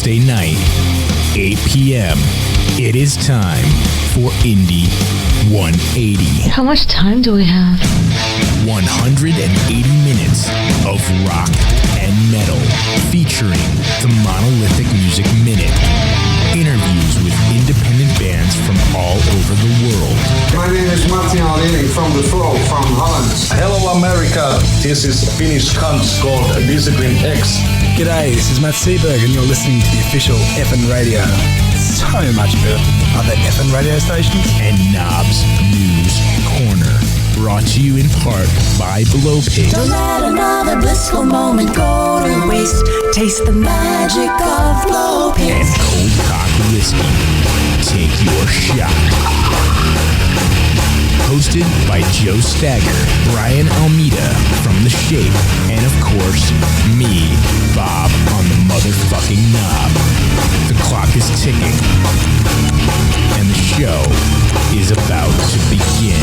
Tuesday night, 8 p.m. It is time for Indie 180. How much time do we have? 180 minutes of rock and metal featuring the Monolithic Music Minute. Interviews with independent bands from all over the world. My name is Martin Alini from The Flow from Holland. Hello America, this is Finnish cunts called Discipline X. G'day, this is Matt Seberg and you're listening to the official FN Radio. So much better than other FN radio stations. And Knobs News Corner, brought to you in part by Below Page. Don't let another blissful moment go to waste. Taste the magic of Below Page. And Cold Cock Whiskey. Take your shot. Hosted by Joe Stagger, Brian Almeida from The Shape, and of course, me, Bob, on the motherfucking knob. The clock is ticking, and the show is about to begin.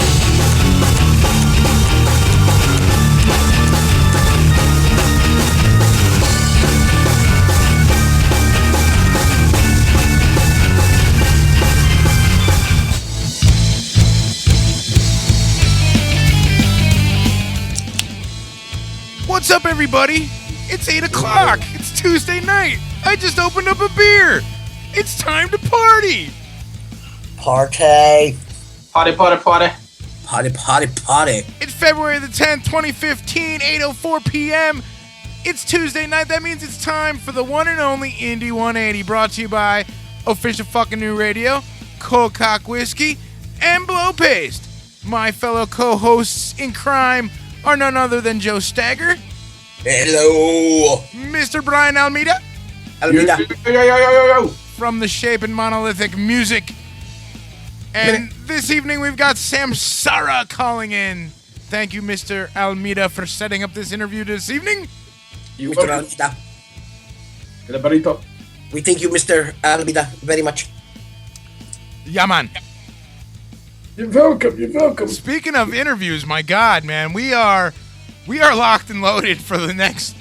What's up, everybody? It's 8 o'clock. It's Tuesday night. I just opened up a beer. It's time to party. Party. Party, party, party. Party, party, party. It's February the 10th, 2015, 8:04 p.m. It's Tuesday night. That means it's time for the one and only Indie 180, brought to you by Official Fucking New Radio, Cold Cock Whiskey, and Blow Paste. My fellow co-hosts in crime are none other than Joe Stagger. Hello. Mr. Brian Almeida. Almeida. From The Shape and Monolithic Music. And this evening we've got Samsara calling in. Thank you, Mr. Almeida, for setting up this interview this evening. You Mr. Almeida. Barito. We thank you, Mr. Almeida, very much. Yeah, man. You're welcome. Speaking of interviews, my God, man, we are locked and loaded for the next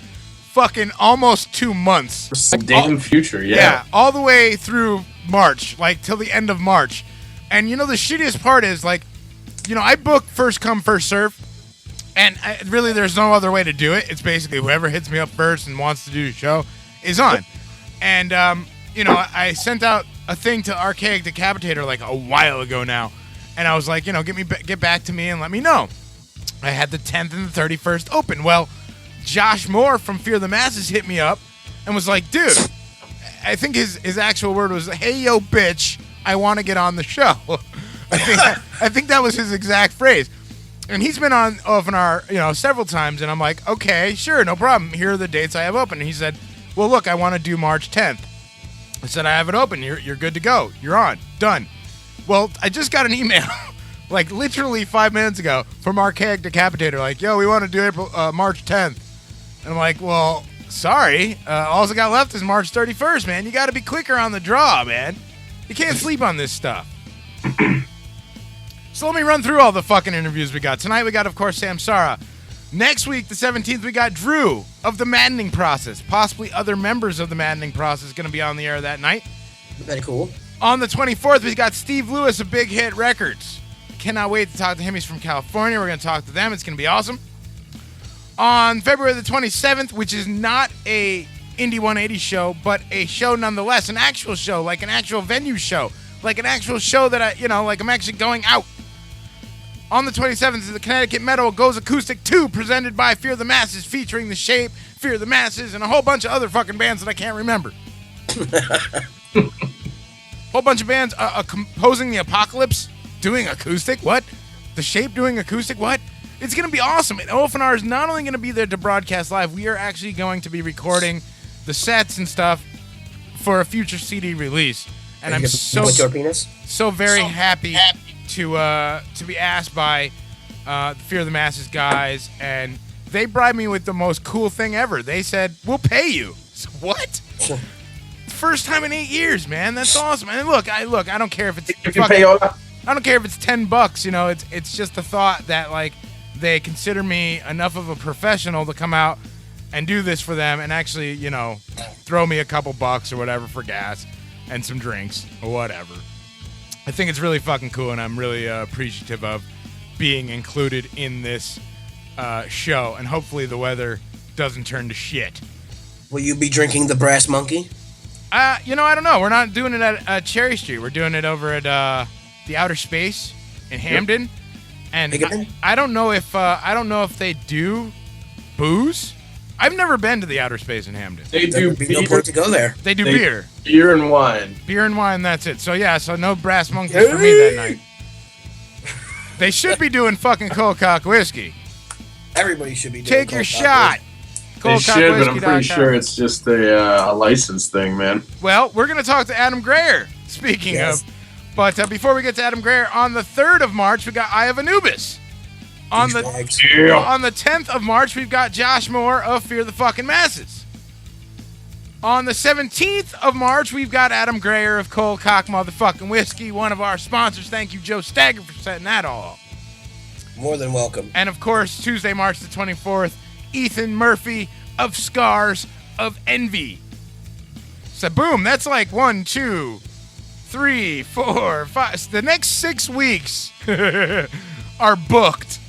fucking almost 2 months. Dating future, Yeah, all the way through March, like till the end of March. And you know, the shittiest part is, like, you know, I book first come, first serve. And really, there's no other way to do it. It's basically whoever hits me up first and wants to do the show is on. And, you know, I sent out a thing to Archaic Decapitator like a while ago now. And I was like, you know, get back to me and let me know. I had the 10th and the 31st open. Well, Josh Moore from Fear the Masses hit me up and was like, dude, I think his actual word was, hey, yo, bitch, I want to get on the show. I think that was his exact phrase. And he's been on OFNR, you know, several times. And I'm like, okay, sure, no problem. Here are the dates I have open. And he said, well, look, I want to do March 10th. I said, I have it open. You're good to go. You're on. Done. Well, I just got an email, like literally 5 minutes ago, from Archaic Decapitator, like, yo, we want to do April, March 10th. And I'm like, well, sorry. All I got left is March 31st, man. You got to be quicker on the draw, man. You can't sleep on this stuff. So let me run through all the fucking interviews we got. Tonight we got, of course, Samsara. Next week, the 17th, we got Drew of The Maddening Process. Possibly other members of The Maddening Process going to be on the air that night. Very cool. On the 24th, we got Steve Lewis of Big Hit Records. Cannot wait to talk to him. He's from California. We're going to talk to them. It's going to be awesome. On February the 27th, which is not a Indie 180 show, but a show nonetheless, an actual show, like an actual venue show, like an actual show that I'm actually going out. On the 27th is the Connecticut Metal Goes Acoustic 2, presented by Fear the Masses, featuring The Shape, Fear the Masses, and a whole bunch of other fucking bands that I can't remember. Whole bunch of bands composing the Apocalypse, doing acoustic. What? The Shape doing acoustic. What? It's going to be awesome. And OFNR is not only going to be there to broadcast live, we are actually going to be recording the sets and stuff for a future CD release. And I'm so very happy to be asked by Fear the Masses guys, and they bribed me with the most cool thing ever. They said, we'll pay you. So, what? First time in 8 years, man. That's awesome. And look, I don't care if it's I don't care if it's $10. You know, it's just the thought that, like, they consider me enough of a professional to come out and do this for them and actually, throw me a couple bucks or whatever for gas and some drinks or whatever. I think it's really fucking cool, and I'm really appreciative of being included in this show, and hopefully the weather doesn't turn to shit. Will you be drinking the Brass Monkey? I don't know. We're not doing it at Cherry Street. We're doing it over at the Outer Space in Hamden, and I don't know if they do booze. I've never been to the Outer Space in Hamden. They do There would be no point to go there. They do beer. Beer and wine. Beer and wine, that's it. So no Brass Monkeys for me that night. They should be doing fucking Cold Cock whiskey. Everybody should be doing Take your Cold Cock shot. They should, but I'm pretty sure it's just a license thing, man. Well, we're going to talk to Adam Grayer, speaking of. But before we get to Adam Grayer, on the 3rd of March, we got Eye of Anubis. On the 10th of March, we've got Josh Moore of Fear the Fucking Masses. On the 17th of March, we've got Adam Grayer of Cold Cock Motherfucking Whiskey, one of our sponsors. Thank you, Joe Stagger, for setting that all up. More than welcome. And, of course, Tuesday, March the 24th, Ethan Murphy of Scars of Envy. So, boom, that's like 1, 2, 3, 4, 5. The next 6 weeks are booked.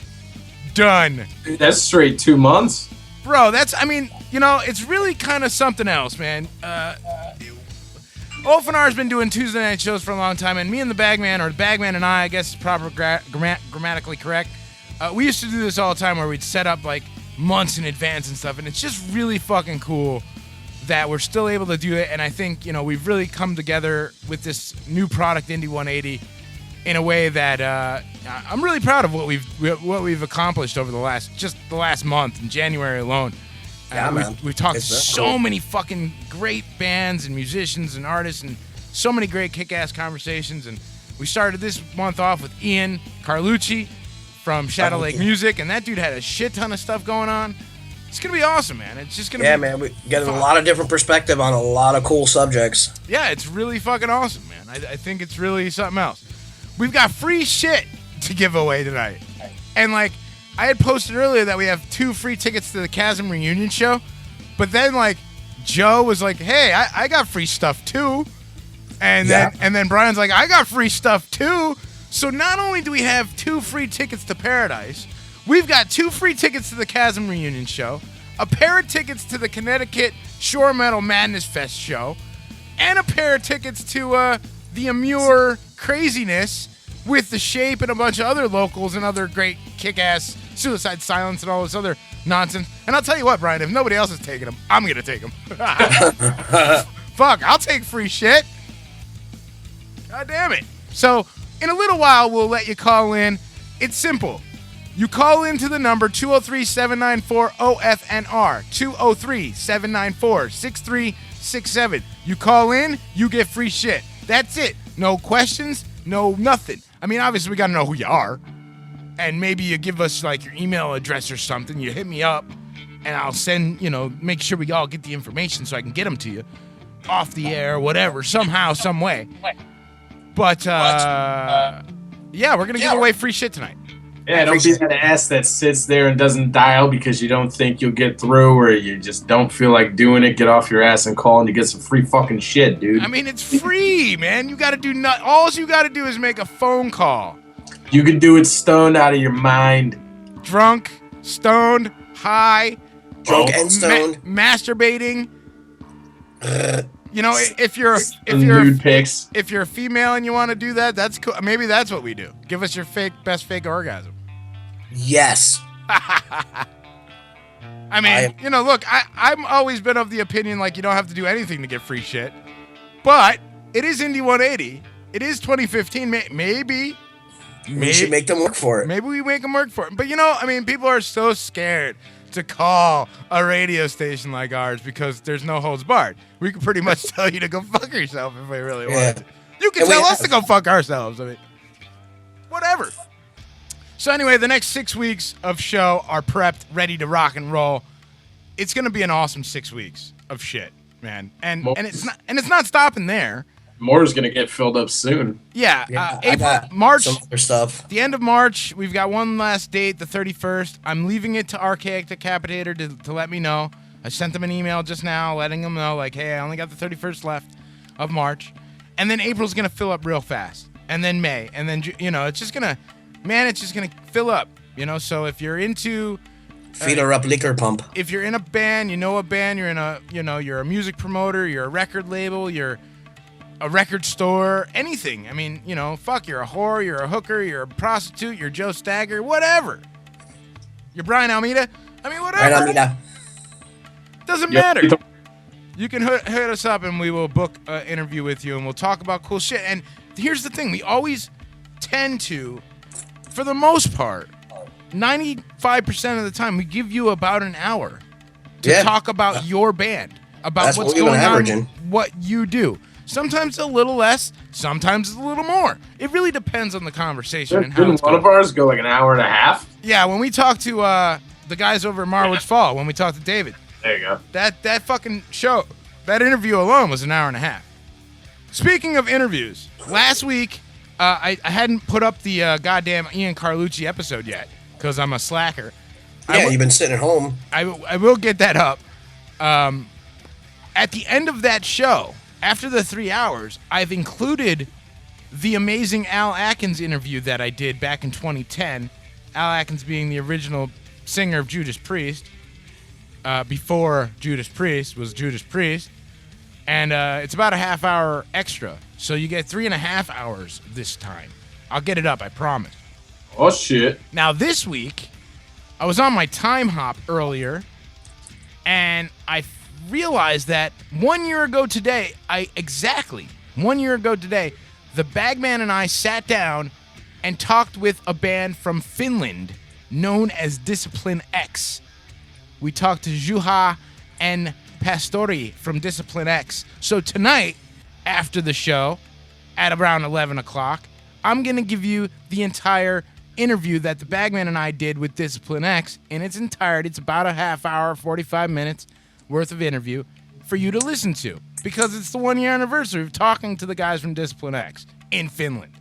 Done. That's straight 2 months. Bro, it's really kind of something else, man. OFNR has been doing Tuesday night shows for a long time, and me and the Bagman, or the Bagman and I guess is proper grammatically correct, we used to do this all the time where we'd set up like months in advance and stuff, and it's just really fucking cool that we're still able to do it, and I think, we've really come together with this new product, Indy 180, in a way that I'm really proud of what we've accomplished over the last month, in January alone. Yeah, we've talked to so cool. Many fucking great bands and musicians and artists, and so many great kick-ass conversations. And we started this month off with Ian Carlucci from Shadow Lake Music, and that dude had a shit ton of stuff going on. It's gonna be awesome, man. It's just gonna be man. We get a lot of different perspective on a lot of cool subjects. Yeah, it's really fucking awesome, man. I think it's really something else. We've got free shit to give away tonight, and I had posted earlier that we have 2 free tickets to the Chasm reunion show, but then Joe was like, "Hey, I got free stuff too," and then Brian's like, "I got free stuff too." So not only do we have 2 free tickets to Paradise, we've got 2 free tickets to the Chasm reunion show, a pair of tickets to the Connecticut Shore Metal Madness Fest show, and a pair of tickets to the Amur Craziness with The Shape and a bunch of other locals and other great kick-ass Suicide Silence and all this other nonsense. And I'll tell you what, Brian, if nobody else is taking them, I'm going to take them. Fuck, I'll take free shit. God damn it. So, in a little while, we'll let you call in. It's simple. You call into the number 203-794-OFNR, 203-794-6367. You call in, you get free shit. That's it. No questions, no nothing. I mean, obviously, we got to know who you are. And maybe you give us, your email address or something. You hit me up, and I'll send, make sure we all get the information so I can get them to you off the air, whatever, somehow, some way. But, yeah, we're going to give away free shit tonight. Yeah, don't be that ass that sits there and doesn't dial because you don't think you'll get through or you just don't feel like doing it. Get off your ass and call and you get some free fucking shit, dude. I mean, it's free, man. You got to do all you got to do is make a phone call. You can do it stoned out of your mind. Drunk, stoned, high. Drunk and stoned. Masturbating. If you're nude pics. If you're a female and you want to do that, that's cool. Maybe that's what we do. Give us your best fake orgasm. Yes. I mean, look, I've always been of the opinion you don't have to do anything to get free shit. But it is Indy 180. It is 2015. Maybe we should make them work for it. Maybe we make them work for it. But people are so scared to call a radio station like ours because there's no holds barred. We can pretty much tell you to go fuck yourself if we really wanted to. You can tell us to go fuck ourselves. I mean, whatever. So anyway, the next 6 weeks of show are prepped, ready to rock and roll. It's gonna be an awesome 6 weeks of shit, man. And it's not stopping there. More is gonna get filled up soon. Yeah, April, March, some other stuff. The end of March, we've got one last date, the 31st. I'm leaving it to Archaic Decapitator to let me know. I sent them an email just now letting them know, like, hey, I only got the 31st left of March. And then April's going to fill up real fast. And then May. And then, it's just going to fill up. So if you're into... Feed her up liquor pump. If you're in a band, you're in a, you're a music promoter, you're a record label, you're a record store, anything. I mean, fuck, you're a whore, you're a hooker, you're a prostitute, you're Joe Stagger, whatever. You're Brian Almeida. I mean, whatever. Right, Almeida. Doesn't matter. You can hit us up and we will book an interview with you and we'll talk about cool shit. And here's the thing. We always tend to, for the most part, 95% of the time, we give you about an hour to talk about your band, about what's going on, what you do. Sometimes a little less, sometimes a little more. It really depends on the conversation. And how Didn't one of ours go like an hour and a half? Yeah, when we talked to the guys over at Marwood Fall, when we talked to David. There you go. That fucking show, that interview alone was an hour and a half. Speaking of interviews, last week I hadn't put up the goddamn Ian Carlucci episode yet because I'm a slacker. Yeah, you've been sitting at home. I will get that up. At the end of that show, after the 3 hours, I've included the amazing Al Atkins interview that I did back in 2010. Al Atkins being the original singer of Judas Priest. Before Judas Priest was Judas Priest. And it's about a half hour extra. So you get 3.5 hours this time. I'll get it up, I promise. Oh, shit. Now, this week, I was on my time hop earlier, and I realized that 1 year ago today, exactly 1 year ago today, the Bagman and I sat down and talked with a band from Finland known as Discipline X. We talked to Juha and Pastori from Discipline X. So tonight, after the show, at around 11 o'clock, I'm going to give you the entire interview that the Bagman and I did with Discipline X in its entirety. It's about a half hour, 45 minutes worth of interview for you to listen to because it's the 1 year anniversary of talking to the guys from Discipline X in Finland.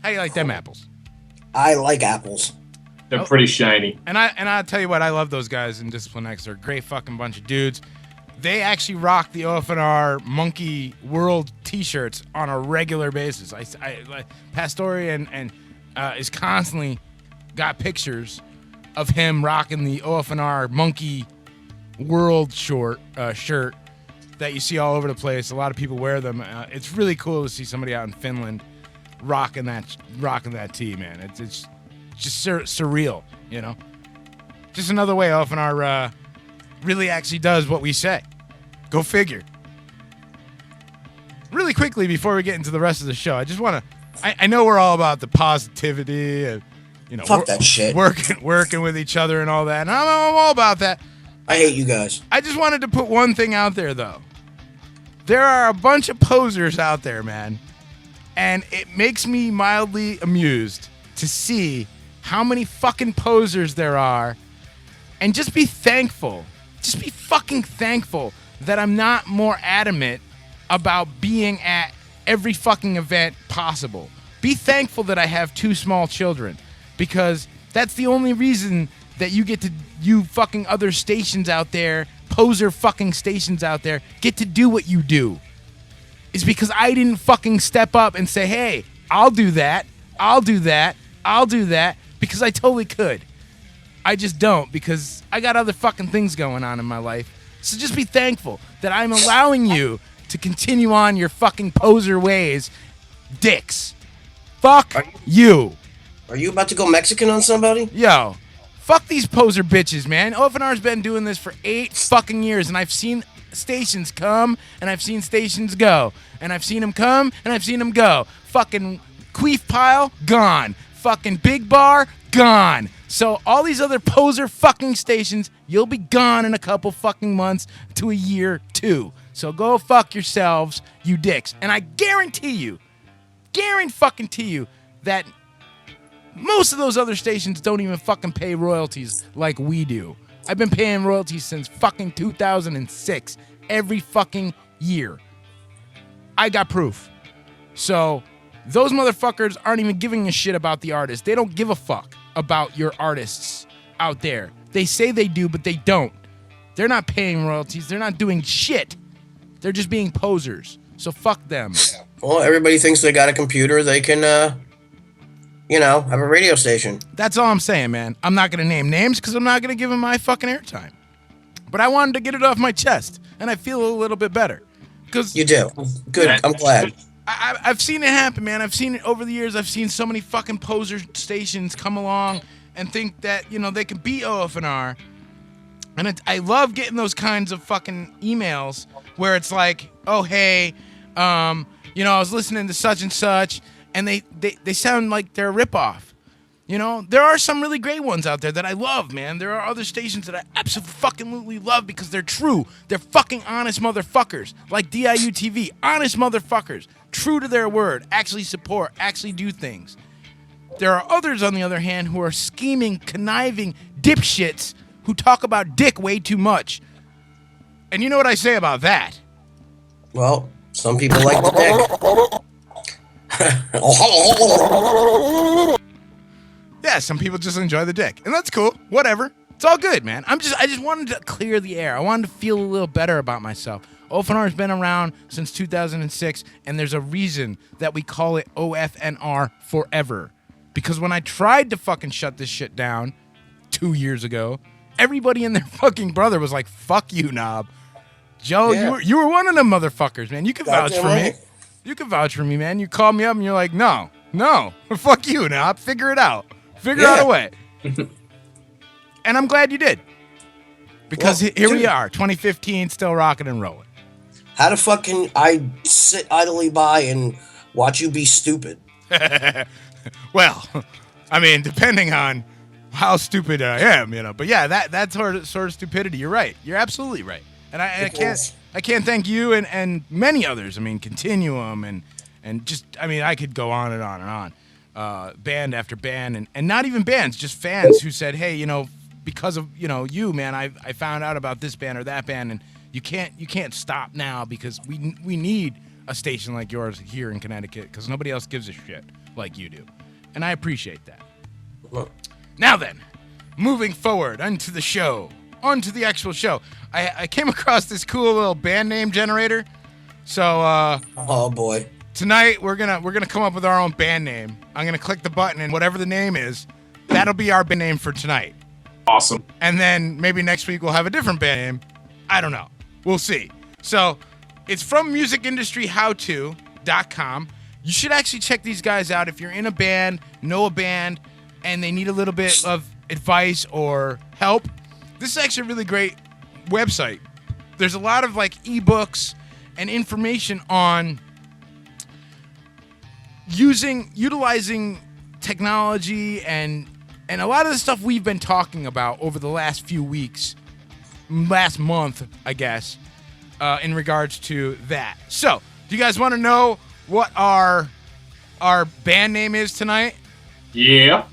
How you like them apples? I like apples. They're pretty shiny. And I'll tell you what, I love those guys in Discipline X. They're a great fucking bunch of dudes. They actually rock the OFNR Monkey World T-shirts on a regular basis. Pastori and is constantly got pictures of him rocking the OFNR Monkey World shirt that you see all over the place. A lot of people wear them. It's really cool to see somebody out in Finland rocking that tee, man. It's just surreal, Just another way OFNR really actually does what we say. Go figure. Really quickly before we get into the rest of the show, I just want to. I know we're all about the positivity and fuck that shit. Working with each other and all that. And I'm all about that. I hate you guys. I just wanted to put one thing out there though. There are a bunch of posers out there, man, and it makes me mildly amused to see how many fucking posers there are, and just be thankful. Just be fucking thankful that I'm not more adamant about being at every fucking event possible. Be thankful that I have 2 small children, because that's the only reason that you fucking other stations out there, poser fucking stations out there, get to do what you do. Is because I didn't fucking step up and say, hey, I'll do that, because I totally could. I just don't, because I got other fucking things going on in my life. So just be thankful that I'm allowing you to continue on your fucking poser ways, dicks. Fuck you. Are you about to go Mexican on somebody? Yo, fuck these poser bitches, man. OFNR's been doing this for 8 fucking years, and I've seen stations come, and I've seen stations go. And I've seen them come, and I've seen them go. Fucking Queef Pile, gone. Fucking Big Bar, gone. So all these other poser fucking stations, you'll be gone in a couple fucking months to a year too. So go fuck yourselves, you dicks. And I guarantee you that most of those other stations don't even fucking pay royalties like we do. I've been paying royalties since fucking 2006, every fucking year. I got proof. So those motherfuckers aren't even giving a shit about the artist. They don't give a fuck about your artists out there. They say they do, but they don't. They're not paying royalties. They're not doing shit. They're just being posers. So fuck them. Well, everybody thinks they got a computer. They can, have a radio station. That's all I'm saying, man. I'm not going to name names because I'm not going to give them my fucking airtime. But I wanted to get it off my chest, and I feel a little bit better. Cause You do. Good. I'm glad. I've seen it happen, man. I've seen it over the years. I've seen so many fucking poser stations come along and think that, they can beat OFNR. And I love getting those kinds of fucking emails where it's like, oh, hey, I was listening to such and such, and they sound like they're a ripoff. There are some really great ones out there that I love, man. There are other stations that I absolutely love because they're true. They're fucking honest motherfuckers. Like DIU TV, honest motherfuckers. True to their word, actually support, actually do things. There are others, on the other hand, who are scheming, conniving dipshits who talk about dick way too much. And you know what I say about that? Well, some people like the dick. Yeah, some people just enjoy the dick. And that's cool. Whatever. It's all good, man. I just wanted to clear the air. I wanted to feel a little better about myself. OFNR has been around since 2006, and there's a reason that we call it OFNR forever. Because when I tried to fucking shut this shit down 2 years ago, everybody and their fucking brother was like, fuck you, Knob. Joe, Yeah. you were one of them motherfuckers, man. You can vouch Goddamn for me. right. You can vouch for me, man. You called me up and you're like, no, fuck you, Knob. Figure it out. Figure out a way. And I'm glad you did. Because here we are, 2015, still rocking and rolling. How the fucking I sit idly by and watch you be stupid? Well, I mean, depending on how stupid I am, But yeah, that sort of stupidity. You're right. You're absolutely right. And I can't thank you and many others. I mean, Continuum and just, I mean, I could go on and on and on. Band after band and not even bands, just fans who said, hey, because of, you, man, I found out about this band or that band, and you can't stop now because we need a station like yours here in Connecticut because nobody else gives a shit like you do. And I appreciate that. Now then, moving forward onto the actual show. I came across this cool little band name generator. So Oh boy. tonight we're gonna come up with our own band name. I'm gonna click the button and whatever the name is, that'll be our band name for tonight. Awesome. And then maybe next week we'll have a different band name. I don't know. We'll see. So it's from musicindustryhowto.com. You should actually check these guys out if you're in a band, know a band, and they need a little bit of advice or help. This is actually a really great website. There's a lot of like ebooks and information on utilizing technology and a lot of the stuff we've been talking about over the last few weeks, last month, I guess, in regards to that. So, do you guys want to know what our band name is tonight? Yeah.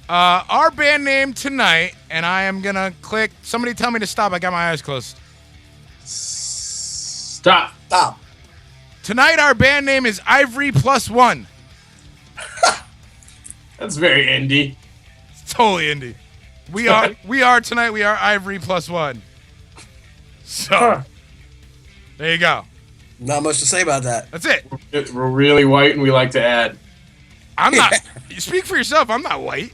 Our band name tonight, and I am gonna click. Somebody tell me to stop. I got my eyes closed. Stop. Tonight, our band name is Ivory Plus One. That's very indie. It's totally indie. We are tonight. We are Ivory Plus One. So, there you go. Not much to say about that. That's it. We're really white and we like to add. I'm not. Speak for yourself. I'm not white.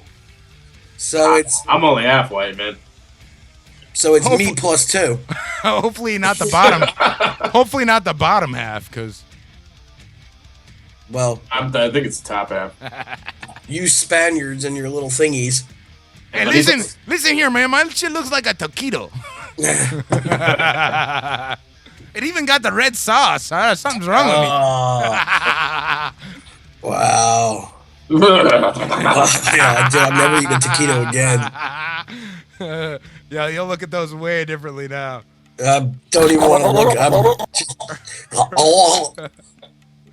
So I'm only half white, man. Me plus two. Hopefully not the bottom. Hopefully not the bottom half, because. Well, I think it's the top half. you Spaniards and your little thingies. Hey, listen here, man. My shit looks like a taquito. It even got the red sauce. Something's wrong with me. Wow. Yeah, dude, I'm never eating a taquito again. Yeah, you'll look at those way differently now. Don't even want to look.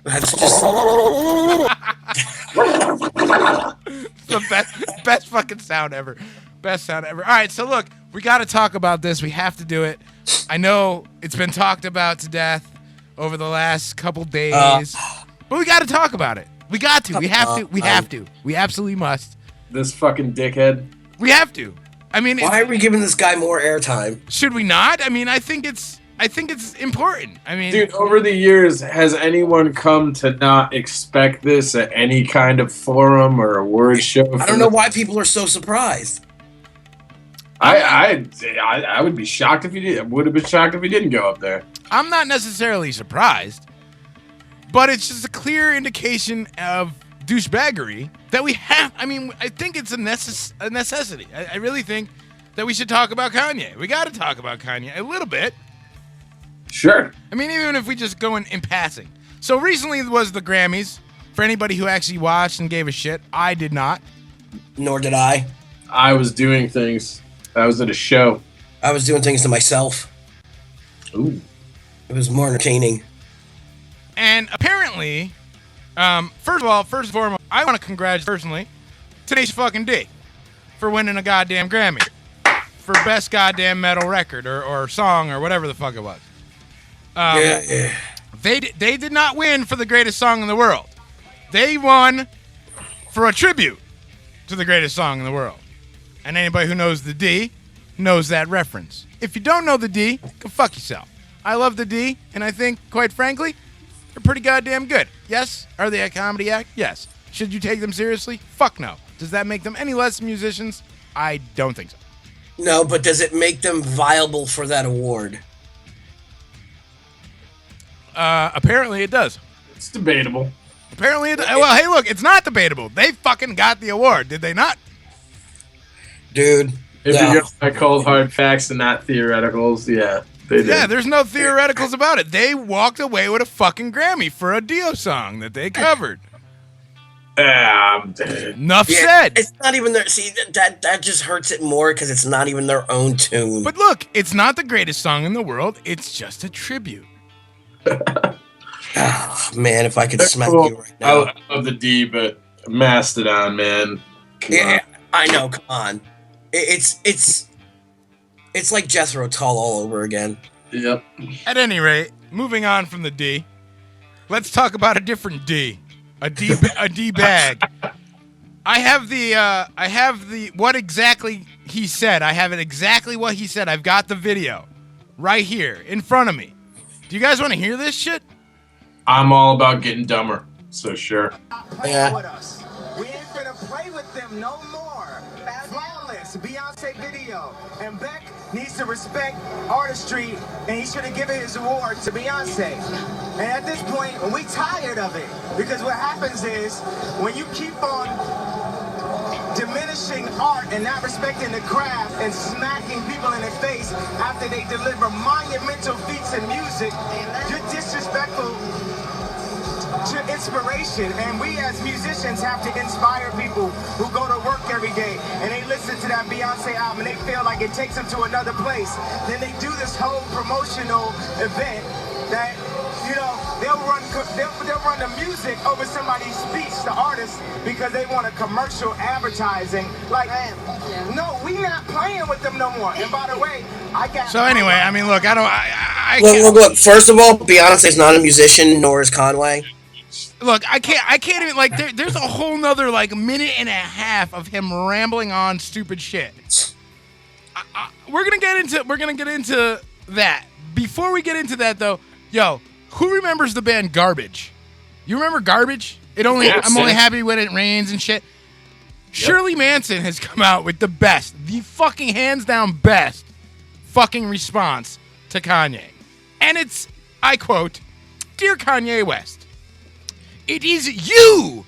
That's just the best fucking sound ever. Best sound ever. All right, so look, we got to talk about this. We have to do it. I know it's been talked about to death over the last couple days, but we got to talk about it. We got to. We have to. We have to. We absolutely must. This fucking dickhead. We have to. I mean, Why are we giving this guy more airtime? should we not? I mean, I think it's important. I mean, Dude, over the years, has anyone come to not expect this at any kind of forum or award show? I don't know why people are so surprised. I would be shocked if he did. I would have been shocked if he didn't go up there. I'm not necessarily surprised, but it's just a clear indication of douchebaggery that we have. I mean, I think it's a necessity. I really think that we should talk about Kanye. We got to talk about Kanye a little bit. Sure. I mean, even if we just go in passing. So recently was the Grammys. For anybody who actually watched and gave a shit, I did not. Nor did I. I was doing things. I was at a show. I was doing things to myself. Ooh. It was more entertaining. And apparently, first and foremost, I want to congratulate personally Tenacious fucking D for winning a goddamn Grammy for best goddamn metal record or song or whatever the fuck it was. Yeah. They did not win for the greatest song in the world. They won for a tribute to the greatest song in the world. And anybody who knows the D knows that reference. If you don't know the D, go fuck yourself. I love the D, and I think, quite frankly, they're pretty goddamn good. Yes? Are they a comedy act? Yes. Should you take them seriously? Fuck no. Does that make them any less musicians? I don't think so. No, but does it make them viable for that award? Apparently it does. It's debatable. Apparently it does. Well, hey, look, it's not debatable. They fucking got the award, did they not? Dude. If no. you go by cold hard facts and not theoreticals, yeah, they did. Yeah, there's no theoreticals about it. They walked away with a fucking Grammy for a Dio song that they covered. Enough said. It's not even their. See, that just hurts it more because it's not even their own tune. But look, it's not the greatest song in the world. It's just a tribute. Oh, man, if I could smack you right now. I love the D, but Mastodon, man. Come on. I know. Come on. It's like Jethro Tull all over again. Yep. At any rate, moving on from the D, let's talk about a different D. A D bag. I have the what exactly he said. I have it exactly what he said. I've got the video right here in front of me. Do you guys want to hear this shit? I'm all about getting dumber, so sure. Yeah. With us. We ain't finna play with them no more. Flawless Beyonce video. And Beck needs to respect artistry, and he should have given his award to Beyonce. And at this point, we tired of it. Because what happens is, when you keep on diminishing art and not respecting the craft and smacking people in the face after they deliver monumental feats in music, you're disrespectful to inspiration. And we as musicians have to inspire people who go to work every day and they listen to that Beyonce album and they feel like it takes them to another place. Then they do this whole promotional event that, you know, they'll run the music over somebody's speech, the artist, because they want a commercial advertising. Like, no, we not playing with them no more. And by the way, I got. So anyway, I mean, look, I Look. First of all, Beyonce's not a musician, nor is Conway. Look, I can't even, like, there's a whole nother, like, minute and a half of him rambling on stupid shit. We're gonna get into that. Before we get into that, though, yo, who remembers the band Garbage? You remember Garbage? I'm only happy when it rains and shit. Yep. Shirley Manson has come out with the fucking hands down best fucking response to Kanye. And it's, I quote, "Dear Kanye West, it is you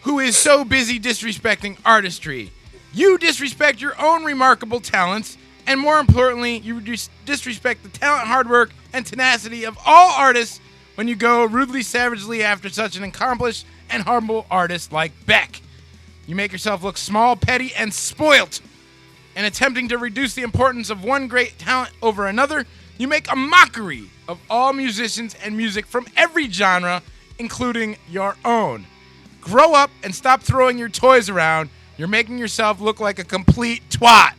who is so busy disrespecting artistry. You disrespect your own remarkable talents, and more importantly, you disrespect the talent, hard work, and tenacity of all artists when you go rudely, savagely after such an accomplished and humble artist like Beck. You make yourself look small, petty, and spoilt. And attempting to reduce the importance of one great talent over another, you make a mockery of all musicians and music from every genre, including your own. Grow up and stop throwing your toys around. You're making yourself look like a complete twat.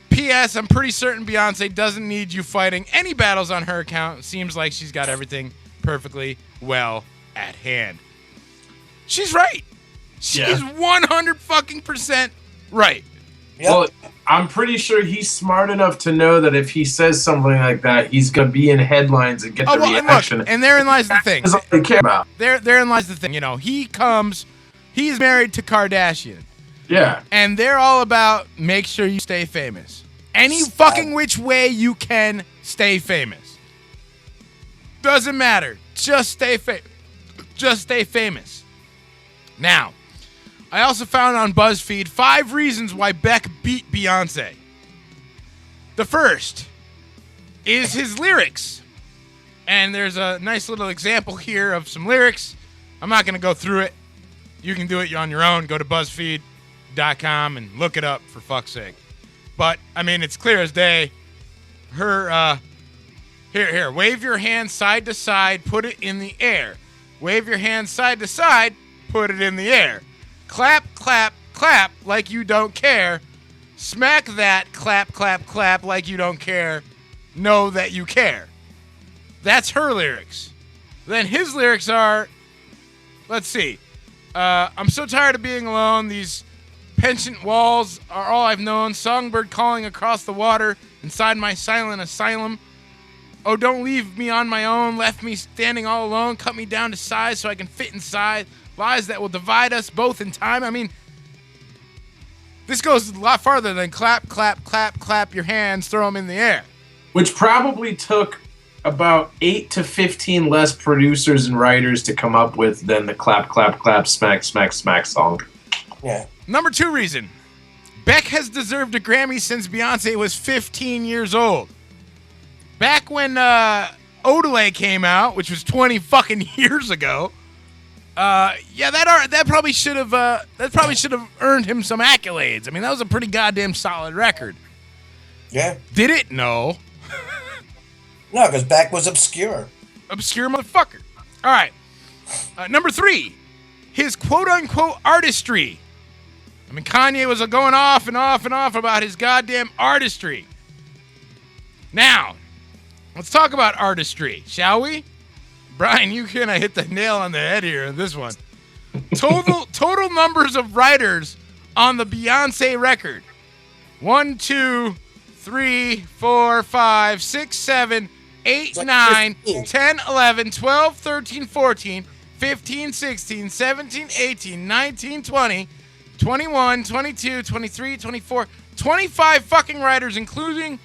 P.S. I'm pretty certain Beyonce doesn't need you fighting any battles on her account. It seems like she's got everything perfectly well at hand." She's right. She's 100% right. Well, I'm pretty sure he's smart enough to know that if he says something like that, he's gonna be in headlines and get the reaction. And therein lies the thing. That's all they care about. Therein lies the thing. You know, he's married to Kardashian. Yeah. And they're all about make sure you stay famous. Any fucking which way you can stay famous. Doesn't matter. Just stay famous. Now, I also found on BuzzFeed 5 reasons why Beck beat Beyonce. The first is his lyrics. And there's a nice little example here of some lyrics. I'm not going to go through it. You can do it on your own. Go to BuzzFeed.com and look it up, for fuck's sake. But, I mean, it's clear as day. Here. Wave your hand side to side, put it in the air. Wave your hand side to side, put it in the air. Clap, clap, clap like you don't care. Smack that, clap, clap, clap like you don't care. Know that you care. That's her lyrics. Then his lyrics are, let's see. I'm so tired of being alone. These penchant walls are all I've known. Songbird calling across the water inside my silent asylum. Oh, don't leave me on my own. Left me standing all alone. Cut me down to size so I can fit inside. Lies that will divide us both in time. I mean, this goes a lot farther than clap, clap, clap, clap your hands, throw them in the air. Which probably took about 8 to 15 less producers and writers to come up with than the clap, clap, clap, smack, smack, smack song. Yeah. Number 2 reason. Beck has deserved a Grammy since Beyonce was 15 years old. Back when Odelay came out, which was 20 fucking years ago, that probably should have earned him some accolades. I mean, that was a pretty goddamn solid record. Yeah. Did it? No. No, because Beck was obscure. Obscure motherfucker. All right. Number 3, his quote-unquote artistry. I mean, Kanye was going off and off and off about his goddamn artistry. Now, let's talk about artistry, shall we? Brian, you kind of hit the nail on the head here in this one. Total numbers of writers on the Beyonce record. 1, 2, 3, 4, 5, 6, 7, 8, 9, 10, 11, 12, 13, 14, 15, 16, 17, 18, 19, 20, 21, 22, 23, 24, 25 fucking writers, including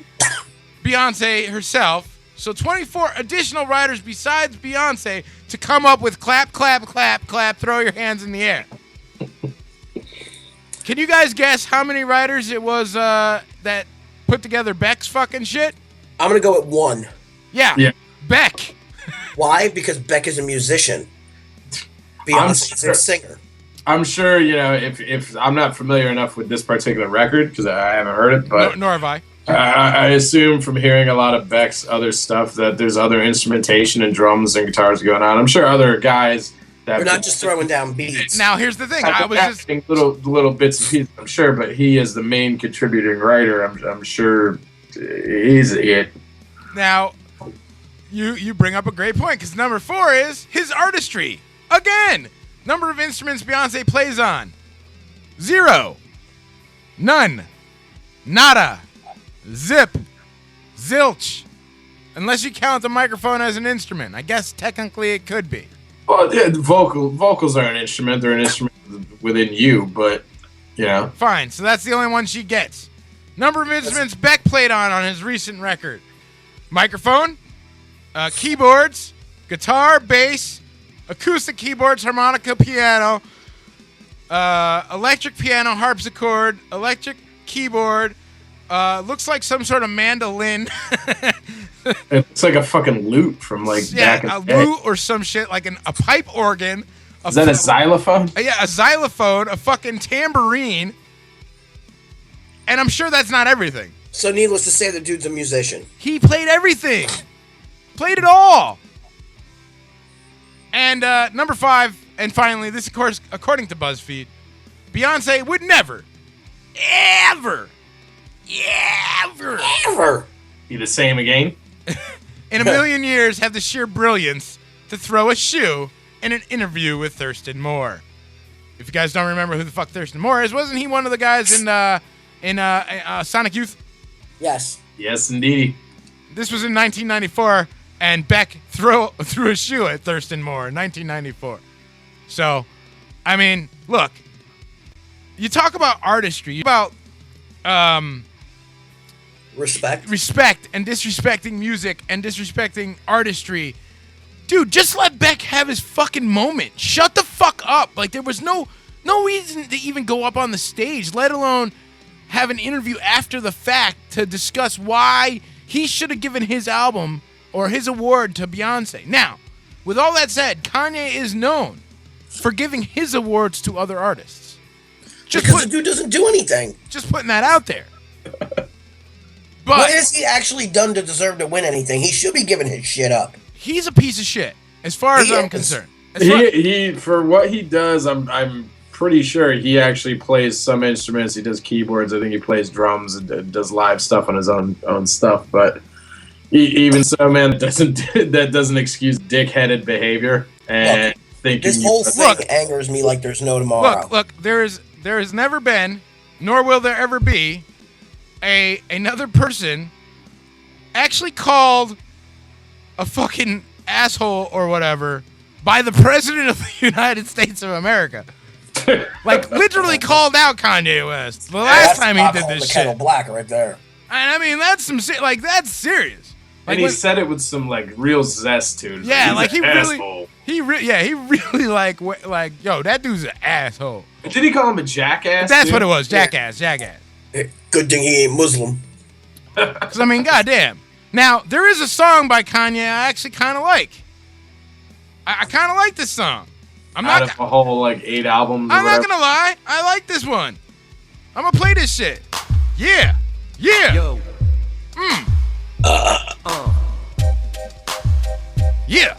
Beyonce herself. So 24 additional writers besides Beyonce to come up with clap, clap, clap, clap, throw your hands in the air. Can you guys guess how many writers it was that put together Beck's fucking shit? I'm going to go with 1. Yeah. Beck. Why? Because Beck is a musician. Beyonce is a singer. I'm sure, if I'm not familiar enough with this particular record, because I haven't heard it, but... Nor have I. I assume from hearing a lot of Beck's other stuff that there's other instrumentation and drums and guitars going on. I'm sure other guys that... We're not just throwing down beats. Now, here's the thing. I was just... Little bits and pieces, I'm sure, but he is the main contributing writer. I'm sure he's it. Now, you bring up a great point, because number 4 is his artistry. Again, number of instruments Beyonce plays on. 0. None. Nada. Zip. Zilch. Unless you count the microphone as an instrument. I guess technically it could be. Well, yeah, vocals are an instrument. They're an instrument within you, but, Fine, so that's the only one she gets. Number of instruments Beck played on his recent record. Microphone, keyboards, guitar, bass, acoustic keyboards, harmonica, piano, electric piano, harpsichord, electric keyboard, looks like some sort of mandolin. It's like a fucking lute from back in the day. A lute or some shit, like a pipe organ. Is that a xylophone? Yeah, a xylophone, a fucking tambourine. And I'm sure that's not everything. So needless to say, the dude's a musician. He played everything. Played it all. And number 5, and finally, this of course, according to BuzzFeed, Beyonce would never, ever Be the same again? in a million years have the sheer brilliance to throw a shoe in an interview with Thurston Moore. If you guys don't remember who the fuck Thurston Moore is, wasn't he one of the guys in in Sonic Youth? Yes. Yes, indeed. This was in 1994, and Beck threw a shoe at Thurston Moore in 1994. So, I mean, look, you talk about artistry, about respect and disrespecting music and disrespecting artistry. Dude, just let Beck have his fucking moment. Shut the fuck up. Like, there was no reason to even go up on the stage, let alone have an interview after the fact to discuss why he should have given his album or his award to Beyonce. Now, with all that said, Kanye is known for giving his awards to other artists. Because the dude doesn't do anything. Just putting that out there. But what has he actually done to deserve to win anything? He should be giving his shit up. He's a piece of shit, as far as I'm concerned. He for what he does, I'm pretty sure he actually plays some instruments. He does keyboards. I think he plays drums and does live stuff on his own stuff. But even so, man, that doesn't excuse dick-headed behavior and thinking. This whole thing angers me like there's no tomorrow. Look, there has never been, nor will there ever be, another person actually called a fucking asshole or whatever by the president of the United States of America. Like, literally called out Kanye West the last time he did this shit. Kettle black right there. And I mean, that's that's serious. Like, and he said it with some like real zest to it. Yeah, like he asshole. really like, yo, that dude's an asshole. Did he call him a jackass? That's what it was, jackass. Good thing he ain't Muslim. Because I mean, goddamn. Now there is a song by Kanye I actually kind of like. I kind of like this song. Out of a whole like 8 albums. I'm not gonna lie, I like this one. I'm gonna play this shit. Yeah. Yo. Yeah.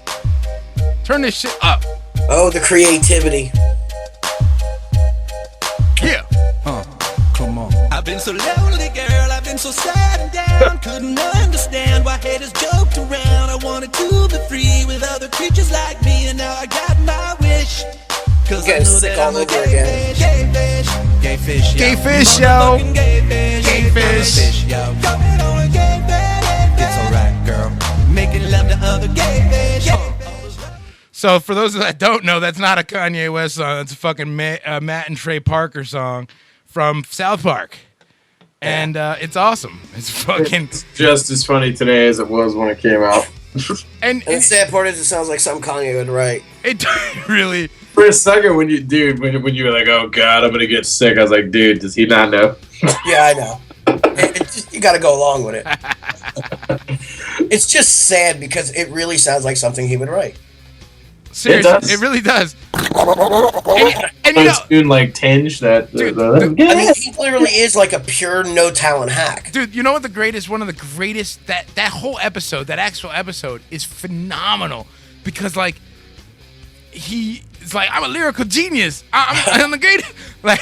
Turn this shit up. Oh, the creativity. Yeah. Come on. I've been so lonely, girl. I've been so sad and down. Couldn't understand why haters joked around. I wanted to be free with other creatures like me, and now I got my wish. Cause I know that I'm a gay fish. Gay fish, yo. Gay fish, yo. Gay fish, yo. Going on a gay fish. It's alright, girl. Making love to other gay fish. So for those that don't know, that's not a Kanye West song. That's a fucking Matt and Trey Parker song from South Park. And it's awesome. It's fucking... It's just as funny today as it was when it came out. and the sad part is it sounds like something Kanye would write. It really... For a second, when you were like, oh God, I'm going to get sick, I was like, dude, does he not know? Yeah, I know. It's just, you got to go along with it. It's just sad because it really sounds like something he would write. Seriously, it really does. And you know, like tinge that. I mean, he literally is like a pure no talent hack. Dude, you know what one of the greatest, that whole episode, that actual episode is phenomenal because like he's like, I'm a lyrical genius. I'm the greatest. Like,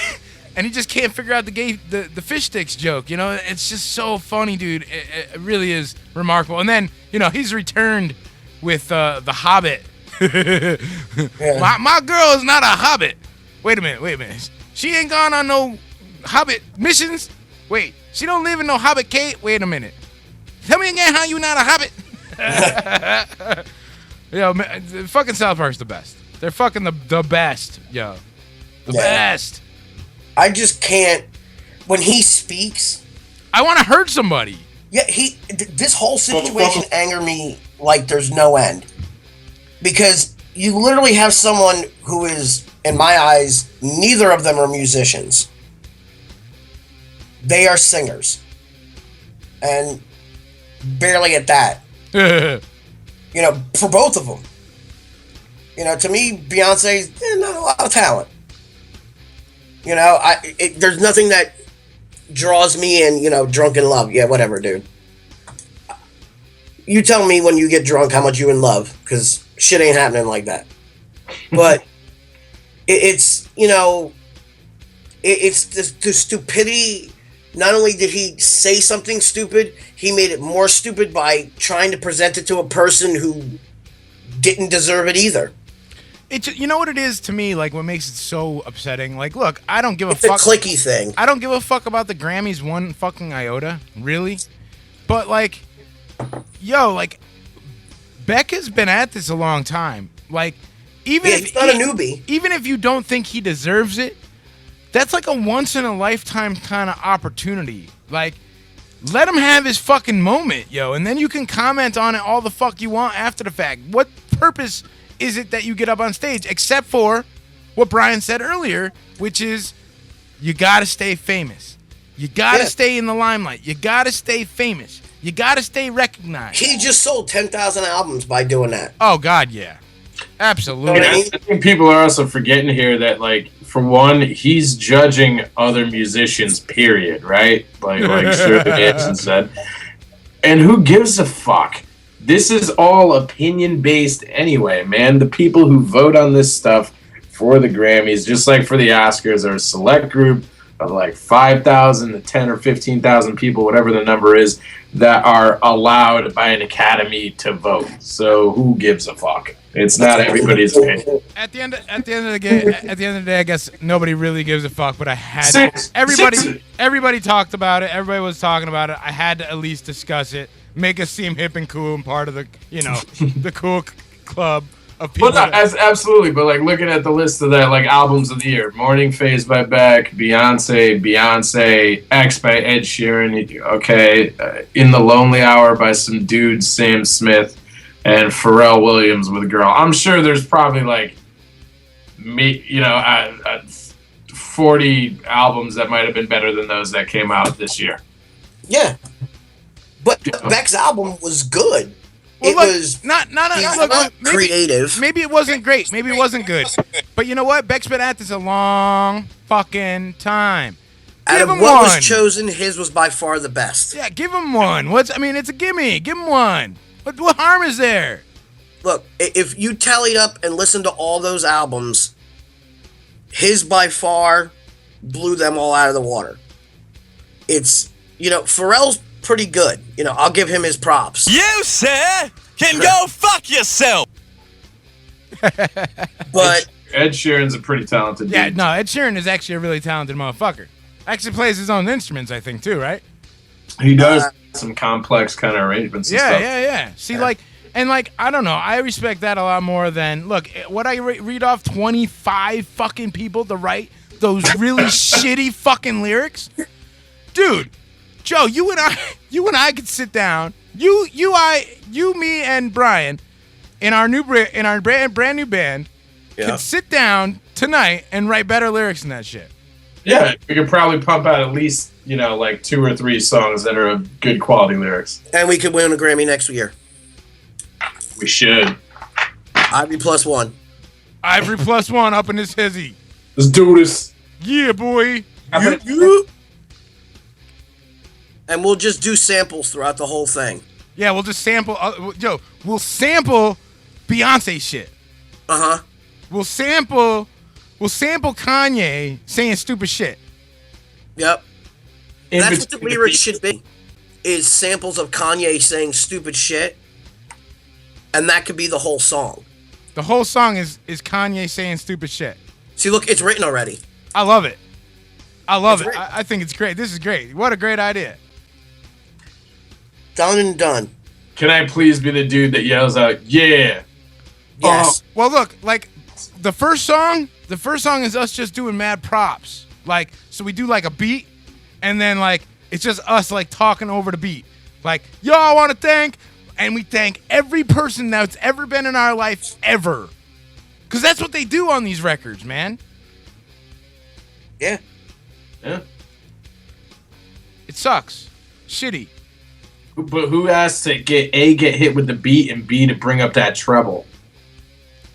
and he just can't figure out the fish sticks joke. You know, it's just so funny, dude. It really is remarkable. And then he's returned with the Hobbit. My girl is not a hobbit. Wait a minute. She ain't gone on no hobbit missions. Wait, she don't live in no hobbit cave. Wait a minute. Tell me again how you not a hobbit. Yo, man, fucking South Park's the best. They're fucking the best, yo. The best. I just can't. When he speaks, I want to hurt somebody. Yeah, this whole situation angered me like there's no end. Because you literally have someone who is, in my eyes, neither of them are musicians. They are singers. And barely at that. For both of them. To me, Beyonce's not a lot of talent. There's nothing that draws me in, drunk in love. Yeah, whatever, dude. You tell me when you get drunk how much you in love, because shit ain't happening like that. But it's the stupidity. Not only did he say something stupid, he made it more stupid by trying to present it to a person who didn't deserve it either. It's, you know what it is to me, like what makes it so upsetting? Like, look, I don't give a It's fuck. a clicky thing. I don't give a fuck about the Grammys one fucking iota, really. But like, yo, like, Beck has been at this a long time. Like, even if he's not a newbie. Even if you don't think he deserves it, that's like a once in a lifetime kind of opportunity. Like, let him have his fucking moment, yo, and then you can comment on it all the fuck you want after the fact. What purpose is it that you get up on stage, except for what Brian said earlier, which is you gotta stay famous. You gotta stay in the limelight. You gotta stay famous. You gotta stay recognized. He just sold 10,000 albums by doing that. Oh God, yeah, absolutely. I think people are also forgetting here that, like, for one, he's judging other musicians. Period. Right? Like Shirley Manson said. And who gives a fuck? This is all opinion-based anyway, man. The people who vote on this stuff for the Grammys, just like for the Oscars, are a select group of like 5,000 to 10 or 15,000 people, whatever the number is, that are allowed by an academy to vote. So who gives a fuck? It's not everybody's opinion. At the end of the day, I guess nobody really gives a fuck. But I had everybody talked about it. Everybody was talking about it. I had to at least discuss it, make us seem hip and cool and part of the, the cool club of people. Well, absolutely. But like looking at the list of that, like albums of the year: Morning Phase by Beck, Beyonce, X by Ed Sheeran. Okay, In the Lonely Hour by some dude, Sam Smith, and Pharrell Williams with a Girl. I'm sure there's probably like 40 albums that might have been better than those that came out this year. Yeah, but Beck's album was good. Well, it look, was not maybe, creative. Maybe it wasn't great. Maybe it wasn't good. But you know what? Beck's been at this a long fucking time. Out of what was chosen, his was by far the best. Yeah, give him one. It's a gimme. Give him one. What harm is there? Look, if you tallied up and listened to all those albums, his by far blew them all out of the water. It's, Pharrell's pretty good. I'll give him his props. You, sir, can go fuck yourself. But Ed Sheeran's a pretty talented dude. Yeah, no, Ed Sheeran is actually a really talented motherfucker. Actually plays his own instruments, I think, too, right? He does some complex kind of arrangements and stuff. Yeah. See, I don't know. I respect that a lot more than, look, what I read off 25 fucking people to write those really shitty fucking lyrics? Dude, Joe, you and I could sit down, you, me, and Brian, in our brand new band, could sit down tonight and write better lyrics than that shit. Yeah, we could probably pump out at least, like 2 or 3 songs that are of good quality lyrics. And we could win a Grammy next year. We should. Ivory +1. Ivory +1 up in this hizzy. Let's do this. Yeah, boy. And we'll just do samples throughout the whole thing. Yeah, we'll just sample. We'll sample Beyonce shit. Uh-huh. We'll sample Kanye saying stupid shit. Yep. That's what the lyrics should be. Is samples of Kanye saying stupid shit. And that could be the whole song. The whole song is Kanye saying stupid shit. See, look, it's written already. I love it. I think it's great. This is great. What a great idea. Done and done. Can I please be the dude that yells out, yeah? Yes. Well, look, like, the first song is us just doing mad props. Like, so we do like a beat, and then like it's just us like talking over the beat. Like, yo, I want to thank, and we thank every person that's ever been in our life ever. Because that's what they do on these records, man. Yeah. Yeah. It sucks. Shitty. But who has to get hit with the beat and B to bring up that treble?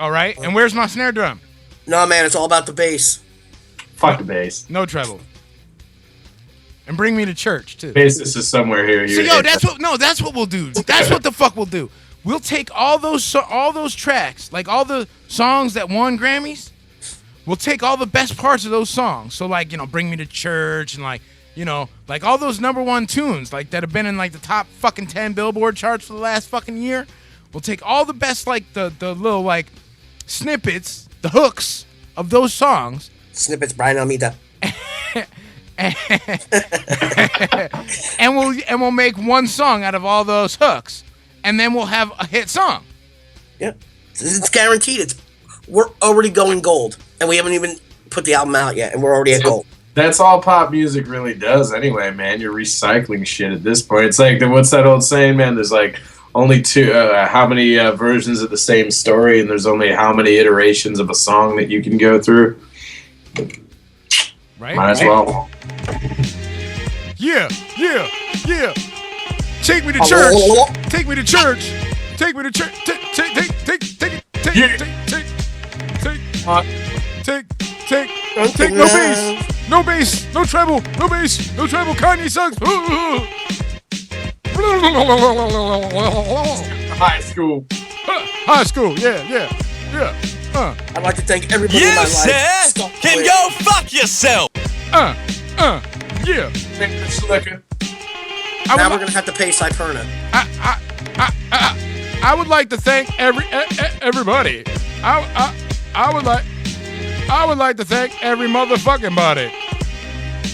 All right. And where's my snare drum? No, man, it's all about the bass. Fuck the bass. No treble. And bring me to church too. Bassist is somewhere here. So that's what we'll do. That's what the fuck we'll do. We'll take all those tracks, like all the songs that won Grammys. We'll take all the best parts of those songs. So like, Bring Me to Church and like, like all those #1 tunes like that have been in like the top fucking 10 Billboard charts for the last fucking year. We'll take all the best like the little like snippets, the hooks of those songs. Snippets, Brian Almeida. and we'll make one song out of all those hooks, and then we'll have a hit song. Yeah, it's guaranteed. We're already going gold, and we haven't even put the album out yet, and we're already at gold. That's all pop music really does anyway, man. You're recycling shit at this point. It's like, what's that old saying, man? There's like only how many versions of the same story, and there's only how many iterations of a song that you can go through. Right? Might as well. Yeah. Take me to church. Take me to church. Take me to church. Take no bass. No bass. No treble. No bass. No treble. Kanye sucks. High school. High school. Yeah. I'd like to thank everybody in my life. You can go fuck yourself. Yeah. Make the slicker. Now we're gonna have to pay Cyperna. I would like to thank everybody. I would like to thank every motherfucking body.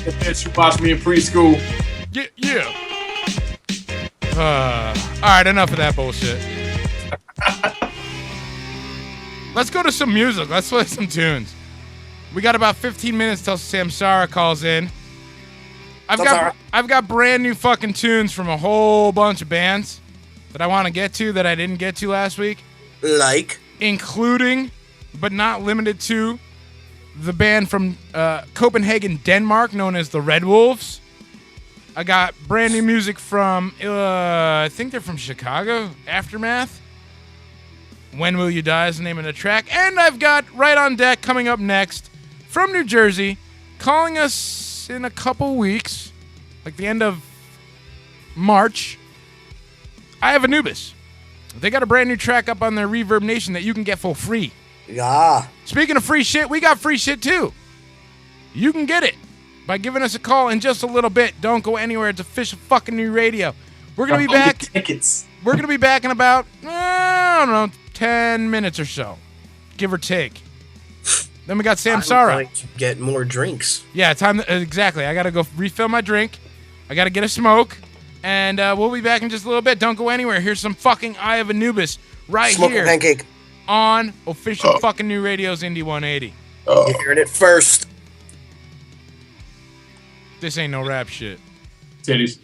The bitch who watched me in preschool. Yeah. All right, enough of that bullshit. Let's go to some music. Let's play some tunes. We got about 15 minutes till Samsara calls in. I've got brand new fucking tunes from a whole bunch of bands that I want to get to that I didn't get to last week. Like? Including, but not limited to, the band from Copenhagen, Denmark, known as the Red Wolves. I got brand new music from, I think they're from Chicago, Aftermath. When Will You Die is the name of the track. And I've got right on deck coming up next from New Jersey, calling us in a couple weeks, like the end of March. I have Anubis. They got a brand new track up on their Reverb Nation that you can get for free. Yeah. Speaking of free shit, we got free shit too. You can get it by giving us a call in just a little bit. Don't go anywhere. It's official fucking new radio. We're gonna be back. Tickets. We're gonna be back in about, I don't know, 10 minutes or so, give or take. Then we got Samsara. I'm going to get more drinks. Yeah, time. Exactly. I gotta go refill my drink. I gotta get a smoke, and we'll be back in just a little bit. Don't go anywhere. Here's some fucking Eye of Anubis right Smoking here pancake. on official fucking new radio's Indie 180. You're hearing it first. This ain't no rap shit. Titties.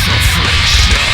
Affliction.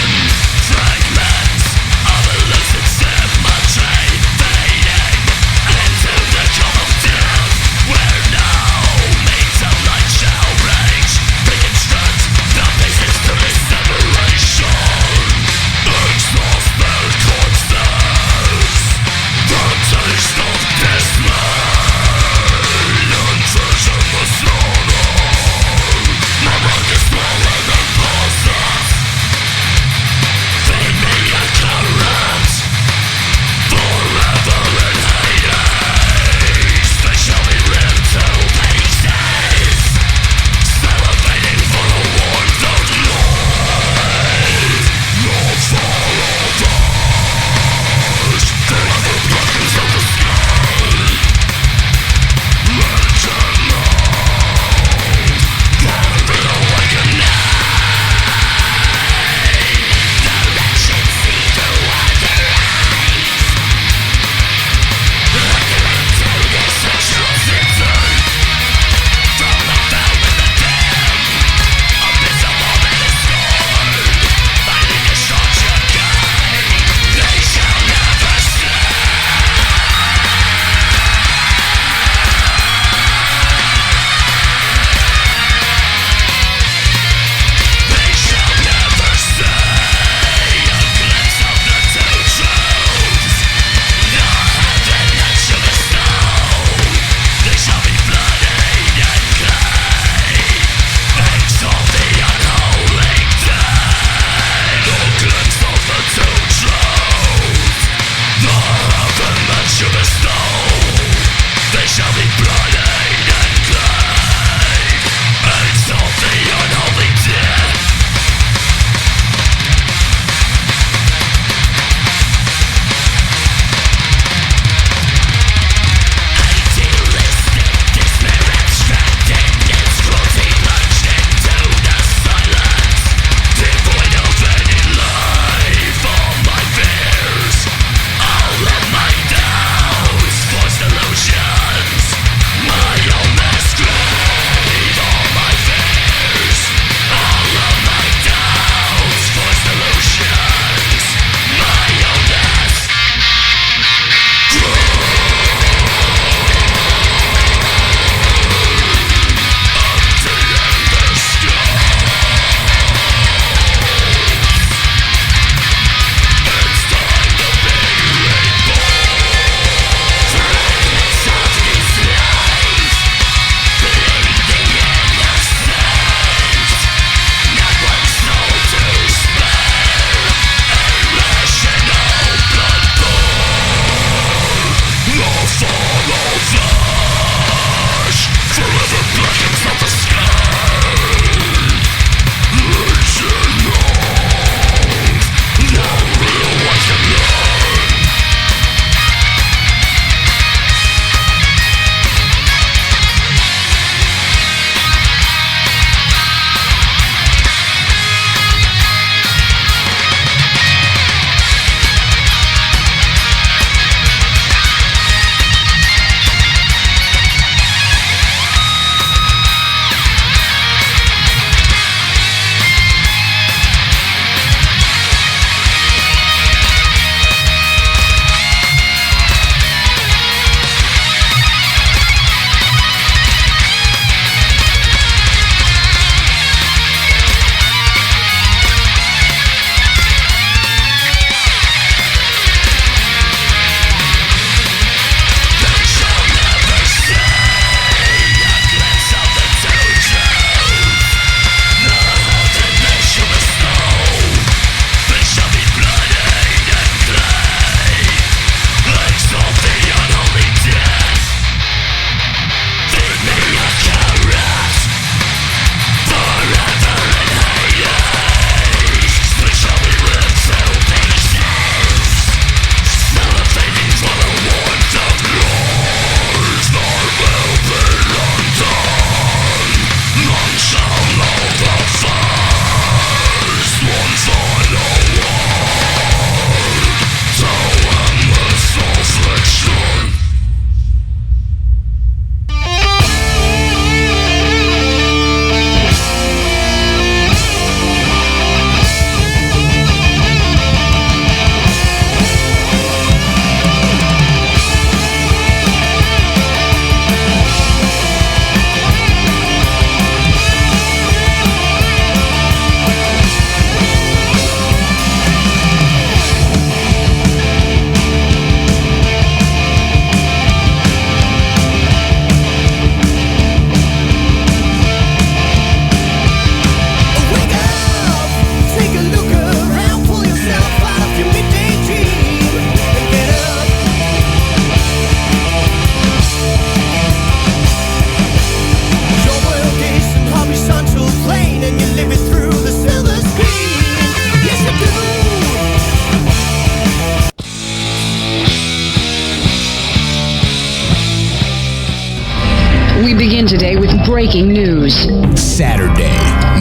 We begin today with breaking news. Saturday,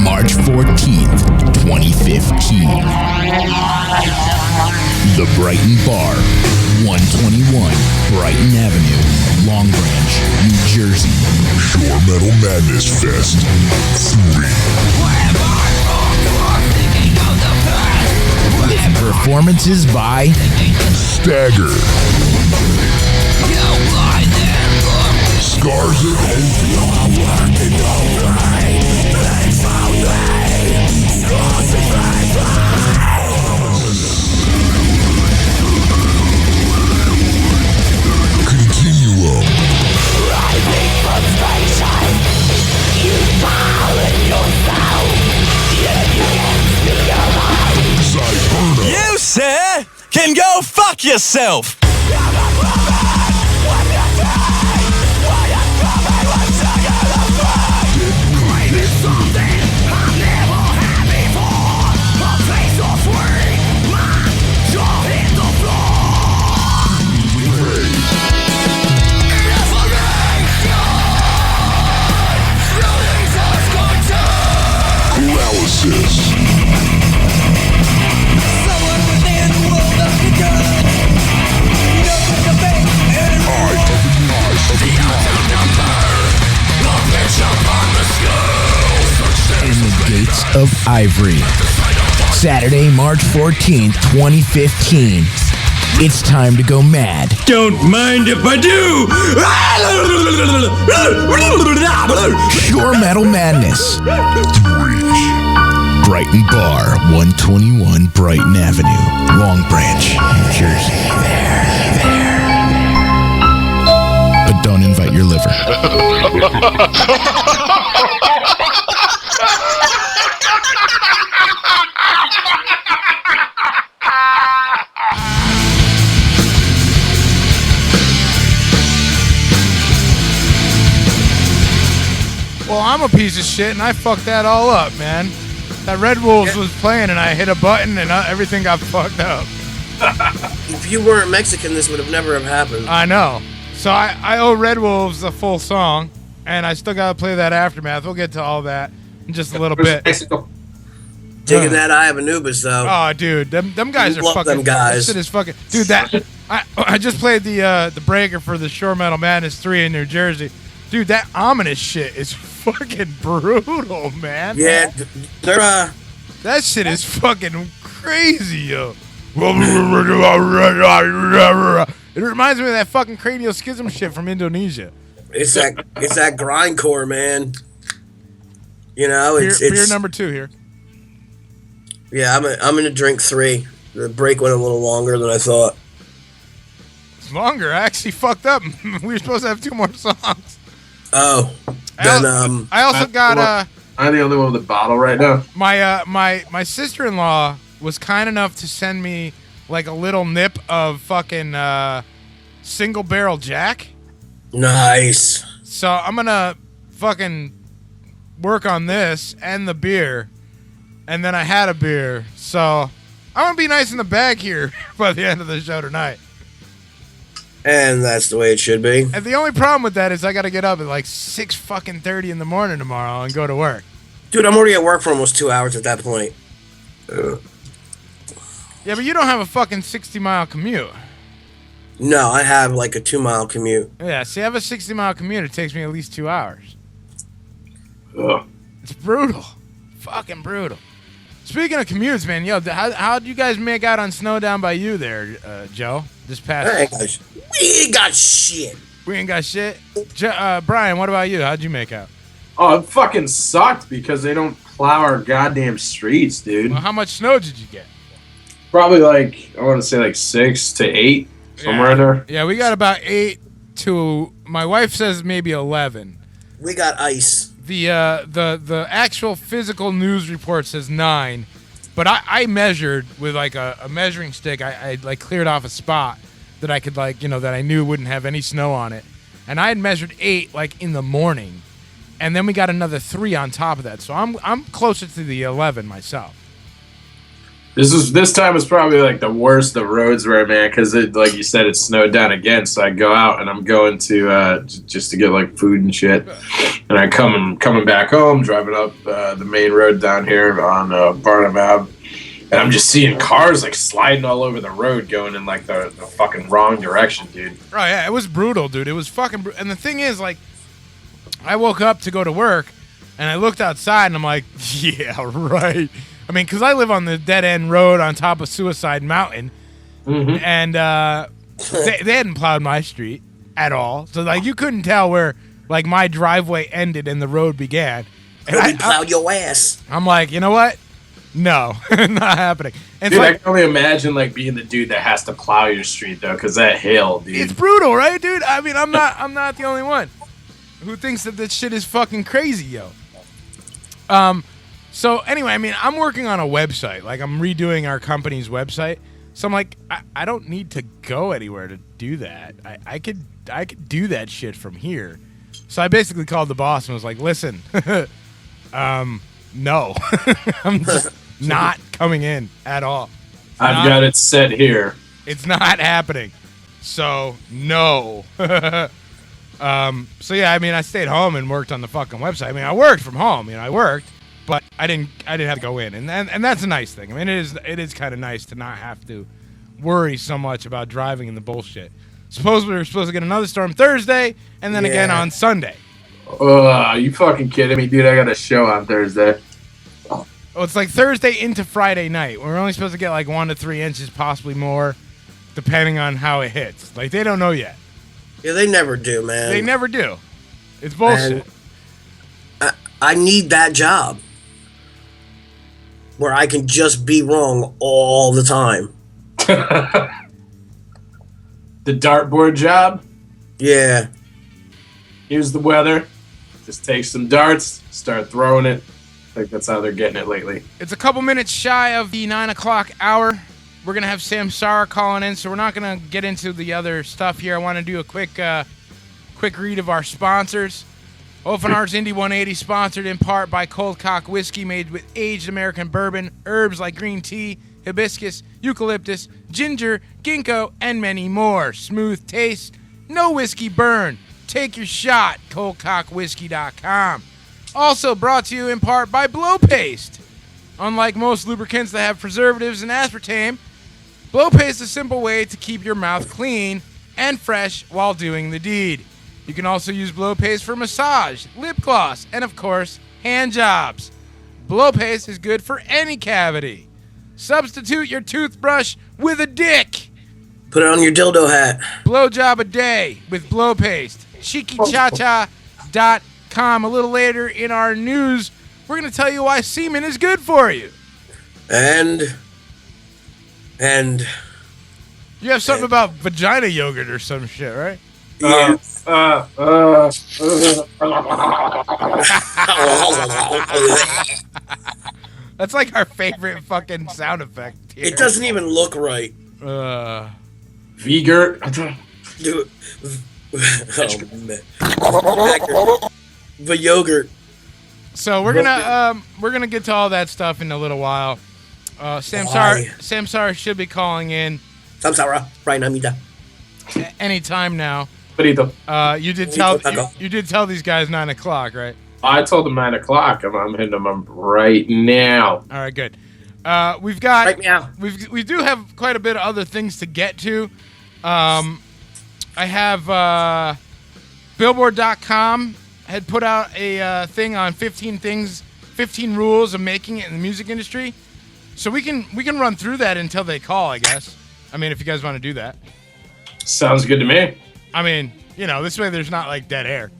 March 14th, 2015. The Brighton Bar, 121 Brighton Avenue, Long Branch, New Jersey. Shore Metal Madness Fest 3. With performances by Stagger, Scars of Continuum, You, sir, can go fuck yourself. Paralysis, In the Gates of Ivory. Saturday, March 14th, 2015. It's time to go mad. Don't mind if I do. Shore Metal Madness. 3. Brighton Bar, 121 Brighton Avenue, Long Branch, New Jersey. But don't invite your liver. Well, I'm a piece of shit, and I fucked that all up, man. That Red Wolves was playing, and I hit a button, and everything got fucked up. If you weren't Mexican, this would have never have happened. I know. So I owe Red Wolves the full song, and I still got to play that Aftermath. We'll get to all that in just a little bit. Digging that Eye of Anubis, though. Oh, dude, them guys are Love fucking. them guys. That shit is fucking. Dude, I just played the breaker for the Shore Metal Madness 3 in New Jersey. Dude, that ominous shit is fucking brutal, man. Yeah, they're that shit is fucking crazy, yo. It reminds me of that fucking cranial schism shit from Indonesia. It's that grindcore, man. You know, it's beer number 2 here. Yeah, I'm gonna drink 3. The break went a little longer than I thought. It's longer. I actually fucked up. We were supposed to have 2 more songs. Oh, then I also got I'm the only one with a bottle right now. My sister-in-law was kind enough to send me like a little nip of fucking single barrel Jack. Nice. So I'm gonna fucking work on this and the beer, and then I had a beer. So I'm gonna be nice in the bag here by the end of the show tonight. And that's the way it should be. And the only problem with that is I gotta get up at like 6:30 in the morning tomorrow and go to work. Dude, I'm already at work for almost 2 hours at that point. Yeah, but you don't have a fucking 60-mile commute. No, I have like a 2-mile commute. Yeah, see, I have a 60-mile commute. It takes me at least 2 hours. Ugh. It's brutal. Fucking brutal. Speaking of commutes, man, yo, how'd you guys make out on snow down by you there, Joe? This past We ain't got shit. We ain't got shit? Brian, what about you? How'd you make out? Oh, it fucking sucked because they don't plow our goddamn streets, dude. Well, how much snow did you get? Probably like, I want to say like 6 to 8, somewhere in there. Yeah, we got about 8 to, my wife says maybe 11. We got ice. The actual physical news report says 9, but I measured with like a measuring stick. I like cleared off a spot that I could like, you know, that I knew wouldn't have any snow on it. And I had measured 8 like in the morning. And then we got another 3 on top of that. So I'm closer to the 11 myself. This time was probably like the worst the roads were, man, because it, like you said, it snowed down again. So I go out and I'm going to just to get like food and shit, and I coming back home, driving up the main road down here on Barnum Ave, and I'm just seeing cars like sliding all over the road, going in like the fucking wrong direction, dude. Oh yeah, it was brutal, dude. It was fucking. And the thing is, like, I woke up to go to work, and I looked outside, and I'm like, yeah, right. I mean, because I live on the dead-end road on top of Suicide Mountain, and they hadn't plowed my street at all. So, like, you couldn't tell where, like, my driveway ended and the road began. And I plowed your ass. I'm like, you know what? No, not happening. And Dude, like, I can only imagine, like, being the dude that has to plow your street, though, because that hail, dude. it's brutal, right, dude? I mean, I'm not the only one who thinks that this shit is fucking crazy, yo. So anyway, I mean, I'm working on a website. Like, I'm redoing our company's website. So I'm like, I don't need to go anywhere to do that. I could do that shit from here. So I basically called the boss and was like, listen, no, I'm just not coming in at all. I've got it set here. It's not happening. So no. So yeah, I mean, I stayed home and worked on the fucking website. I mean, I worked from home. I worked. But I didn't have to go in, and that's a nice thing. I mean, it is kind of nice to not have to worry so much about driving in the bullshit. Supposedly we were supposed to get another storm Thursday, and then again on Sunday. You fucking kidding me, dude? I got a show on Thursday. Oh, it's like Thursday into Friday night. We're only supposed to get like 1 to 3 inches, possibly more, depending on how it hits. Like, they don't know yet. Yeah, they never do, man. They never do. It's bullshit. I need that job where I can just be wrong all the time. The dartboard job? Yeah. Here's the weather. Just take some darts, start throwing it. I think that's how they're getting it lately. It's a couple minutes shy of the 9 o'clock hour. We're going to have Samsara calling in, so we're not going to get into the other stuff here. I want to do a quick read of our sponsors. OFNR's Indy 180, sponsored in part by Cold Cock Whiskey, made with aged American bourbon, herbs like green tea, hibiscus, eucalyptus, ginger, ginkgo, and many more. Smooth taste, no whiskey burn. Take your shot, coldcockwhiskey.com. Also brought to you in part by Blow Paste. Unlike most lubricants that have preservatives and aspartame, Blow Paste is a simple way to keep your mouth clean and fresh while doing the deed. You can also use Blow Paste for massage, lip gloss, and of course, hand jobs. Blow Paste is good for any cavity. Substitute your toothbrush with a dick. Put it on your dildo hat. Blowjob a day with Blow Paste. ChiquiChacha.com. A little later in our news, we're going to tell you why semen is good for you. And you have something about vagina yogurt or some shit, right? Yeah. That's like our favorite fucking sound effect here. It doesn't even look right. Vigert. Dude. The yogurt. So we're gonna get to all that stuff in a little while. Samsara should be calling in. Samsara, right now, Mita. Anytime now. Burrito. You did tell these guys 9 o'clock, right? I told them 9 o'clock. I'm hitting them right now. All right, good. We've got right now. We do have quite a bit of other things to get to. I have Billboard.com had put out a thing on 15 rules of making it in the music industry. So we can run through that until they call, I guess. I mean, if you guys want to do that. Sounds good to me. I mean, this way there's not like dead air.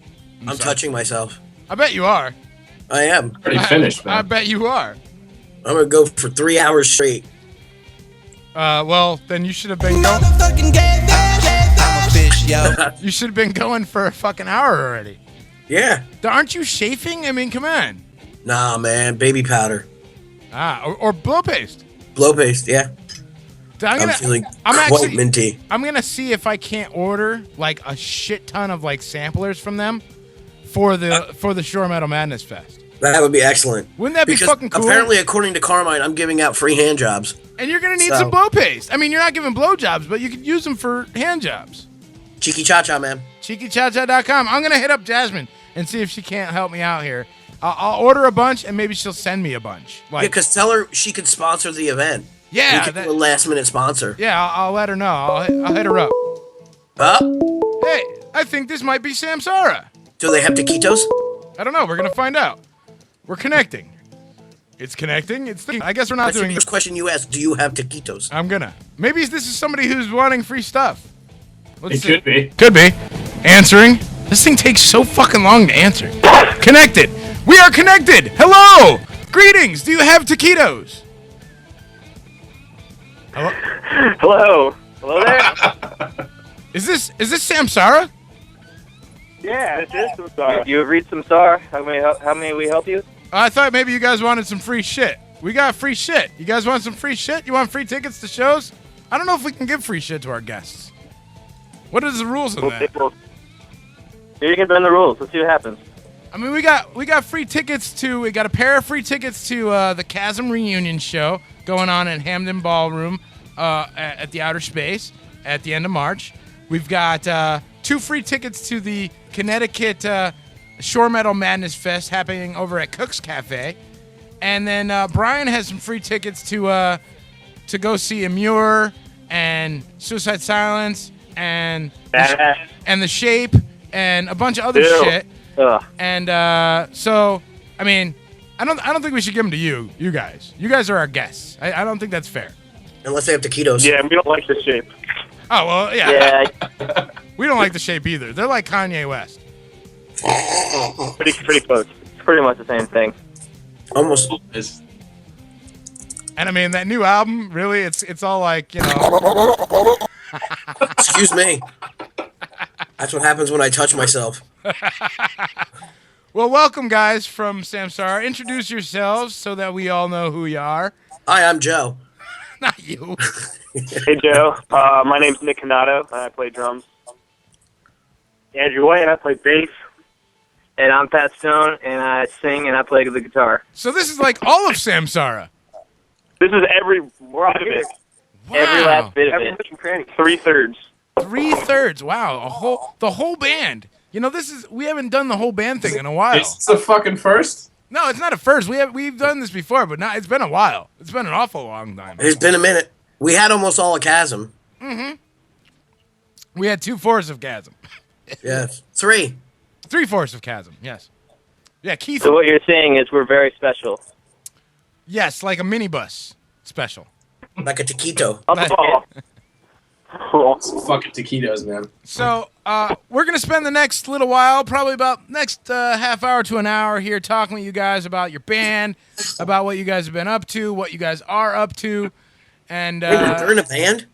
I'm touching myself. I bet you are. I am. Already finished, man. I bet you are. I'm going to go for 3 hours straight. Well, then you should have been going. You should have been going for a fucking hour already. Yeah. Aren't you chafing? I mean, come on. Nah, man. Baby powder. Or blow paste. Blow paste, yeah. I'm feeling quite minty. I'm gonna see if I can't order like a shit ton of like samplers from them for the Shore Metal Madness Fest. That would be excellent. Wouldn't that be Because fucking cool? apparently, according to Carmine, I'm giving out free hand jobs. And you're going to need some blow paste. I mean, you're not giving blow jobs, but you could use them for hand jobs. Cheeky Cha-Cha, man. CheekyChaCha.com. I'm going to hit up Jasmine and see if she can't help me out here. I'll order a bunch, and maybe she'll send me a bunch. Yeah, because tell her she could sponsor the event. Yeah. You could do a last-minute sponsor. Yeah, I'll let her know. I'll hit her up. Hey, I think this might be Samsara. Do they have taquitos? I don't know. We're going to find out. We're connecting. It's connecting. I guess we're not That's doing the first question you asked. Do you have taquitos? I'm gonna. Maybe this is somebody who's wanting free stuff. It could be. Could be. Answering. This thing takes so fucking long to answer. Connected. We are connected. Hello. Greetings. Do you have taquitos? Hello. Hello. Hello there. Is this Samsara? Yeah, this is Samsara. You have reached Samsara. How may we help you? I thought maybe you guys wanted some free shit. We got free shit. You guys want some free shit? You want free tickets to shows? I don't know if we can give free shit to our guests. What is the rules of that? You can bend the rules. Let's see what happens. I mean, we got free tickets to. We got a pair of free tickets to the Chasm reunion show going on at Hamden Ballroom at the Outer Space at the end of March. We've got 2 free tickets to the Connecticut Shore Metal Madness Fest happening over at Cook's Cafe, and then Brian has some free tickets to go see Immure and Suicide Silence and The Shape and a bunch of other shit. Ugh. And so, I mean, I don't think we should give them to you guys. You guys are our guests. I don't think that's fair. Unless they have taquitos. Yeah, we don't like The Shape. Oh well, yeah. We don't like The Shape either. They're like Kanye West. Pretty close. It's pretty much the same thing. Almost. And I mean, that new album, really, it's all like, you know. Excuse me. That's what happens when I touch myself. Well, welcome, guys, from Samsara. Introduce yourselves so that we all know who you are. Hi, I'm Joe. Not you. Hey, Joe. My name's Nick Canato, and I play drums. Andrew White, and I play bass. And I'm Pat Stone, and I sing and I play the guitar. So this is like all of Samsara. This is every lot of it. Wow. Every last bit of it. 3/3. 3/3. Wow, the whole band. You know, we haven't done the whole band thing in a while. It's the fucking first? No, it's not a first. We've done this before, but it's been a while. It's been an awful long time. It's been a minute. We had almost all a chasm. Mm-hmm. We had 2/4 of chasm. Yes. 3. 3/4 of chasm. Yes. Yeah, Keith. So what you're saying is we're very special. Yes, like a minibus special. Like a taquito. On the ball. Fucking taquitos, man. So we're going to spend the next little while, probably about next half hour to an hour here, talking with you guys about your band, about what you guys have been up to, what you guys are up to, and You're in a band?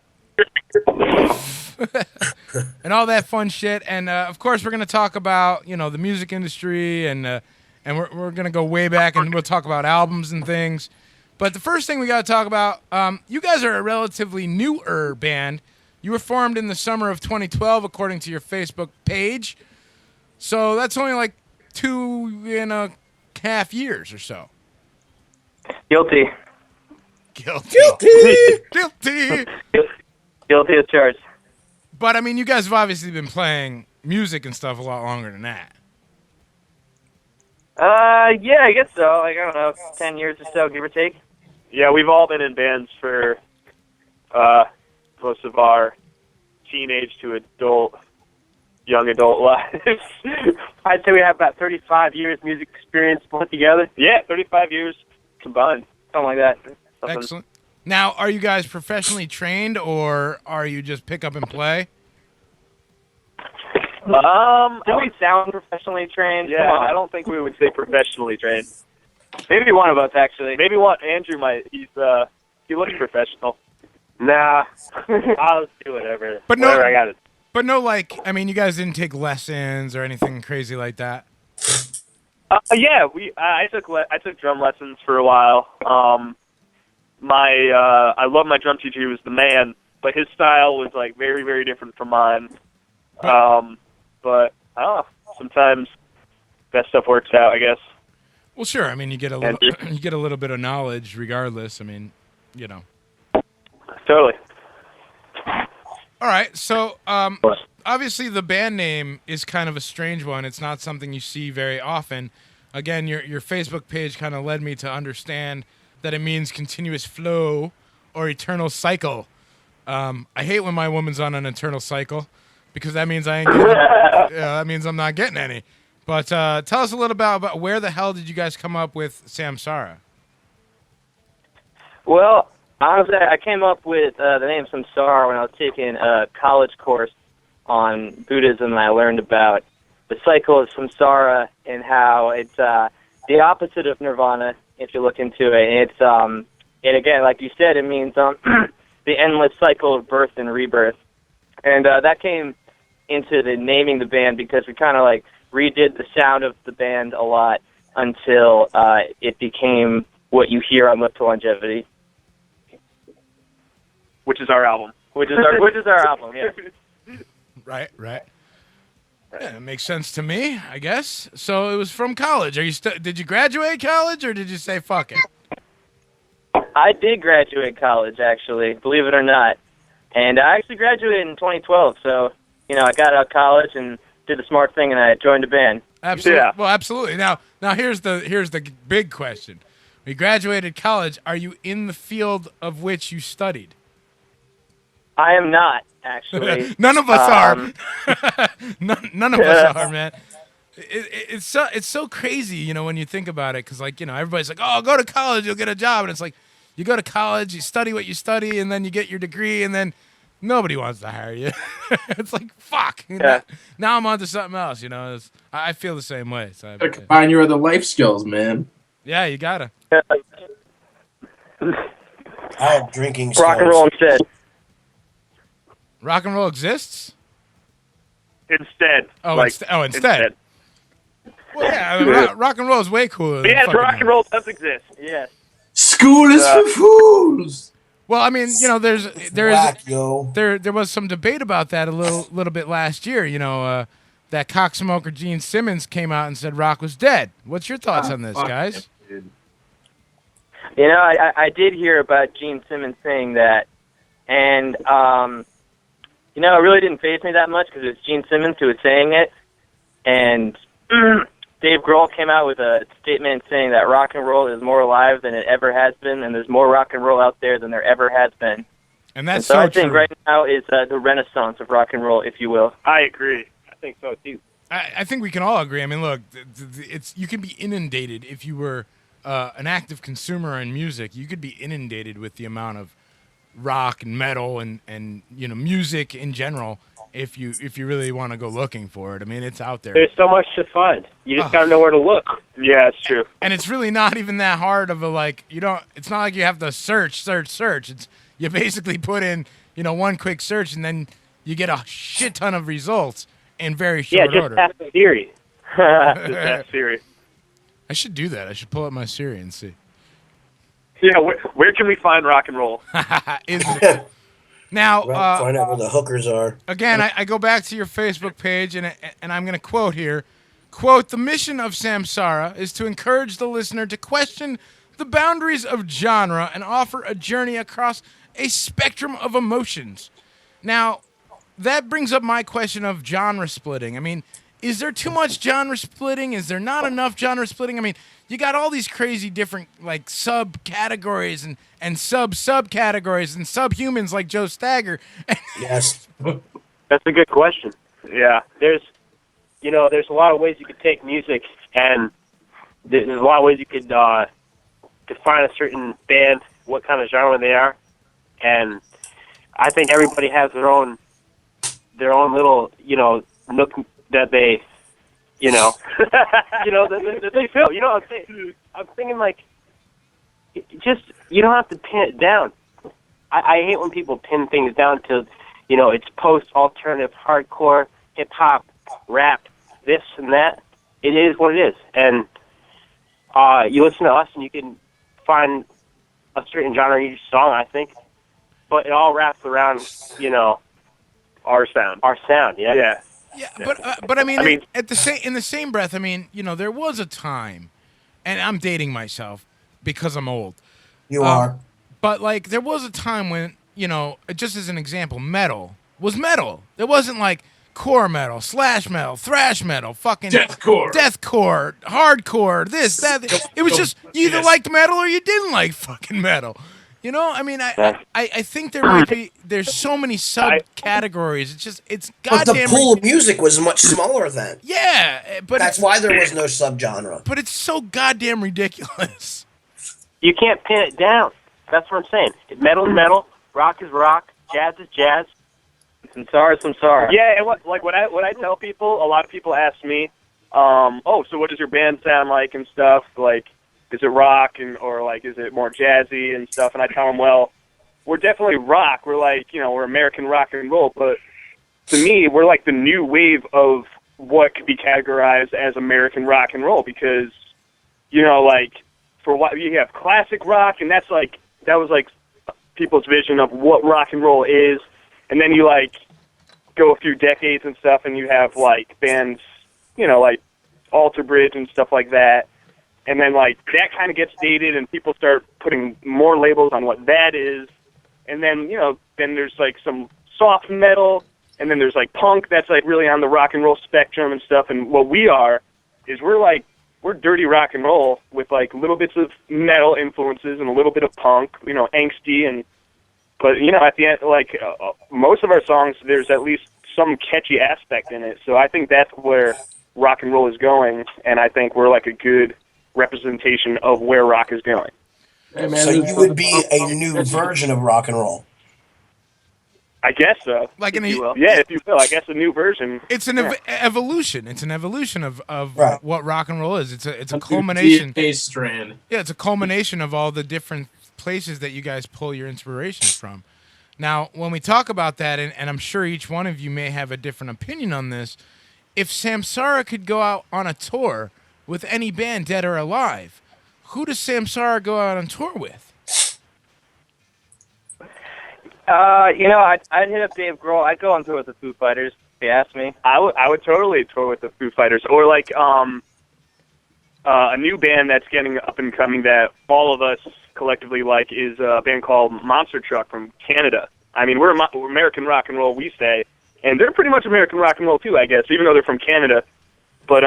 and all that fun shit. And of course, we're going to talk about the music industry, and we're going to go way back, and we'll talk about albums and things. But the first thing we got to talk about, you guys are a relatively newer band. You were formed in the summer of 2012, according to your Facebook page. So that's only like 2.5 years or so. Guilty. Guilty as charged. But I mean, you guys have obviously been playing music and stuff a lot longer than that. Yeah, I guess so. Like, I don't know, 10 years or so, give or take. Yeah, we've all been in bands for most of our teenage to young adult lives. I'd say we have about 35 years music experience put together. Yeah, 35 years combined. Something like that. Excellent. Now, are you guys professionally trained, or are you just pick up and play? Do we sound professionally trained? Yeah, I don't think we would say professionally trained. Maybe one of us, actually. Maybe Andrew might. He looks professional. Nah. I'll do whatever. But whatever I got it. But no, like, I mean, you guys didn't take lessons or anything crazy like that? Yeah, I took drum lessons for a while. I love my drum teacher. He was the man, but his style was like very, very different from mine. But I don't know. Sometimes that stuff works out, I guess. Well, sure. I mean, you get a little, you get a little bit of knowledge, regardless. I mean, you know. Totally. All right. So, obviously, the band name is kind of a strange one. It's not something you see very often. Again, your Facebook page kind of led me to understand that it means continuous flow or eternal cycle. I hate when my woman's on an eternal cycle because that means I ain't getting. That means I'm not getting any. But tell us a little about where the hell did you guys come up with Samsara? Well, honestly, I came up with the name Samsara when I was taking a college course on Buddhism, and I learned about the cycle of samsara and how it's the opposite of nirvana, if you look into it. And it's and again, like you said, it means the endless cycle of birth and rebirth. And that came into the naming the band because we kind of like redid the sound of the band a lot until it became what you hear on Live to Longevity, which is our album. Which is our album. Yeah. Right. Yeah, it makes sense to me, I guess. So it was from college. Are you did you graduate college or did you say fuck it? I did graduate college, actually, believe it or not. And I actually graduated in 2012, so, you know, I got out of college and did the smart thing and I joined a band. Absolutely. Yeah. Well, absolutely. Now here's the big question. We graduated college. Are you in the field of which you studied? I am not, actually. None of us are. None of us are, man. It's so crazy, you know, when you think about it, because, like, you know, everybody's like, oh, go to college, you'll get a job. And it's like, you go to college, you study what you study, and then you get your degree, and then nobody wants to hire you. It's like, fuck. Yeah. Now I'm on to something else, you know. I feel the same way. So gotta combine your other life skills, man. Yeah, you gotta. I have drinking Rock and roll instead. Rock and roll exists? Instead. Oh, instead. Well, yeah, I mean, rock and roll is way cooler. Than Yes, fucking rock and roll does exist. Yes. School is for fools. Well, I mean, you know, there was some debate about that a little bit last year. You know, that cocksmoker Gene Simmons came out and said rock was dead. What's your thoughts on this, guys? You know, I did hear about Gene Simmons saying that, and you know, it really didn't faze me that much because it was Gene Simmons who was saying it, and Dave Grohl came out with a statement saying that rock and roll is more alive than it ever has been, and there's more rock and roll out there than there ever has been. And that's so so I think true. right now is the renaissance of rock and roll, if you will. I agree. I think so too. I think we can all agree. I mean, look, it's you can be inundated if you were an active consumer in music. You could be inundated with the amount of rock and metal and you know, music in general if you really want to go looking for it. I mean, it's out there. There's so much to find. You just gotta know where to look. Yeah, it's true. And it's really not even that hard of a, like, it's not like you have to search. It's you basically put in, you know, one quick search and then you get a shit ton of results in very short order. Yeah, just ask Siri. Just ask Siri. I should do that. I should pull up my Siri and see. Yeah, where can we find rock and roll? Now, find out where the hookers are. Again, I go back to your Facebook page, and I'm going to quote here. Quote, the mission of Samsara is to encourage the listener to question the boundaries of genre and offer a journey across a spectrum of emotions. Now, that brings up my question of genre splitting. I mean, is there too much genre splitting? Is there not enough genre splitting? I mean, you got all these crazy different, like, subcategories and subcategories and subhumans like Joe Stagger. Yes. That's a good question. Yeah, there's a lot of ways you could take music, and there's a lot of ways you could define a certain band, what kind of genre they are, and I think everybody has their own little, you know, nook that they, you know, that they feel. You know what I'm saying? I'm thinking, like, just, you don't have to pin it down. I hate when people pin things down to, you know, it's post-alternative, hardcore, hip-hop, rap, this and that. It is what it is. And you listen to us and you can find a certain genre in each song, I think. But it all wraps around, you know, our sound. Our sound, yeah. Yeah, but I mean, in the same breath, I mean, you know, there was a time and I'm dating myself because I'm old. You are. But like, there was a time when, you know, just as an example, metal was metal. There wasn't like core metal, slash metal, thrash metal, fucking deathcore, hardcore, this, that. It was just you either liked metal or you didn't like fucking metal. You know, I mean, I think there's so many subcategories. It's But goddamn. the pool of music was much smaller then. Yeah, but that's why there was no subgenre. But it's so goddamn ridiculous. You can't pin it down. That's what I'm saying. Metal is metal, rock is rock, jazz is jazz. Samsara is Samsara. Yeah, and what I tell people, a lot of people ask me, oh, so what does your band sound like and stuff? Like, is it rock or like is it more jazzy and stuff? And I tell them, well, we're definitely rock. We're like, we're American rock and roll. But to me, we're like the new wave of what could be categorized as American rock and roll because, like for what you have classic rock, and that was like people's vision of what rock and roll is. And then you like go a few decades and stuff, and you have like bands, like Alter Bridge and stuff like that. And then, like, that kind of gets dated, and people start putting more labels on what that is. And then, then there's, like, some soft metal, and then there's, like, punk that's, like, really on the rock and roll spectrum and stuff. And what we are is we're dirty rock and roll with, like, little bits of metal influences and a little bit of punk, angsty. But, at the end, like, most of our songs, there's at least some catchy aspect in it. So I think that's where rock and roll is going, and I think we're, like, a good representation of where rock is going. Hey, man, so you would be a new version of rock and roll. I guess so. Like if you will. Yeah, if you will. I guess a new version. It's an evolution. It's an evolution of what rock and roll is. It's a culmination. DNA strand. Yeah, it's a culmination of all the different places that you guys pull your inspirations from. Now, when we talk about that, and I'm sure each one of you may have a different opinion on this, if Samsara could go out on a tour with any band, dead or alive, who does Samsara go out on tour with? I'd hit up Dave Grohl. I'd go on tour with the Foo Fighters, if you ask me. I would totally tour with the Foo Fighters. Or, like, a new band that's getting up and coming that all of us collectively like is a band called Monster Truck from Canada. I mean, we're American rock and roll, we say, and they're pretty much American rock and roll, too, I guess, even though they're from Canada. But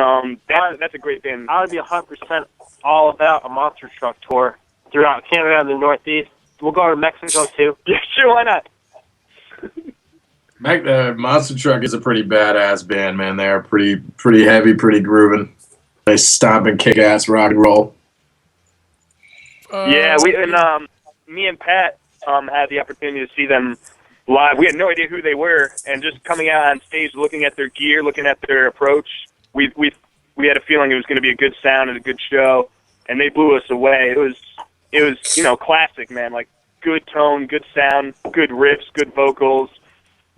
that's a great band. I would be 100% all about a Monster Truck tour throughout Canada and the Northeast. We'll go to Mexico, too. Yeah, sure, why not? Monster Truck is a pretty badass band, man. They're pretty heavy, pretty grooving. They stomp and kick ass rock and roll. Me and Pat had the opportunity to see them live. We had no idea who they were, and just coming out on stage, looking at their gear, looking at their approach, we had a feeling it was going to be a good sound and a good show, and they blew us away. It was classic, man. Like good tone, good sound, good riffs, good vocals,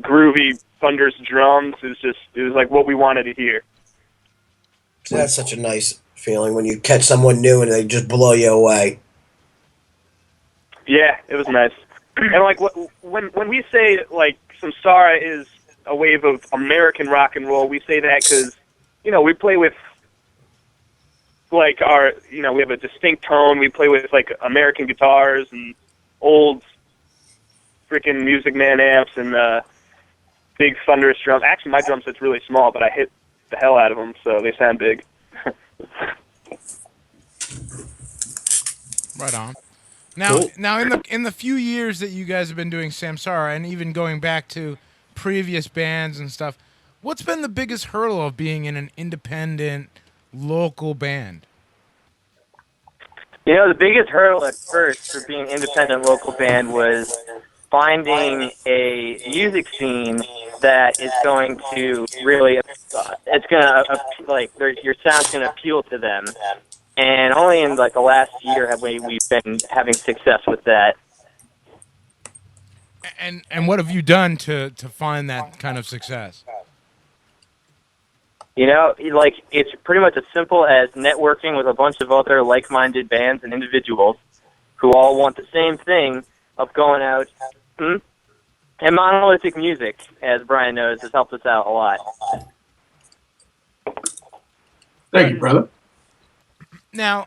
groovy, thunderous drums. It was like what we wanted to hear. So that's such a nice feeling when you catch someone new and they just blow you away. Yeah, it was nice. And like when we say like Samsara is a wave of American rock and roll, we say that because we play with like we have a distinct tone. We play with like American guitars and old freaking Music Man amps and big thunderous drums. Actually, my drum set's really small, but I hit the hell out of them, so they sound big. Right on. Now, in the few years that you guys have been doing Samsara, and even going back to previous bands and stuff, what's been the biggest hurdle of being in an independent, local band? The biggest hurdle at first for being an independent local band was finding a music scene that is going to really, it's going to, your sound's going to appeal to them. And only in like the last year have we've been having success with that. And what have you done to find that kind of success? It's pretty much as simple as networking with a bunch of other like-minded bands and individuals who all want the same thing of going out. And monolithic music, as Brian knows, has helped us out a lot. Thank you, brother. Now,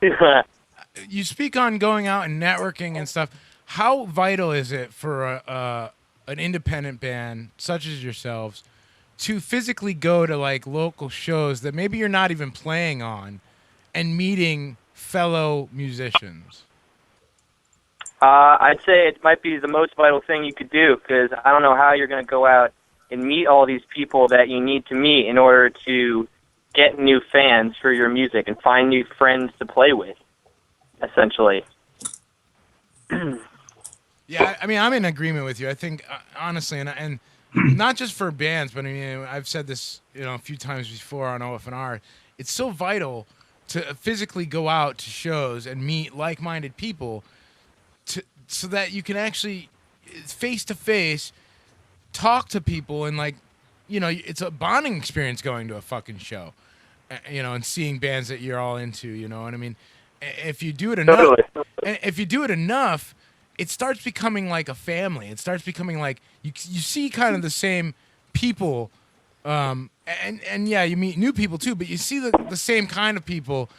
you speak on going out and networking and stuff. How vital is it for an independent band such as yourselves to physically go to like local shows that maybe you're not even playing on and meeting fellow musicians? I'd say it might be the most vital thing you could do, because I don't know how you're going to go out and meet all these people that you need to meet in order to get new fans for your music and find new friends to play with, essentially. Yeah, I mean, I'm in agreement with you. I think, honestly, and not just for bands, but I mean, I've said this, a few times before on OFNR. It's so vital to physically go out to shows and meet like-minded people, so that you can actually face to face talk to people and it's a bonding experience going to a fucking show, and seeing bands that you're all into. You know what I mean? If you do it enough, it starts becoming like a family. It starts becoming like you see kind of the same people, and yeah, you meet new people too, but you see the same kind of people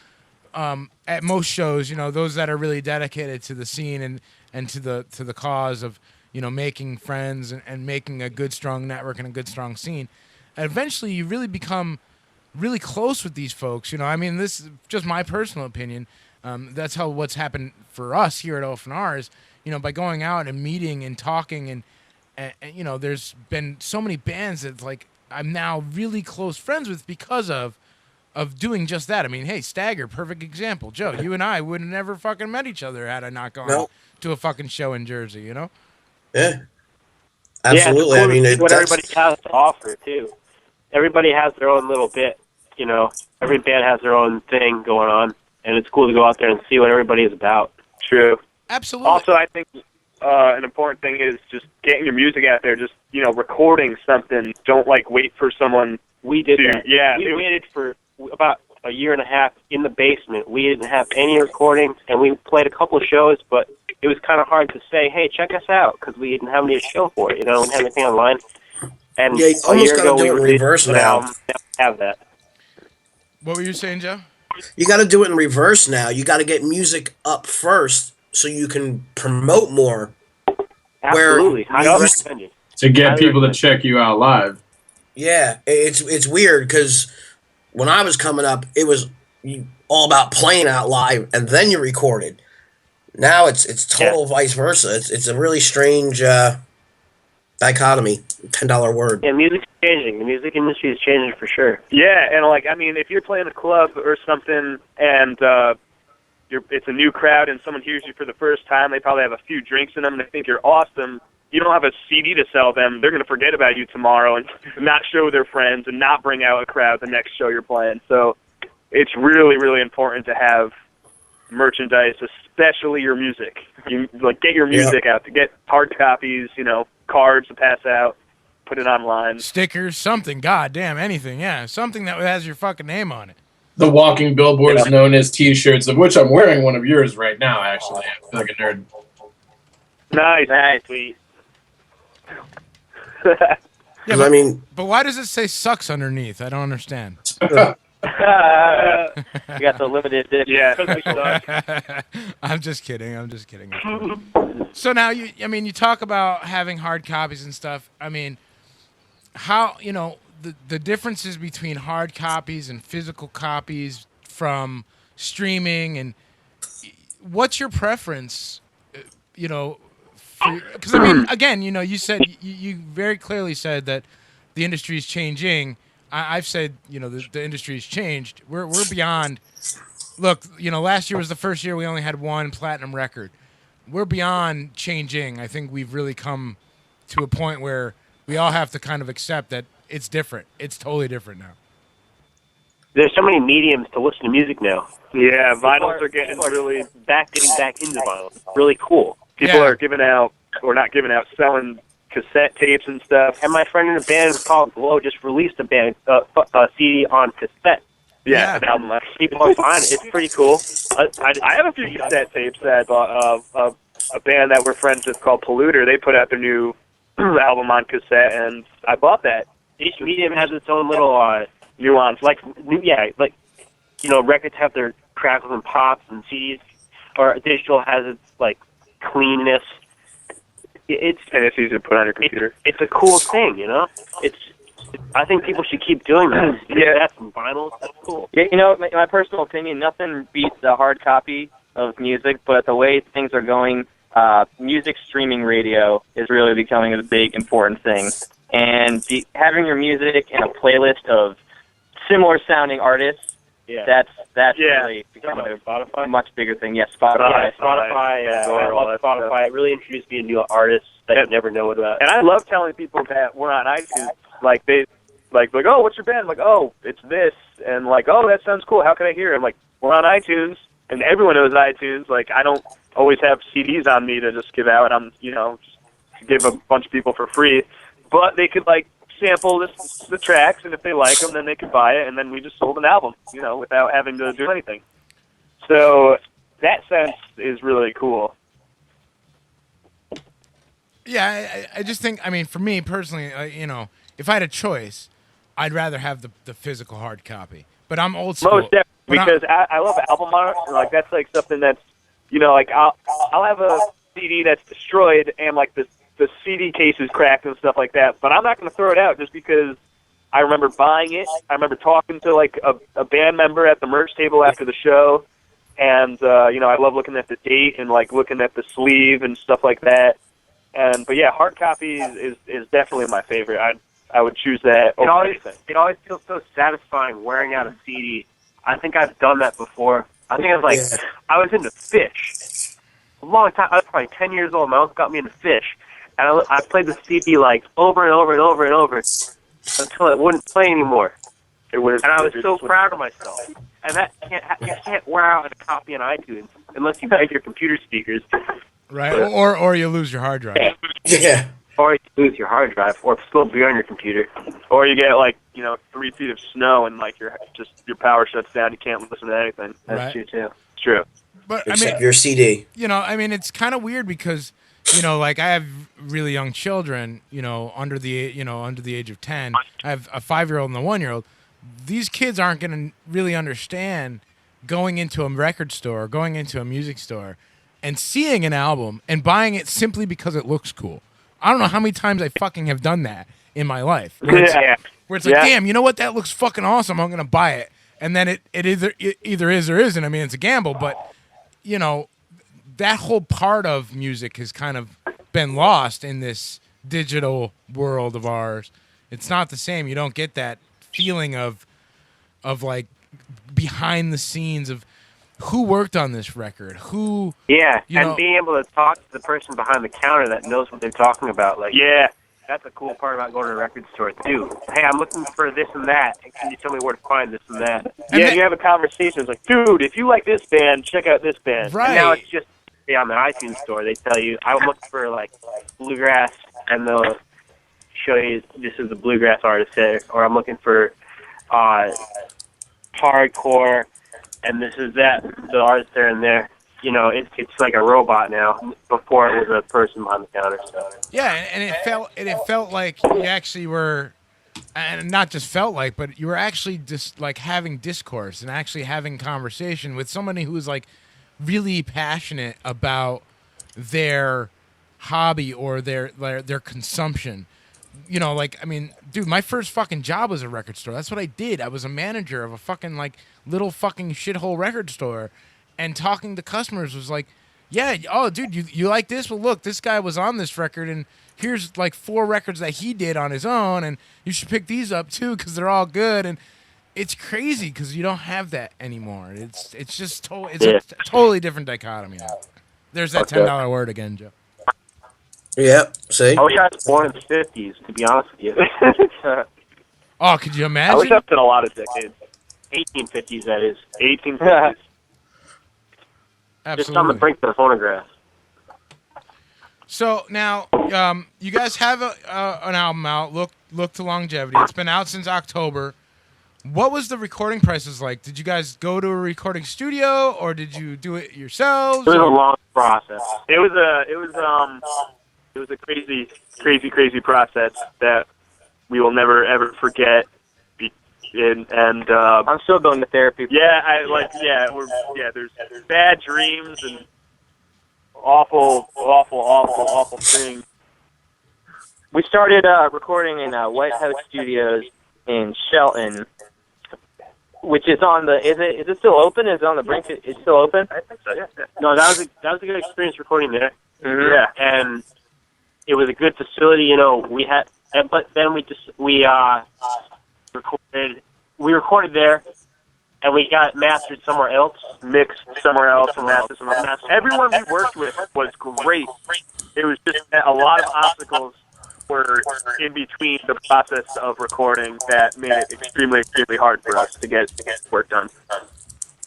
at most shows. Those that are really dedicated to the scene and to the cause of making friends and making a good strong network and a good strong scene. And eventually, you really become really close with these folks. I mean, this is just my personal opinion. That's how what's happened for us here at OFNR is, by going out and meeting and talking and there's been so many bands that like I'm now really close friends with because of doing just that. I mean, hey, Stagger, perfect example. Joe, you and I would have never fucking met each other had I not gone to a fucking show in Jersey, Yeah. Absolutely. Yeah, it's cool I mean, to see what everybody has to offer too. Everybody has their own little bit, Every band has their own thing going on, and it's cool to go out there and see what everybody is about. True. Absolutely. Also, I think an important thing is just getting your music out there. Just recording something. Don't wait for someone. We did to, that. Yeah. We waited for about a year and a half in the basement. We didn't have any recordings, and we played a couple of shows, but it was kind of hard to say, hey, check us out, because we didn't have any to show for it. We didn't have anything online. And yeah, you a almost year got to ago, do we it in released reverse an now. album. We don't have that. What were you saying, Joe? You got to do it in reverse now. You got to get music up first so you can promote more. Absolutely. To get people to check you out live. Yeah, it's weird because when I was coming up, it was all about playing out live and then you recorded. Now it's total vice versa. It's a really strange dichotomy. $10 word. Yeah, music's changing. The music industry is changing for sure. Yeah, and if you're playing a club or something and it's a new crowd and someone hears you for the first time, they probably have a few drinks in them and they think you're awesome. You don't have a CD to sell them. They're going to forget about you tomorrow and not show their friends and not bring out a crowd the next show you're playing. So it's really, really important to have merchandise, especially your music. You get your music out, to get hard copies, cards to pass out, put it online. Stickers, something, goddamn, anything, yeah. Something that has your fucking name on it. The walking billboards known as T-shirts, of which I'm wearing one of yours right now, actually. I feel like a nerd. Nice. Sweet. Yeah, but, I mean, but why does it say sucks underneath? I don't understand. You got the limited edition. Yeah. I'm just kidding. So now you talk about having hard copies and stuff. I mean, how, the differences between hard copies and physical copies from streaming, and what's your preference, because I mean, again, you said, you very clearly said that the industry is changing. I've said, the industry's changed. We're beyond. Look, last year was the first year we only had one platinum record. We're beyond changing. I think we've really come to a point where we all have to kind of accept that it's different. It's totally different now. There's so many mediums to listen to music now. Yeah, vinyls are getting getting back into vinyl. Really cool. People are selling cassette tapes and stuff. And my friend in a band called Glow just released a CD on cassette. Yeah, an album. People are finding it. It's pretty cool. I have a few cassette tapes that a band that we're friends with called Polluter. They put out their new album on cassette, and I bought that. Each medium has its own little nuance. Records have their crackles and pops, and CDs or digital has its like cleanness. It's and it's easy to put on your computer. It's a cool thing, you know. I think people should keep doing that. Yeah, that's some vinyl. That's cool. Yeah, you know, my personal opinion, nothing beats a hard copy of music, but the way things are going, music streaming radio is really becoming a big, important thing. And having your music in a playlist of similar sounding artists, that's really becoming a much bigger thing. Yeah, Spotify. I love Spotify. It really introduced me to new artists that you never know about. And I love telling people that we're on iTunes. Like they, like, oh, what's your band? I'm like, oh, it's this, and like, oh, that sounds cool. How can I hear it? I'm like, we're on iTunes, and everyone knows iTunes. Like, I don't always have CDs on me to just give out. I'm, just give a bunch of people for free, but they could like sample the tracks, and if they like them, then they could buy it, and then we just sold an album, without having to do anything. So that sense is really cool. Yeah, I just think, for me personally, if I had a choice, I'd rather have the physical hard copy. But I'm old school. Most definitely, because I love album art. Like, that's like something that's, like I'll have a CD that's destroyed and like the CD case is cracked and stuff like that. But I'm not going to throw it out just because I remember buying it. I remember talking to like a band member at the merch table after the show, and I love looking at the date and like looking at the sleeve and stuff like that. But yeah, hard copy is definitely my favorite. I would choose that over anything. It always feels so satisfying wearing out a CD. I think I've done that before. I think I was into Fish. A long time. I was probably 10 years old. My uncle got me into Fish. And I played the CD like over and over and over and over until it wouldn't play anymore. And I was so proud of myself. And that you can't wear out a copy on iTunes unless you buy your computer speakers. Right, or you lose your hard drive. Yeah. Or you lose your hard drive, or spill beer on your computer. Or you get 3 feet of snow and like your power shuts down. You can't listen to anything. That's true too. It's true. But Except your CD. It's kind of weird because I have really young children. Under the age of 10. I have a 5-year-old and a 1-year-old. These kids aren't going to really understand going into a record store, going into a music store, and seeing an album and buying it simply because it looks cool. I don't know how many times I fucking have done that in my life. Where it's like, damn, you know what? That looks fucking awesome. I'm going to buy it. And then it either is or isn't. It's a gamble. But, that whole part of music has kind of been lost in this digital world of ours. It's not the same. You don't get that feeling of like behind the scenes of who worked on this record, who... Yeah, and being able to talk to the person behind the counter that knows what they're talking about. Like, yeah, that's a cool part about going to a record store, too. Hey, I'm looking for this and that. Can you tell me where to find this and that? You have a conversation. It's like, dude, if you like this band, check out this band. Right. And now it's just, on the iTunes store, they tell you, I'm looking for, like, bluegrass, and they'll show you this is the bluegrass artist there. Or I'm looking for hardcore, and this is that, the artist there and there. It's like a robot now. Before it was a person behind the counter. So. Yeah, and it felt like you actually were, and not just felt like, but you were actually just like having discourse and actually having conversation with somebody who was like really passionate about their hobby or their consumption. Dude, my first fucking job was a record store. That's what I did. I was a manager of a fucking little fucking shithole record store, and talking to customers was like, yeah, oh dude, you like this? Well, look, this guy was on this record, and here's like 4 records that he did on his own, and you should pick these up too because they're all good. And it's crazy because you don't have that anymore. It's just a totally different dichotomy now. There's that $10 word again, Joe. Yep. See. I wish I was born in the 50s, to be honest with you. Oh, could you imagine? I wish I've been a lot of decades. 1850s, that is. 1850s. Absolutely. Just on the brink of the phonograph. So now, you guys have an album out. Look to Longevity. It's been out since October. What was the recording process like? Did you guys go to a recording studio, or did you do it yourselves? It was a long process. It was a crazy process that we will never ever forget. and I'm still going to therapy. There's bad dreams and awful things. We started recording in White House Studios in Shelton, which is on the. Is it still open? Is it on the brink? It's still open. I think so. Yeah. No, that was a good experience recording there. Mm-hmm. Yeah, and it was a good facility. You know, but then we recorded there, and we got mastered somewhere else, mixed somewhere else, and mastered somewhere else. Everyone we worked with was great. It was just that a lot of obstacles were in between the process of recording that made it extremely hard for us to get work done.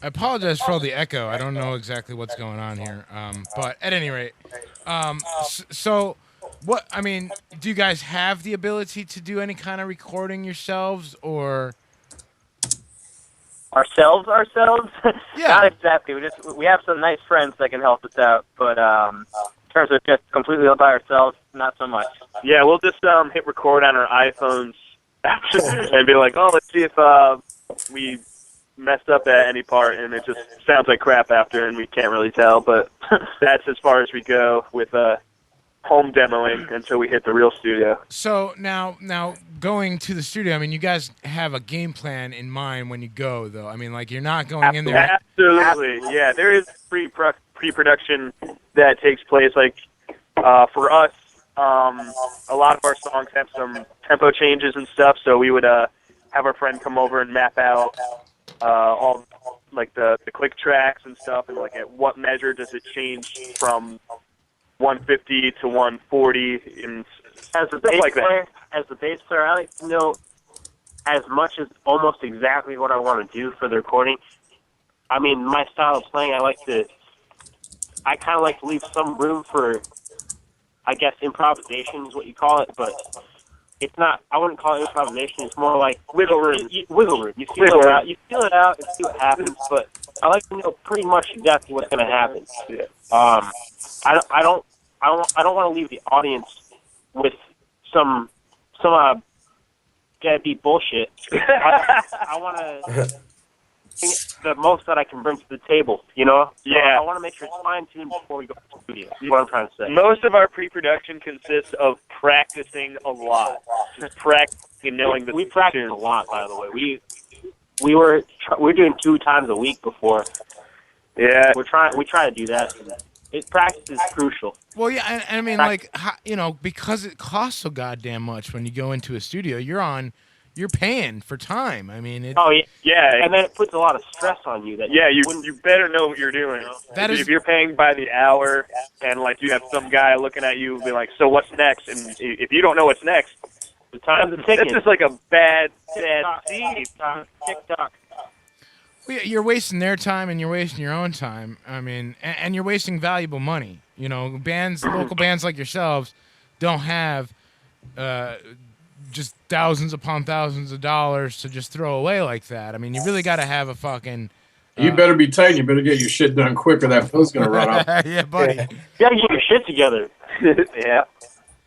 I apologize for all the echo. I don't know exactly what's going on here. But at any rate, so what? I mean, do you guys have the ability to do any kind of recording yourselves, or ourselves? Yeah. Not exactly. We have some nice friends that can help us out, but in terms of just completely by ourselves, not so much. Yeah, we'll just hit record on our iPhones and be like, oh, let's see if we messed up at any part, and it just sounds like crap after, and we can't really tell. But that's as far as we go with home demoing until we hit the real studio. So now going to the studio, I mean, you guys have a game plan in mind when you go, though. I mean, like, you're not going in there. Absolutely, yeah. There is pre-production that takes place. Like for us, a lot of our songs have some tempo changes and stuff, so we would have our friend come over and map out all like the click tracks and stuff, and like at what measure does it change from 150 to 140 and as the stuff bass like player, that. As the bass player, I like to know as much as almost exactly what I want to do for the recording. I mean, my style of playing, I kind of like to leave some room for, I guess, improvisation is what you call it, but it's not, I wouldn't call it improvisation, it's more like wiggle room. Wiggle room. You feel it out and see what happens, but I like to know pretty much exactly what's going to happen. Yeah. I don't want to leave the audience with some deadbeat bullshit. I want to the most that I can bring to the table, you know? So Yeah. I want to make sure it's fine-tuned before we go to the studio. That's what I'm trying to say. Most of our pre-production consists of practicing a lot. Just practicing knowing the We practice a lot, by the way. We're doing 2 times a week before. Yeah. We try to do that. Practice is crucial. Well, yeah, and I mean, like, because it costs so goddamn much when you go into a studio, you're paying for time. I mean, yeah, and then it puts a lot of stress on you. You better know what you're doing. If you're paying by the hour, and like you have some guy looking at you, be like, "So what's next?" And if you don't know what's next, the time's a ticking. That's just like a bad seed. TikTok. Well, you're wasting their time and you're wasting your own time. I mean, and you're wasting valuable money. You know, local bands like yourselves don't have just thousands upon thousands of dollars to just throw away like that. I mean, you really got to have a fucking... You better be tight. You better get your shit done quick or that flow's going to run out. Yeah, buddy. You got to get your shit together. Yeah.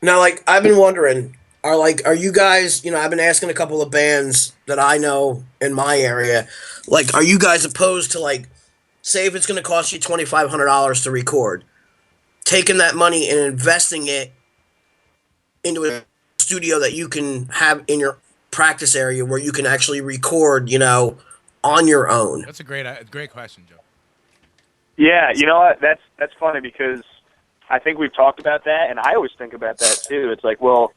Now, like, I've been wondering, are you guys, I've been asking a couple of bands that I know in my area, like, are you guys opposed to, like, say if it's going to cost you $2,500 to record, taking that money and investing it into a studio that you can have in your practice area where you can actually record, on your own? That's a great question, Joe. Yeah, you know what? That's funny because I think we've talked about that, and I always think about that too. It's like, well,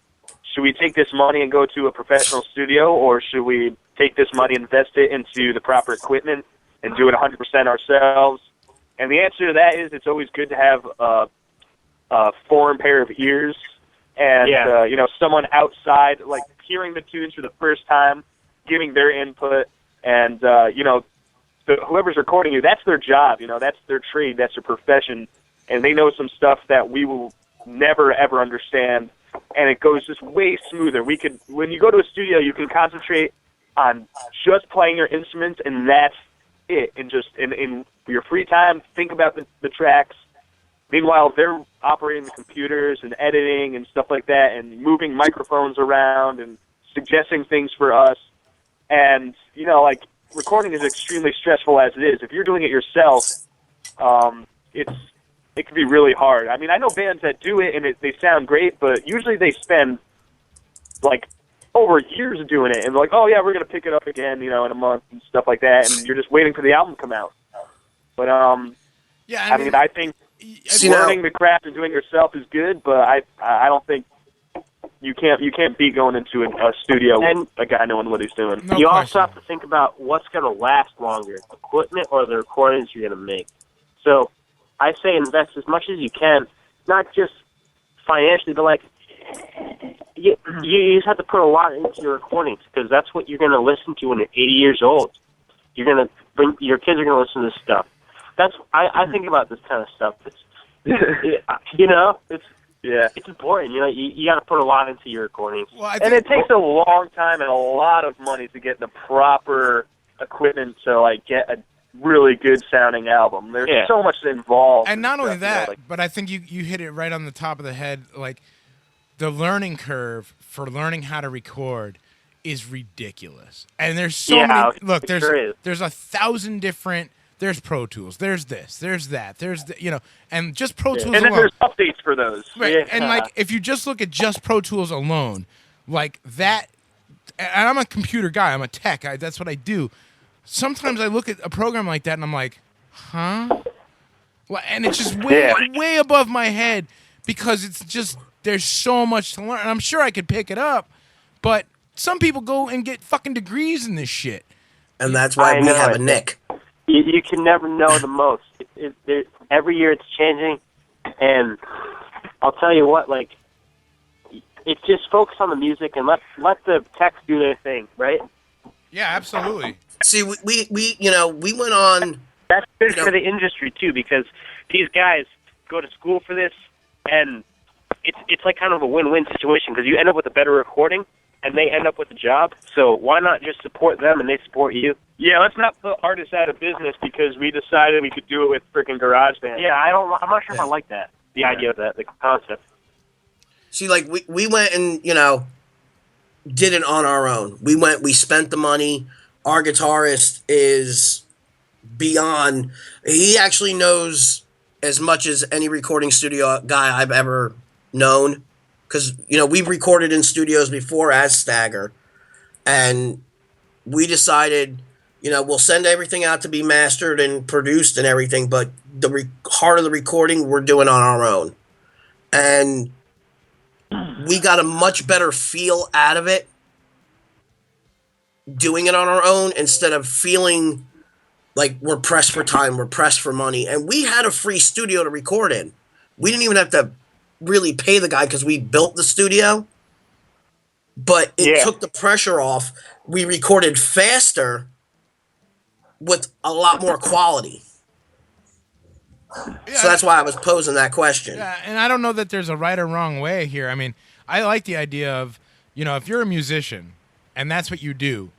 should we take this money and go to a professional studio, or should we take this money and invest it into the proper equipment and do it 100% ourselves? And the answer to that is it's always good to have a foreign pair of ears and, someone outside, like, hearing the tunes for the first time, giving their input, and, whoever's recording you, that's their job, that's their trade, that's their profession, and they know some stuff that we will never, ever understand, and it goes just way smoother. When you go to a studio, you can concentrate on just playing your instruments, and that's it, and just in your free time, think about the tracks. Meanwhile, they're operating the computers and editing and stuff like that and moving microphones around and suggesting things for us. And, you know, like, recording is extremely stressful as it is. If you're doing it yourself, it can be really hard. I mean, I know bands that do it and they sound great, but usually they spend, like, over years doing it. And they're like, oh, yeah, we're going to pick it up again, you know, in a month and stuff like that. And you're just waiting for the album to come out. But, yeah, I mean, I think learning the craft and doing it yourself is good, but I don't think you can't be going into a studio with a guy knowing what he's doing. You also have to think about what's going to last longer, equipment or the recordings you're going to make. So I say invest as much as you can, not just financially, but like you just have to put a lot into your recordings because that's what you're going to listen to when you're 80 years old. You're going to bring your kids are going to listen to this stuff. That's I think about this kind of stuff. It's you know, it's important. You know, you got to put a lot into your recordings. Well, and it takes a long time and a lot of money to get the proper equipment to like get a really good sounding album. There's so much involved. And not only stuff, you know, that, like, but I think you hit it right on the top of the head. Like, the learning curve for learning how to record is ridiculous. And there's so many. Look, there's 1,000 different. There's Pro Tools. There's this. There's that. There's you know, and just Pro Tools and then alone. there's updates for those. Right. Yeah. And like, if you just look at just Pro Tools alone, like that. And I'm a computer guy. I'm a tech. That's what I do. Sometimes I look at a program like that and I'm like, huh? Well, and it's just way above my head because it's just there's so much to learn. And I'm sure I could pick it up, but some people go and get fucking degrees in this shit. And that's why we have a Nick. You can never know the most. Every year it's changing, and I'll tell you what, like, it's just focus on the music and let the techs do their thing, right? Yeah, absolutely. See, we you know, we went on. That's good for the industry too, because these guys go to school for this, and it's like kind of a win-win situation because you end up with a better recording, and they end up with a job. So why not just support them and they support you? Yeah, let's not put artists out of business because we decided we could do it with freaking GarageBand. Yeah, I'm not sure if I like that. The idea of that, the concept. See, like we went and, you know, did it on our own. We spent the money. Our guitarist is beyond. He actually knows as much as any recording studio guy I've ever known. Because, you know, we've recorded in studios before as Stagger. And we decided, you know, we'll send everything out to be mastered and produced and everything. But the heart of the recording, we're doing on our own. And we got a much better feel out of it doing it on our own instead of feeling like we're pressed for time, we're pressed for money. And we had a free studio to record in. We didn't even have to really pay the guy because we built the studio. But it took the pressure off. We recorded faster with a lot more quality. So that's why I was posing that question. Yeah, and I don't know that there's a right or wrong way here. I mean, I like the idea of, you know, if you're a musician and that's what you do,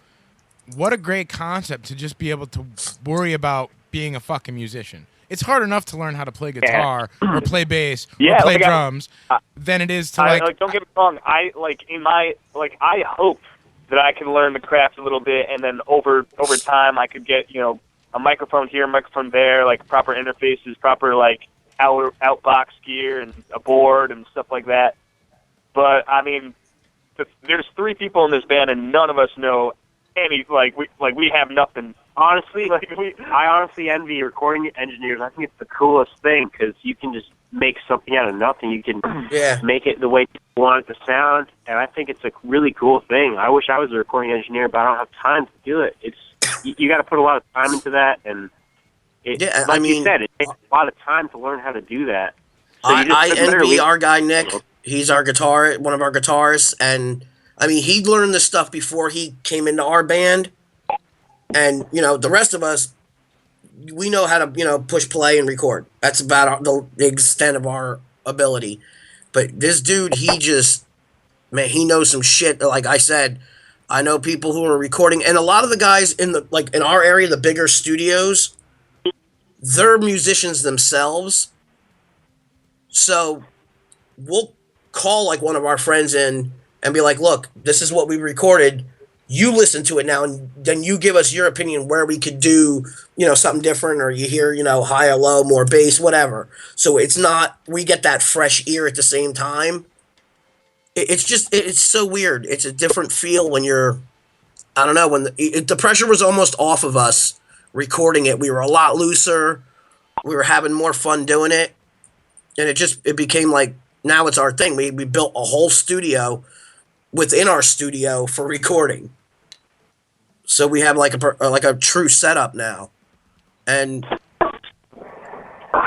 what a great concept to just be able to worry about being a fucking musician. It's hard enough to learn how to play guitar or play bass or play drums than it is to like. Don't get me wrong. I hope that I can learn the craft a little bit, and then over time I could get, you know, a microphone here, a microphone there, like proper interfaces, proper like outbox gear and a board and stuff like that. But I mean, there's 3 people in this band, and none of us know any. We have nothing. Honestly, I honestly envy recording engineers. I think it's the coolest thing because you can just make something out of nothing. You can make it the way you want it to sound, and I think it's a really cool thing. I wish I was a recording engineer, but I don't have time to do it. You got to put a lot of time into that, and you said, it takes a lot of time to learn how to do that. So I envy our guy Nick. He's one of our guitarists, and I mean, he learned this stuff before he came into our band. And, you know, the rest of us, we know how to, you know, push play and record. That's about the extent of our ability. But this dude, he knows some shit. Like I said, I know people who are recording, and a lot of the guys in our area, the bigger studios, they're musicians themselves. So we'll call like one of our friends in and be like, look, this is what we recorded. you listen to it now, and then you give us your opinion where we could do, something different, or you hear, high or low, more bass, whatever. So it's not, we get that fresh ear at the same time. It's so weird. It's a different feel when you're, I don't know, when the pressure was almost off of us recording it. We were a lot looser. We were having more fun doing it. And it became like, now it's our thing. We built a whole studio within our studio for recording. So we have like a true setup now. And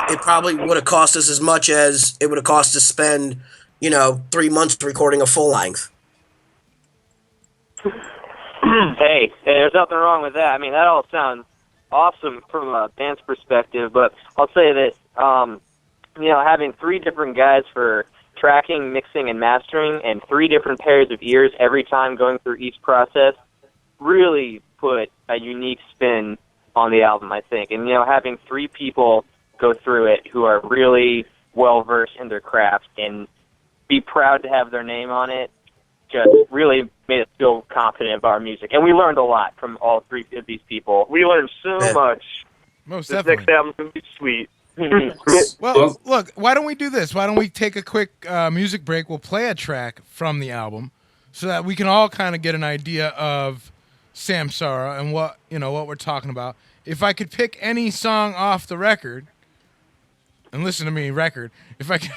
it probably would have cost us as much as it would have cost to spend, 3 months recording a full length. Hey, there's nothing wrong with that. I mean, that all sounds awesome from a band's perspective, but I'll say this, having 3 different guys for tracking, mixing, and mastering, and 3 different pairs of ears every time going through each process really put a unique spin on the album, I think. And, having 3 people go through it who are really well-versed in their craft and be proud to have their name on it just really made us feel confident about our music. And we learned a lot from all 3 of these people. We learned so much. Most this definitely. next album's going to be sweet. Well, look, why don't we do this? Why don't we take a quick music break? We'll play a track from the album so that we can all kind of get an idea of Samsara and what we're talking about. If I could pick any song off the record, and listen to me, record, if I could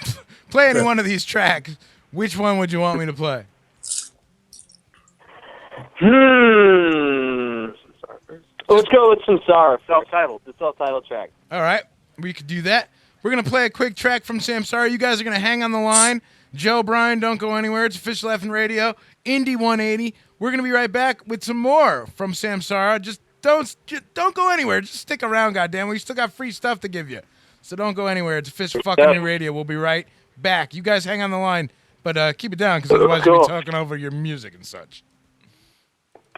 play any one of these tracks, which one would you want me to play? Let's go with Samsara, self-titled, the self-titled track. All right, we could do that. We're going to play a quick track from Samsara. You guys are going to hang on the line. Joe, Brian, don't go anywhere. It's Official FN Radio, Indie 180. We're going to be right back with some more from Samsara. Just don't go anywhere. Just stick around, goddamn. We still got free stuff to give you. So don't go anywhere. It's Official fucking Radio. We'll be right back. You guys hang on the line, but keep it down because otherwise we'll be talking over your music and such.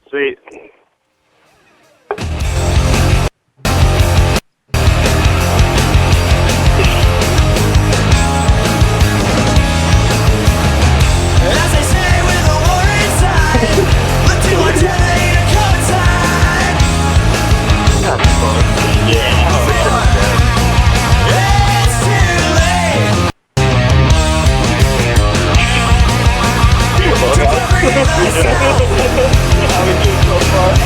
Sweet. As they say, with a war inside, look to our day to coincide. It's too late. To free myself. How we doing so far?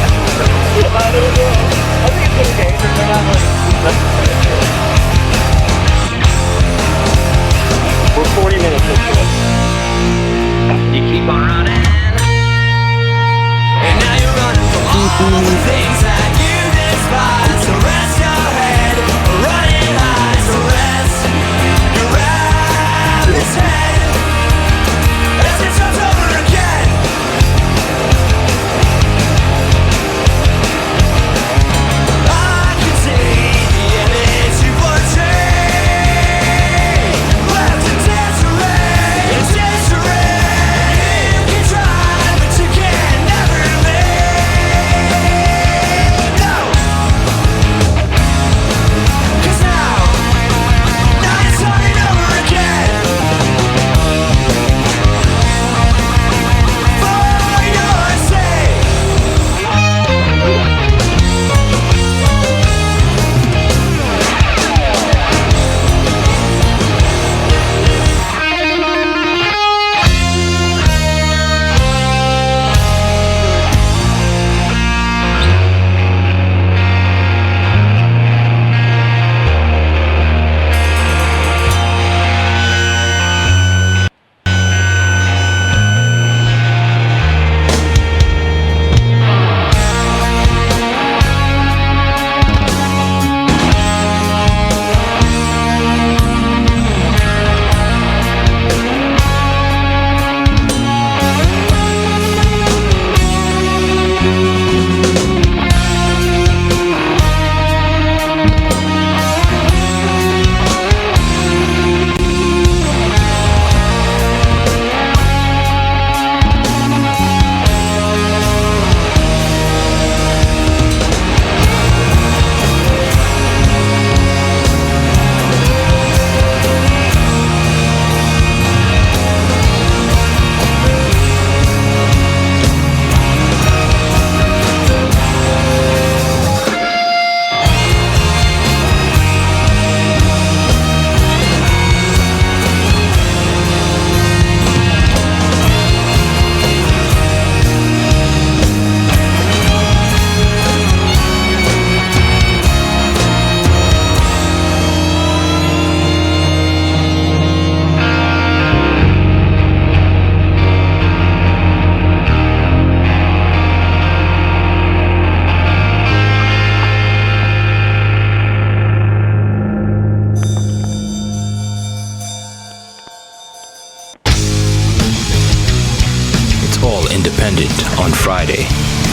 Friday,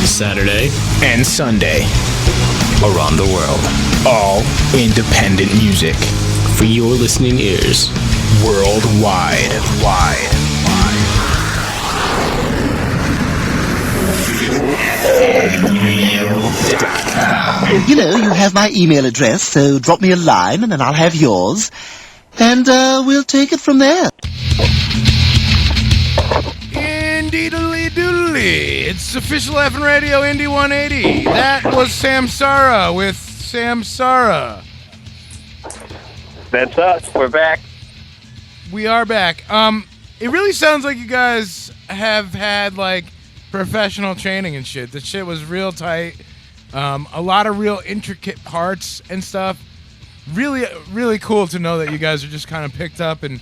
Saturday, and Sunday around the world. All independent music for your listening ears worldwide. You know, you have my email address, so drop me a line and then I'll have yours. And we'll take it from there. Indeedly doodly. It's official FN Radio Indy 180. That was Samsara with Samsara. That's us. We're back. We are back. It really sounds like you guys have had like professional training and shit. The shit was real tight. A lot of real intricate parts and stuff. Really, really cool to know that you guys are just kind of picked up and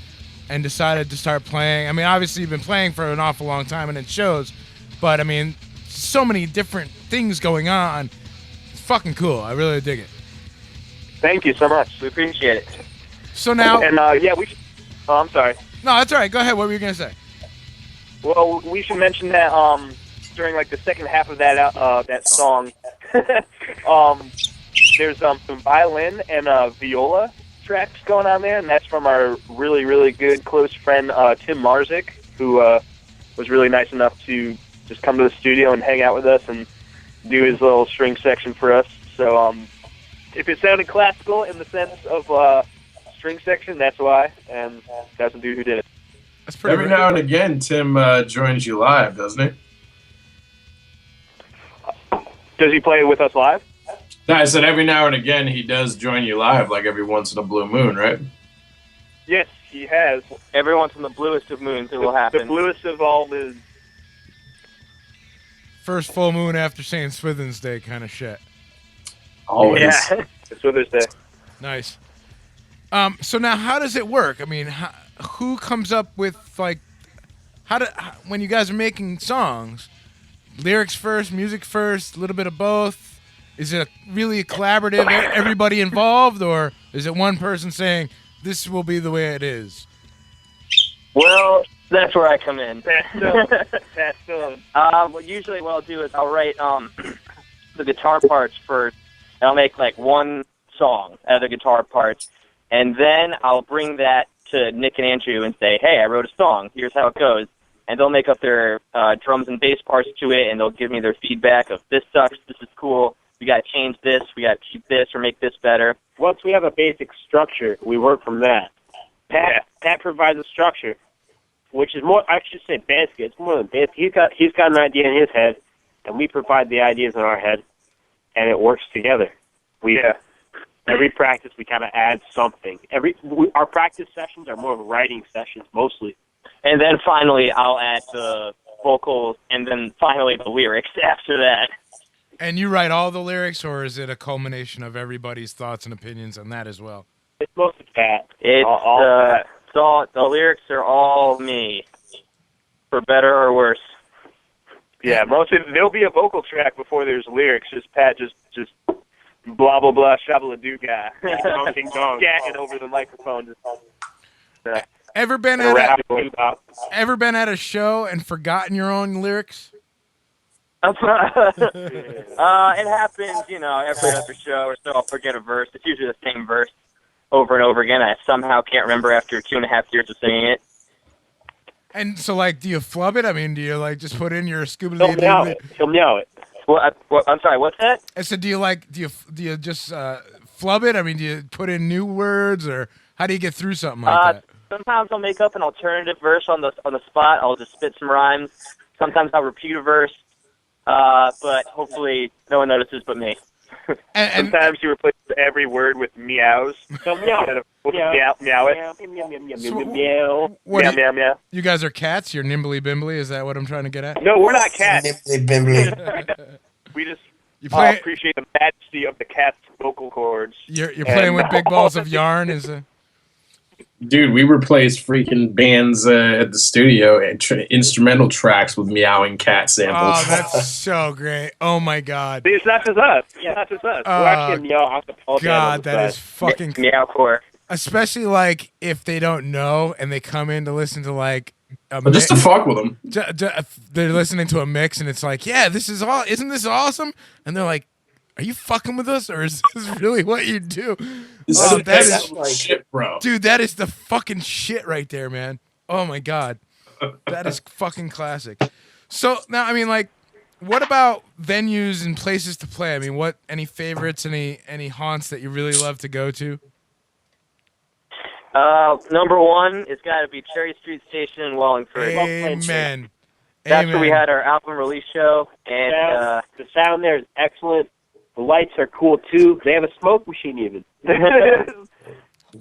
decided to start playing. I mean, obviously you've been playing for an awful long time and it shows, but I mean, so many different things going on. It's fucking cool. I really dig it. Thank you so much. We appreciate it. So now... And, yeah, we should... Oh, I'm sorry. No, that's all right. Go ahead. What were you going to say? Well, we should mention that during, like, the second half of that song, there's some violin and viola tracks going on there, and that's from our really, really good close friend, Tim Marzik, who was really nice enough to just come to the studio and hang out with us and do his little string section for us. So if it sounded classical in the sense of string section, that's why, and that's the dude who did it. That's pretty Every now and again, Tim joins you live, doesn't he? Does he play with us live? No, I said every now and again he does join you live, like every once in a blue moon, right? Yes, he has. Every once in the bluest of moons, it will happen. The bluest of all moons. First full moon after St. Swithin's Day kind of shit. Always. Yeah, it's Swithin's Day. Nice. So now how does it work? I mean, who comes up with, like, when you guys are making songs, lyrics first, music first, a little bit of both? Is it really a collaborative, everybody involved, or is it one person saying, this will be the way it is? Well, that's where I come in. That's still. Well, usually what I'll do is I'll write the guitar parts first, and I'll make like one song out of the guitar parts, and then I'll bring that to Nick and Andrew and say, hey, I wrote a song. Here's how it goes. And they'll make up their drums and bass parts to it, and they'll give me their feedback of this sucks, this is cool, we got to change this, we got to keep this or make this better. Once we have a basic structure, we work from that. Pat provides a structure, which is more, I should say basic. It's more than basic. He's got an idea in his head, and we provide the ideas in our head, and it works together. Every practice, we kind of add something. Our practice sessions are more of writing sessions, mostly. And then finally, I'll add the vocals, and then finally the lyrics after that. And you write all the lyrics, or is it a culmination of everybody's thoughts and opinions on that as well? It's mostly Pat. The lyrics are all me, for better or worse. Yeah, mostly there'll be a vocal track before there's lyrics. Just Pat, just blah blah blah, shabba-la-doo guy, gagging over the microphone. Ever been at a show and forgotten your own lyrics? It happens, every other show or so. I'll forget a verse. It's usually the same verse over and over again. I somehow can't remember after 2.5 years of singing it. And so, like, do you flub it? I mean, do you, like, just put in your scuba? He'll meow it. I'm sorry, what's that? I said, do you just flub it? I mean, do you put in new words, or how do you get through something like that? Sometimes I'll make up an alternative verse on the spot. I'll just spit some rhymes. Sometimes I'll repeat a verse, but hopefully no one notices but me. And sometimes you replace every word with meows. So meow. Meow it. Meow, meow, meow. You guys are cats? You're nimbly bimbly? Is that what I'm trying to get at? No, we're not cats. Nimbly bimbly. We just appreciate the majesty of the cat's vocal cords. You're playing with big balls of yarn? Dude, we replaced freaking bands at the studio and instrumental tracks with meowing cat samples. Oh, that's so great. Oh, my God. See, it's not just us. Yeah, not just us. We're actually meow acapella. God, that is fucking... Meowcore. Especially, like, if they don't know and they come in to listen to, like, just to fuck with them. They're listening to a mix and it's like, yeah, this is all. Isn't this awesome? And they're like, are you fucking with us, or is this really what you do? That is shit, bro. Dude, that is the fucking shit right there, man. Oh my god, that is fucking classic. So now, I mean, like, what about venues and places to play? I mean, any favorites, any haunts that you really love to go to? Number one, it's got to be Cherry Street Station in Wallingford. Amen. That's where we had our album release show, and the sound there is excellent. The lights are cool too. They have a smoke machine even.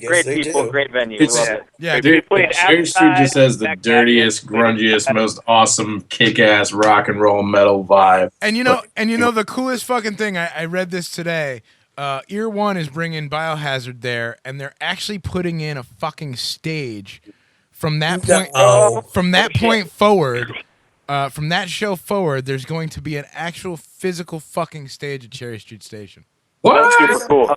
Great people, great venue. Love it. Yeah, dude. Cherry Street just has the dirtiest, grungiest, most awesome, kick-ass rock and roll metal vibe. And you know the coolest fucking thing. I read this today. Ear One is bringing Biohazard there, and they're actually putting in a fucking stage from that point. From that point forward, from that show forward, there's going to be an actual physical fucking stage at Cherry Street Station. What? That's super cool.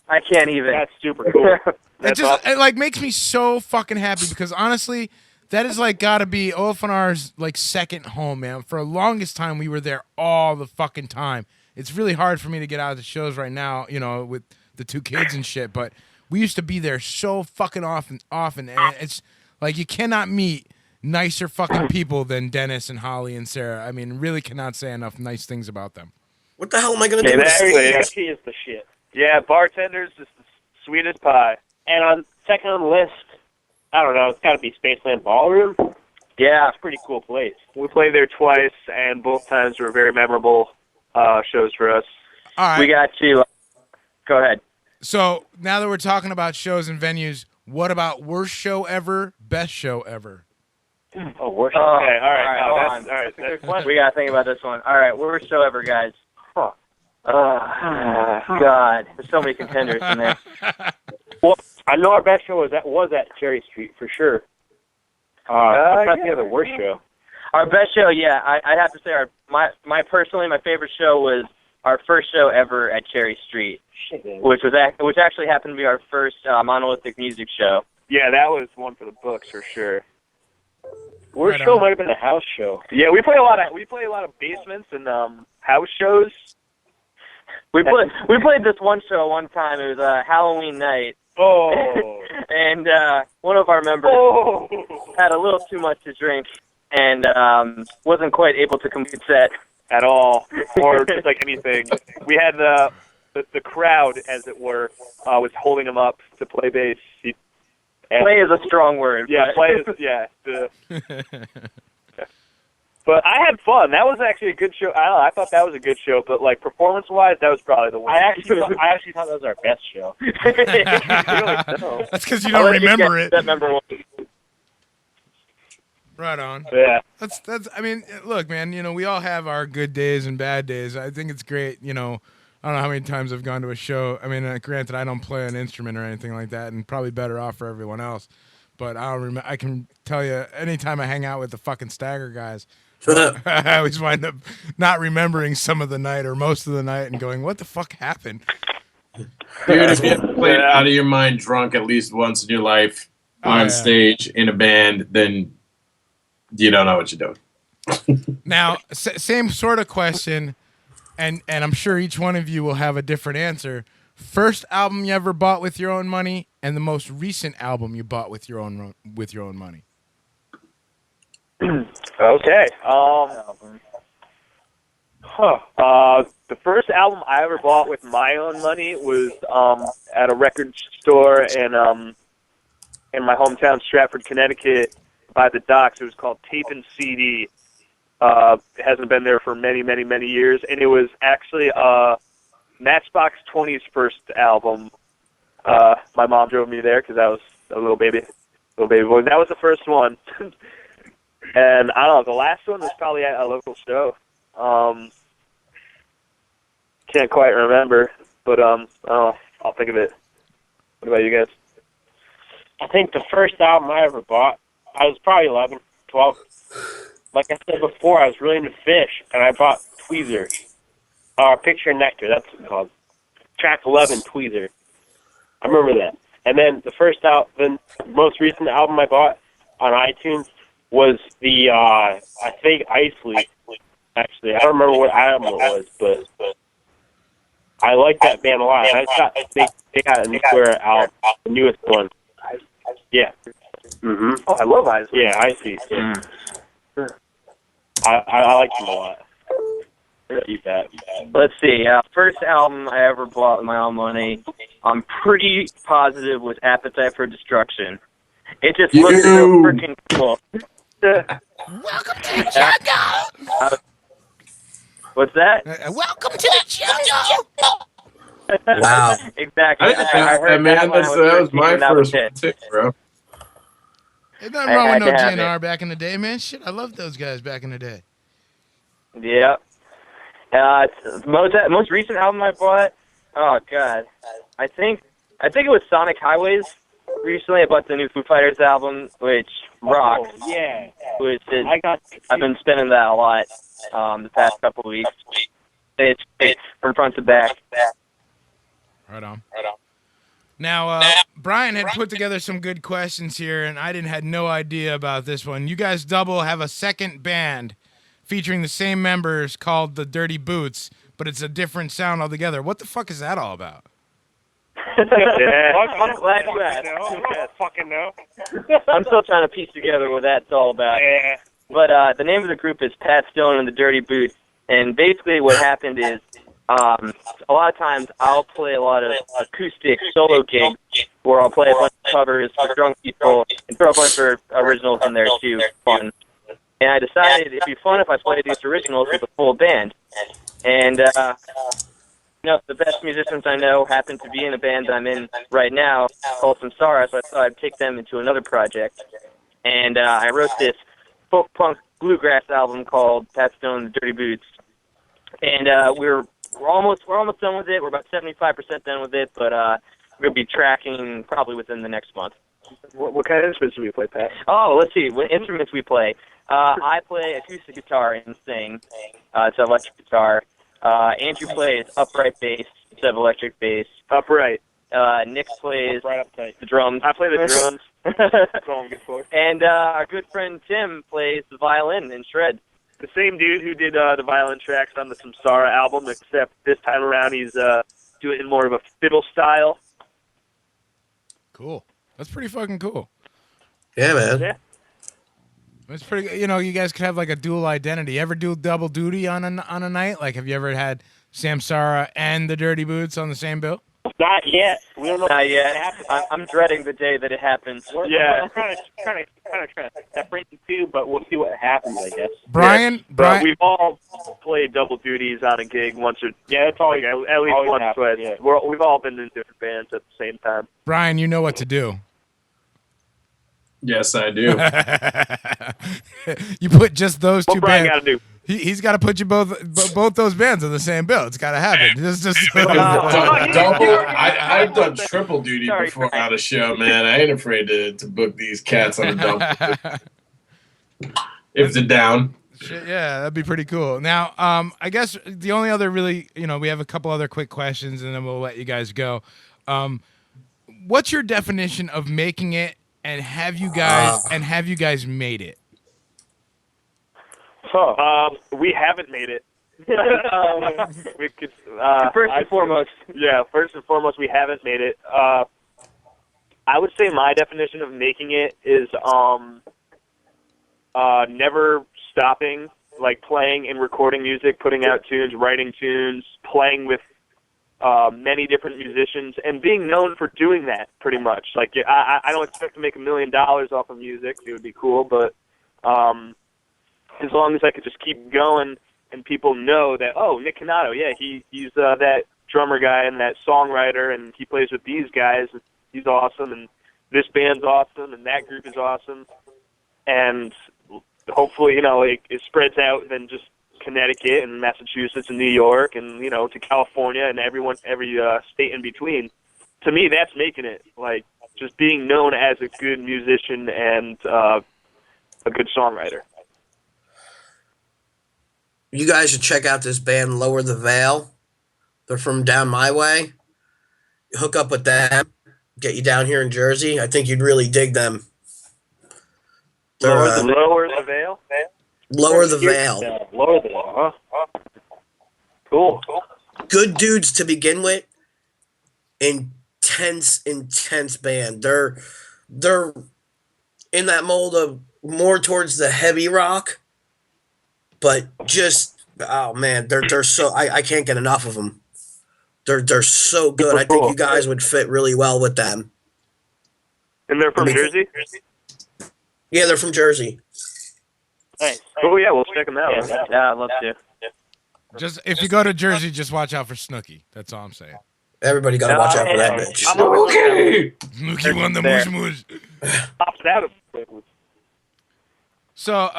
I can't even. That's super cool. It like makes me so fucking happy because honestly, that is like gotta be OFNR's like second home, man. For the longest time, we were there all the fucking time. It's really hard for me to get out of the shows right now, you know, with the two kids and shit. But we used to be there so fucking often, and it's like you cannot meet nicer fucking people than Dennis and Holly and Sarah. I mean, really cannot say enough nice things about them. What the hell am I going to do with this? He is the shit. Yeah, bartenders is the sweetest pie. And on second on the list, I don't know, it's got to be Spaceland Ballroom. Yeah, it's a pretty cool place. We played there twice, and both times were very memorable shows for us. All right. We got you. Go ahead. So now that we're talking about shows and venues, what about worst show ever, best show ever? Oh, worst show. Okay, all right. We got to think about this one. All right, worst show ever, guys. Huh. God, there's so many contenders in there. Well, I know our best show was at Cherry Street for sure. I'm trying to think of the worst show. Our best show, yeah, I'd have to say my favorite show was our first show ever at Cherry Street, which actually happened to be our first monolithic music show. Yeah, that was one for the books for sure. Worst show might have been a house show. Yeah, we play a lot of basements and house shows. We played this one show one time. It was a Halloween night. Oh. And one of our members had a little too much to drink and wasn't quite able to complete set at all, or just like anything. We had the crowd, as it were, was holding him up to play bass. Play is a strong word. Yeah, play is But I had fun. That was actually a good show. I thought that was a good show, but like performance-wise, that was probably the worst. I actually thought that was our best show. That's because you don't remember it. One. Right on. Yeah. That's. I mean, look, man. You know, we all have our good days and bad days. I think it's great. You know, I don't know how many times I've gone to a show. I mean, granted, I don't play an instrument or anything like that, and probably better off for everyone else. But I can tell you, anytime I hang out with the fucking Stagger guys, I always wind up not remembering some of the night or most of the night and going, "What the fuck happened?" Dude, if you haven't played out of your mind drunk at least once in your life on stage in a band, then you don't know what you're doing. Now, same sort of question, and I'm sure each one of you will have a different answer. First album you ever bought with your own money, and the most recent album you bought with your own money. Okay. The first album I ever bought with my own money was at a record store in my hometown, Stratford, Connecticut, by the docks. It was called Tape and CD. It hasn't been there for many, many, many years, and it was actually Matchbox 20's first album. My mom drove me there because I was a little baby boy. That was the first one. And I don't know, the last one was probably at a local show. Can't quite remember, but I'll think of it. What about you guys? I think the first album I ever bought, I was probably 11, 12. Like I said before, I was really into Fish, and I bought Tweezer. Picture Nectar, that's what it's called. Track 11, Tweezer. I remember that. And then the most recent album I bought on iTunes was the I think Ice Leaf. Actually, I don't remember what album it was, but I like that band a lot. I thought they got a newer album, the newest one. Yeah. Mm-hmm. Oh, I love Ice Leaf. Yeah, Ice Leaf. Yeah. I like them a lot. Keep that. Let's see. First album I ever bought with my own money, I'm pretty positive was Appetite for Destruction. It just looks so freaking cool. Welcome to the jungle. What's that? Welcome to the jungle. Wow. Exactly. I heard that was my first one too, bro. Ain't nothing wrong with no GNR back in the day, man. Shit, I loved those guys back in the day. Yeah. Most recent album I bought. Oh God, I think it was Sonic Highways. Recently, I bought the new Foo Fighters album, which rocks. Oh, yeah. I've been spinning that a lot the past couple of weeks. It's from front to back. Right on. Now, Brian had put together some good questions here, and I had no idea about this one. You guys double have a second band featuring the same members called the Dirty Boots, but it's a different sound altogether. What the fuck is that all about? Yeah. I'm glad you asked. I don't fucking know. I'm still trying to piece together what that's all about. Yeah. But the name of the group is Pat Stone and the Dirty Boots, and basically what happened is a lot of times I'll play a lot of acoustic solo gigs where I'll play a bunch of covers for drunk people and throw a bunch of originals in there too. Fun. And I decided it'd be fun if I played these originals with a full band. And, the best musicians I know happen to be in a band I'm in right now called Samsara, so I thought I'd take them into another project. And I wrote this folk punk bluegrass album called Pat Stone and the Dirty Boots. And we're almost done with it. We're about 75% done with it, but we'll be tracking probably within the next month. What kind of instruments do we play, Pat? Oh, let's see. What instruments we play? I play acoustic guitar and sing. It's an electric guitar. Andrew plays upright bass instead of electric bass. Upright. Nick plays upright, uptight. The drums. I play the drums. That's all I'm good for. And our good friend Tim plays the violin and shred. The same dude who did the violin tracks on the Samsara album, except this time around he's doing it in more of a fiddle style. Cool. That's pretty fucking cool. Yeah, man. Yeah. It's pretty. You guys could have like a dual identity. Ever do double duty on a night? Like, have you ever had Samsara and the Dirty Boots on the same bill? Not yet. We don't know. Not yet. I'm dreading the day that it happens. Yeah, kind of trying to separate the two, but we'll see what happens, I guess. Brian, we've all played double duties on a gig once or it's all at least once or twice. Yeah. We've all been in different bands at the same time. Brian, you know what to do. Yes, I do. You put just those two What Brian bands. got to do? He's got to put you both those bands on the same bill. It's got to happen. Double. I've done triple duty before on a show, man. I ain't afraid to book these cats on a double. If they're down. Shit, yeah, that'd be pretty cool. Now, I guess the only other really, we have a couple other quick questions, and then we'll let you guys go. What's your definition of making it, and have you guys made it? We haven't made it. We could, first and foremost. Yeah, first and foremost, we haven't made it. I would say my definition of making it is never stopping, like playing and recording music, putting out tunes, writing tunes, playing with many different musicians, and being known for doing that, pretty much. Like, I don't expect to make $1 million off of music. It would be cool, but as long as I could just keep going and people know that, oh, Nick Canato, yeah, he's that drummer guy and that songwriter, and he plays with these guys, and he's awesome, and this band's awesome, and that group is awesome, and hopefully, it spreads out than just Connecticut and Massachusetts and New York and, to California and every state in between. To me, that's making it, like, just being known as a good musician and a good songwriter. You guys should check out this band, Lower the Veil. They're from down my way. Hook up with them, get you down here in Jersey. I think you'd really dig them. They're, Lower the veil? Lower the veil. Lower the veil, huh? Cool. Good dudes to begin with. Intense band. They're in that mold of more towards the heavy rock, but just oh man, they're so I can't get enough of them. They're so good. I think you guys would fit really well with them. And they're from Jersey? Yeah, they're from Jersey. Nice. Oh yeah, we'll check them out. Yeah, I'd love to. Just if you go to Jersey, just watch out for Snooki. That's all I'm saying. Everybody got to watch out for that bitch. Snooki won the mush mush. Pops out of. So,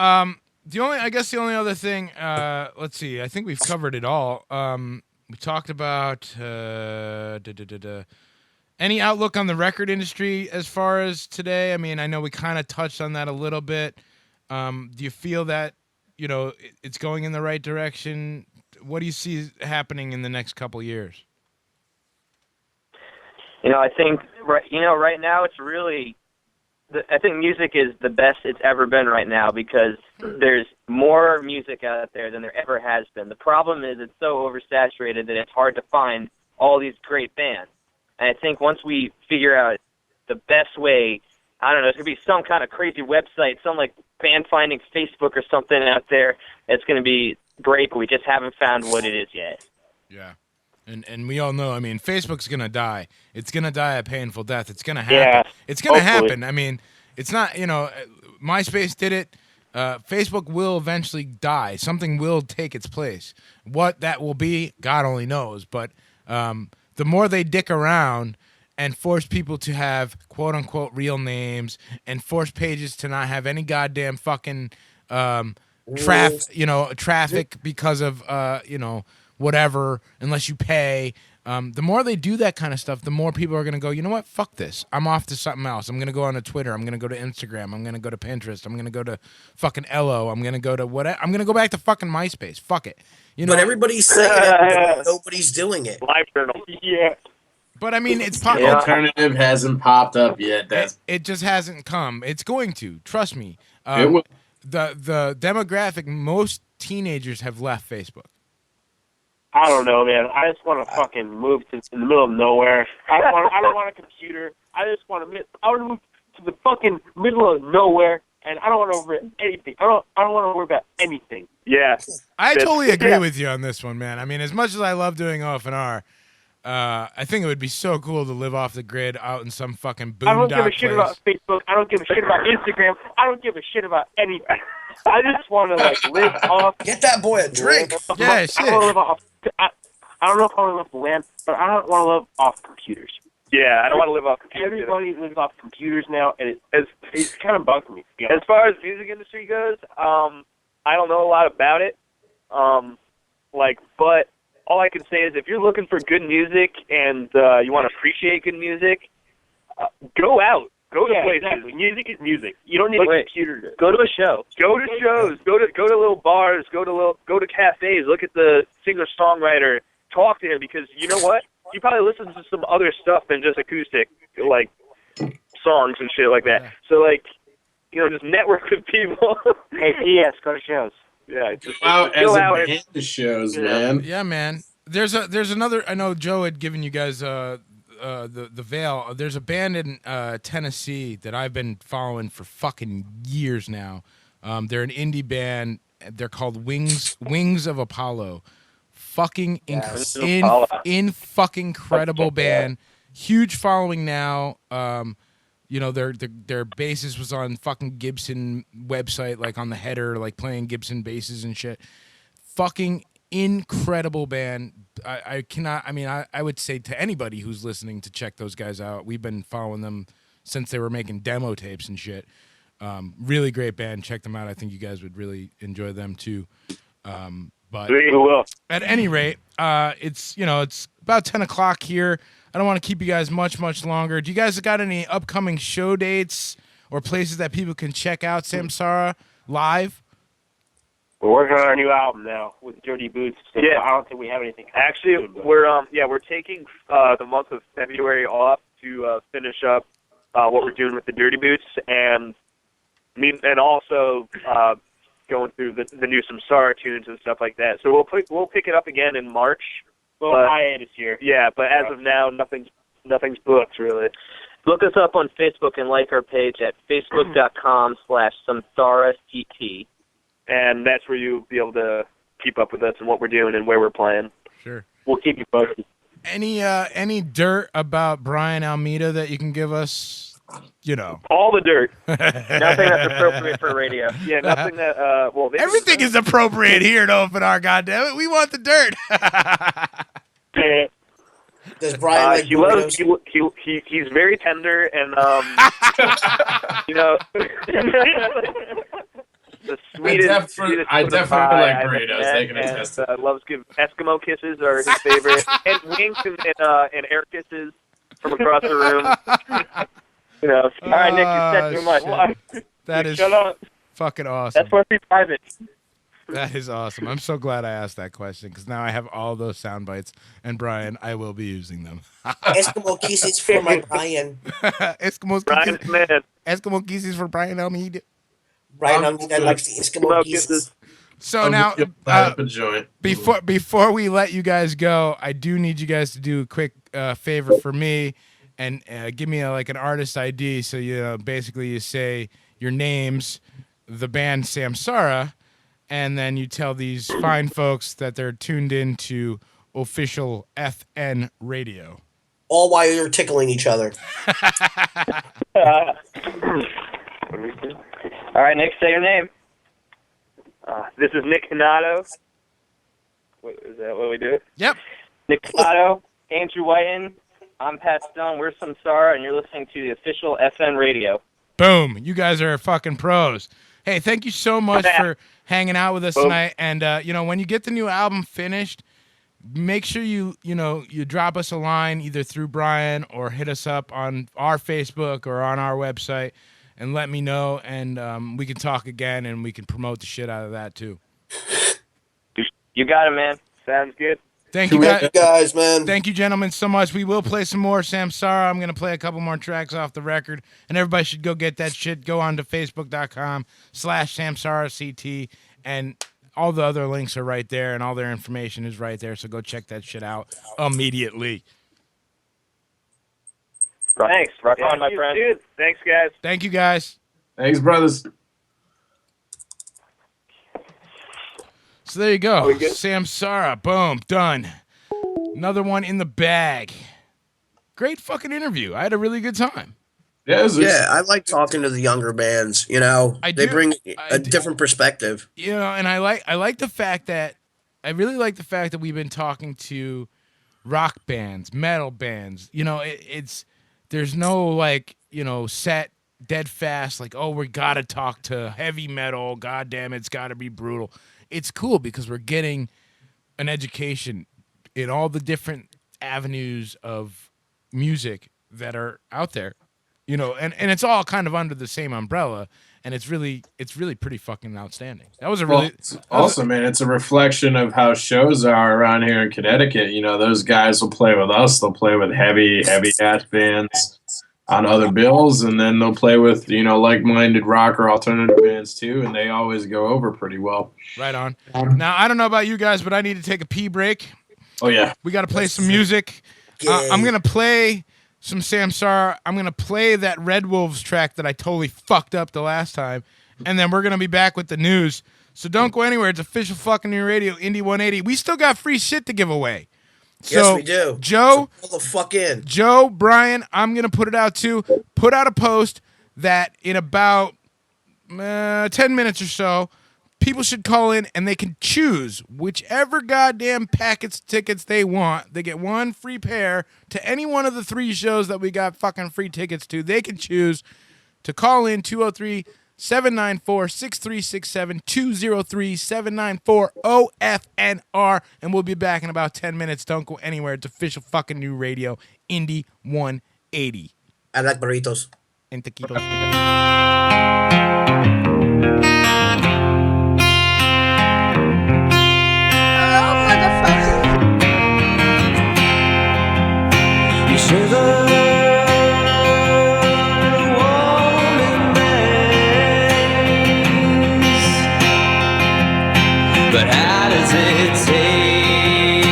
the only other thing, let's see. I think we've covered it all. We talked about any outlook on the record industry as far as today. I mean, I know we kind of touched on that a little bit. Do you feel that it's going in the right direction? What do you see happening in the next couple years? I think right now it's really. I think music is the best it's ever been right now because there's more music out there than there ever has been. The problem is it's so oversaturated that it's hard to find all these great bands. And I think once we figure out the best way, I don't know, it's going to be some kind of crazy website, some like band finding Facebook or something out there. It's going to be great, but we just haven't found what it is yet. Yeah. And we all know, I mean, Facebook's going to die. It's going to die a painful death. It's going to happen. Yeah, it's going to happen. I mean, it's not, MySpace did it. Facebook will eventually die. Something will take its place. What that will be, God only knows. But the more they dick around and force people to have quote-unquote real names and force pages to not have any goddamn fucking traffic because of, whatever, unless you pay. The more they do that kind of stuff, the more people are going to go, you know what, fuck this. I'm off to something else. I'm going to go on to Twitter. I'm going to go to Instagram. I'm going to go to Pinterest. I'm going to go to fucking Ello. I'm going to go to whatever. I'm going to go back to fucking MySpace. Fuck it. But everybody's saying it, but nobody's doing it. Live journal. Yeah. But I mean, it's the alternative hasn't popped up yet. It just hasn't come. It's going to. Trust me. It will. The demographic, most teenagers have left Facebook. I don't know, man. I just want to fucking move to in the middle of nowhere. I don't want a computer. I just want to move to the fucking middle of nowhere, and I don't want to worry about anything. I don't want to worry about anything. Yeah. I totally agree with you on this one, man. I mean, as much as I love doing OFNR, I think it would be so cool to live off the grid out in some fucking boondock I don't give a shit place. about Facebook. I don't give a shit about Instagram. I don't give a shit about anything. I just want to live off. Get that boy a drink. Yeah, shit. I want to live off. I don't know if I want to live off land, but I don't want to live off computers. Yeah, I don't want to live off computers. Everybody lives off computers now, and it's kind of bugged me. As far as music industry goes, I don't know a lot about it. But all I can say is if you're looking for good music and you want to appreciate good music, go out. Go to places. Exactly. Music is music. You don't need a computer. Go to a show. Go to shows. Go to little bars. Go to cafes. Look at the singer-songwriter. Talk to him because you know what? You probably listen to some other stuff than just acoustic, like songs and shit like that. So just network with people. Hey, yes, go to shows. Yeah, just go out as go a out band to shows, man. Yeah, man. There's another. I know Joe had given you guys the Veil. There's a band in Tennessee that I've been following for fucking years now. They're an indie band. They're called Wings of Apollo. Fucking fucking incredible band. Huge following now. Their bassist was on fucking Gibson website, like on the header, like playing Gibson basses and shit. Fucking incredible band. I would say to anybody who's listening to check those guys out. We've been following them since they were making demo tapes and shit. Really great band. Check them out. I think you guys would really enjoy them too. But at any rate, it's about 10 o'clock here. I don't want to keep you guys much longer. Do you guys got any upcoming show dates or places that people can check out Samsara live? We're working on our new album now with Dirty Boots. So Yeah. I don't think we have anything. Actually, we're taking the month of February off to finish up what we're doing with the Dirty Boots, and and also going through the new Samsara tunes and stuff like that. So we'll pick it up again in March. Well, hiatus here. Yeah, but as of now, nothing's booked really. Look us up on Facebook and like our page at facebook.com/samsaract. And that's where you'll be able to keep up with us and what we're doing and where we're playing. Sure. We'll keep you posted. Any dirt about Brian Almeida that you can give us? You know, all the dirt. Nothing that's appropriate for radio. Yeah, nothing that. Everything is appropriate here at OFNR. Goddammit, we want the dirt. Does Brian like loves, he's very tender and you know the sweetest. I definitely like burritos. They can attest. Loves give Eskimo kisses are his favorite, and winks and air kisses from across the room. You know, all right, Nick, you said too much. That is fucking awesome. That's supposed to be private. That is awesome. I'm so glad I asked that question because now I have all those sound bites, and Brian, I will be using them. Eskimo kisses for my Brian. Eskimo kisses for Brian Almeida. Brian Almeida likes the Eskimo kisses. So now, before we let you guys go, I do need you guys to do a quick favor for me and give me an artist ID. So basically you say your names, the band Samsara, and then you tell these fine folks that they're tuned in to official FN radio. All while you're tickling each other. All right, Nick, say your name. This is Nick Hanato. Is that what we do? Yep. Nick Hanato, Andrew Whiten, I'm Pat Stone, we're Samsara, and you're listening to the official FN radio. Boom. You guys are fucking pros. Hey, thank you so much for hanging out with us tonight. And, when you get the new album finished, make sure you drop us a line either through Brian or hit us up on our Facebook or on our website and let me know. And we can talk again and we can promote the shit out of that, too. You got it, man. Sounds good. Thank you guys, man. Thank you, gentlemen, so much. We will play some more Samsara. I'm going to play a couple more tracks off the record, and everybody should go get that shit. Go on to facebook.com/SamsaraCT, and all the other links are right there, and all their information is right there, so go check that shit out immediately. Thanks. Rock on, my friend. Dude. Thanks, guys. Thank you, guys. Thanks, brothers. So there you go. Samsara. Boom. Done. Another one in the bag. Great fucking interview. I had a really good time. Yeah, I like talking to the younger bands. They bring a different perspective. And I like the fact that we've been talking to rock bands, metal bands. There's no set dead fast we gotta talk to heavy metal. God damn it, it's gotta be brutal. It's cool because we're getting an education in all the different avenues of music that are out there, and it's all kind of under the same umbrella, and it's really pretty fucking outstanding. That was awesome, man. It's a reflection of how shows are around here in Connecticut. Those guys will play with us. They'll play with heavy ass bands on other bills, and then they'll play with like-minded rock or alternative bands too, and they always go over pretty well. Right on. Now I don't know about you guys, but I need to take a pee break. Oh yeah, we got to play some music. I'm gonna play some Samsara. I'm gonna play that Red Wolves track that I totally fucked up the last time, and then we're gonna be back with the news. So don't go anywhere. It's official fucking new radio, Indie 180. We still got free shit to give away. Yes, we do. Joe, pull the fuck in. Joe, Brian, I'm going to put it out too. Put out a post that in about 10 minutes or so, people should call in and they can choose whichever goddamn tickets they want. They get one free pair to any one of the 3 shows that we got fucking free tickets to. They can choose to call in 203-794-6367, 203-794-OFNR, and we'll be back in about 10 minutes. Don't go anywhere. It's official fucking new radio, Indie 180. I like burritos. And taquitos. does it taste?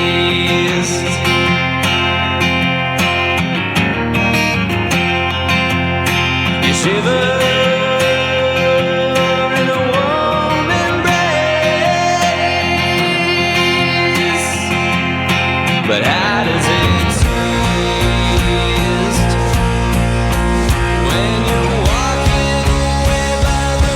You shiver in a warm embrace, but how does it taste when you're walking away by the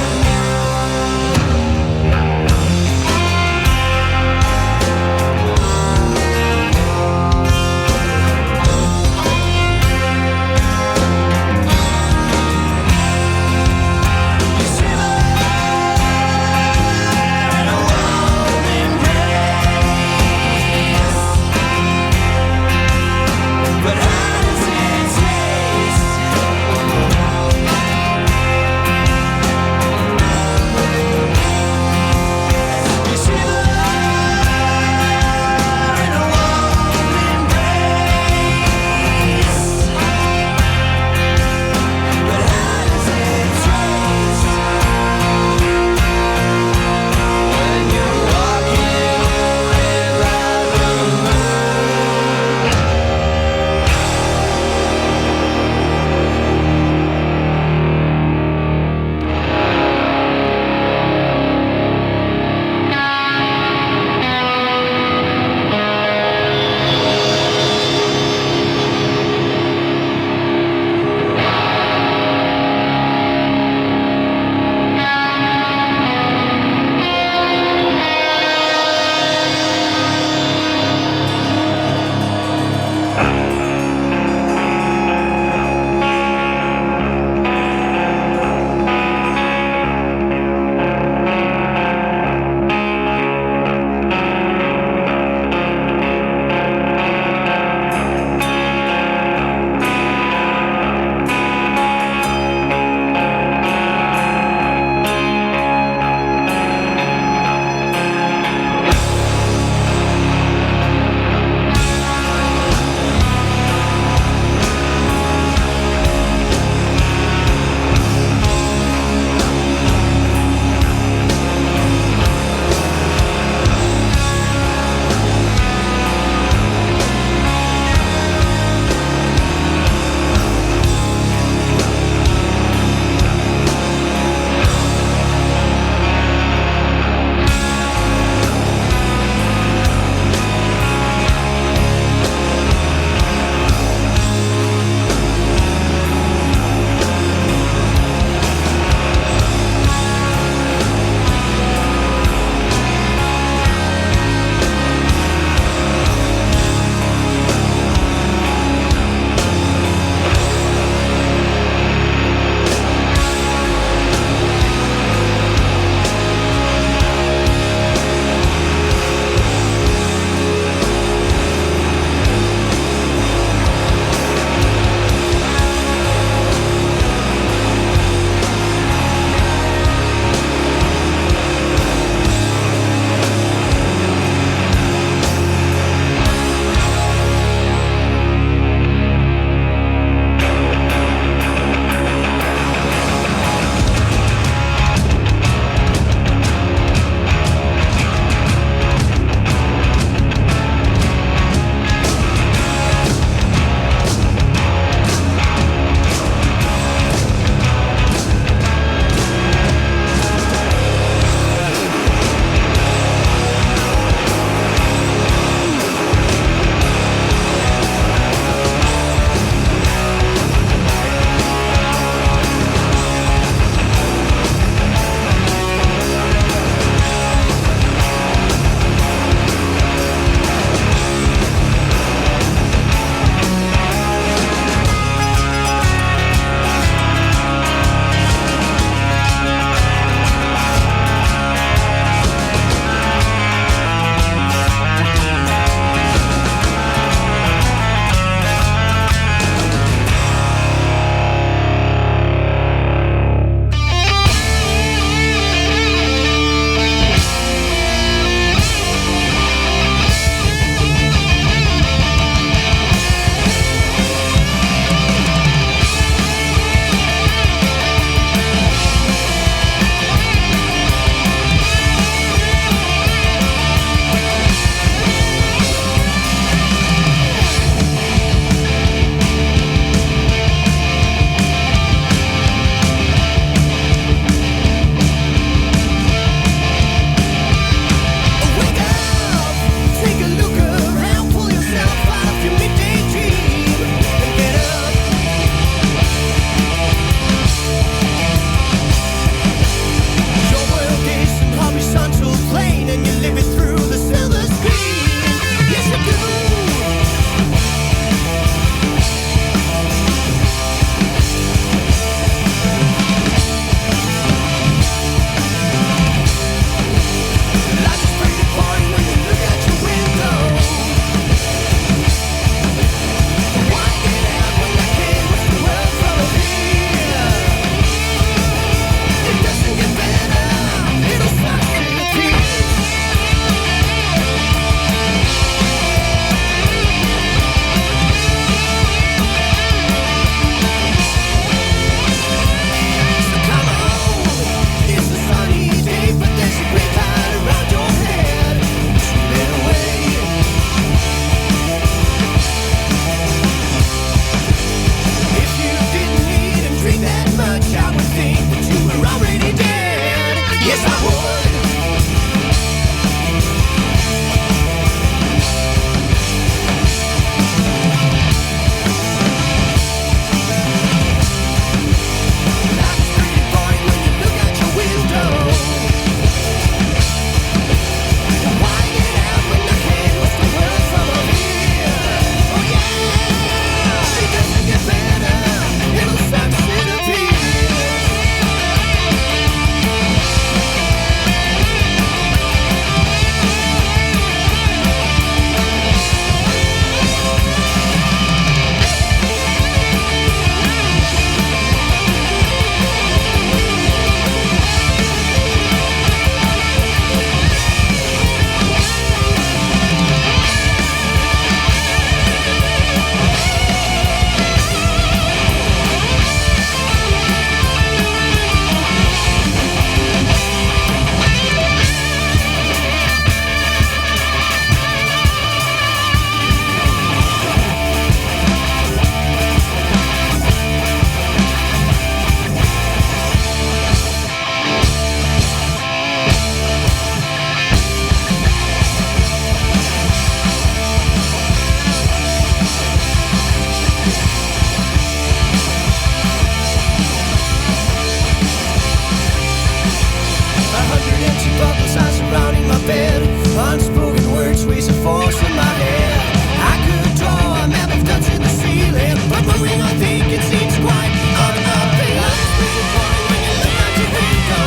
Unspoken words raise a force in my head. I could draw a map of dots in the ceiling, but moving on think it seems quite unappealing. Life's pretty boring when you look out your window.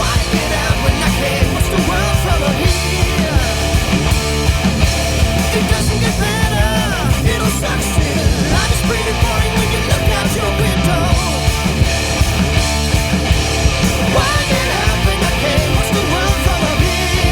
Why get out when I can? What's the world from up here? It doesn't get better, it'll suck still. Life's pretty boring when you look out your window. Why get out when I can? What's the world from up here?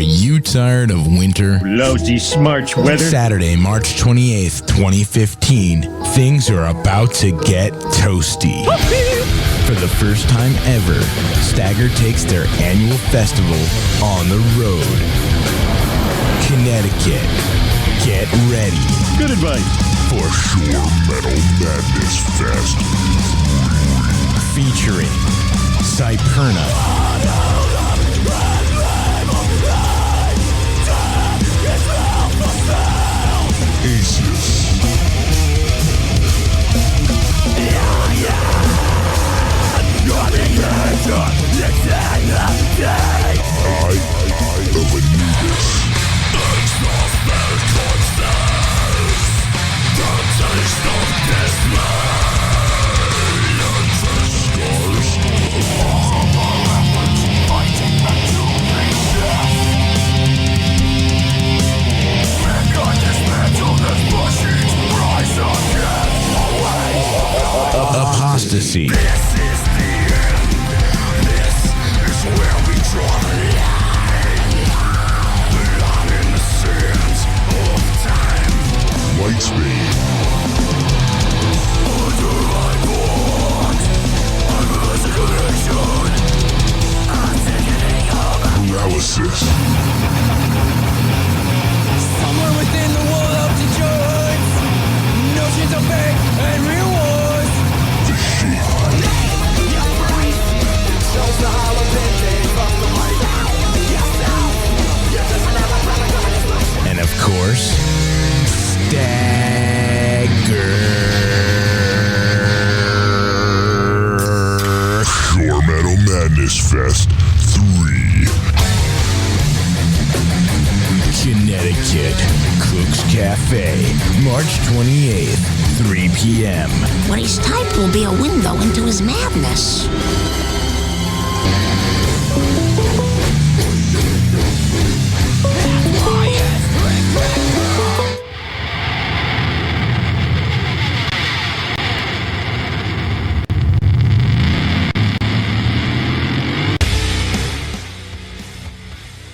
you tired of winter? Lousy smarch weather. Saturday, March 28th, 2015. Things are about to get toasty. For the first time ever, Stagger takes their annual festival on the road. Connecticut. Get ready. Good advice. For sure, Metal Madness Fest. Featuring Cyperna, Aces. Eye of Anubis. Apostasy, Lightsbane. Paralysis. Somewhere within the world of the joints, notions of fate and rewards. The Sheep. and of course, Stagger. Sure Metal Madness Fest 3. Connecticut, Cook's Cafe, March 28th, 3 p.m. What he's typed will be a window into his madness.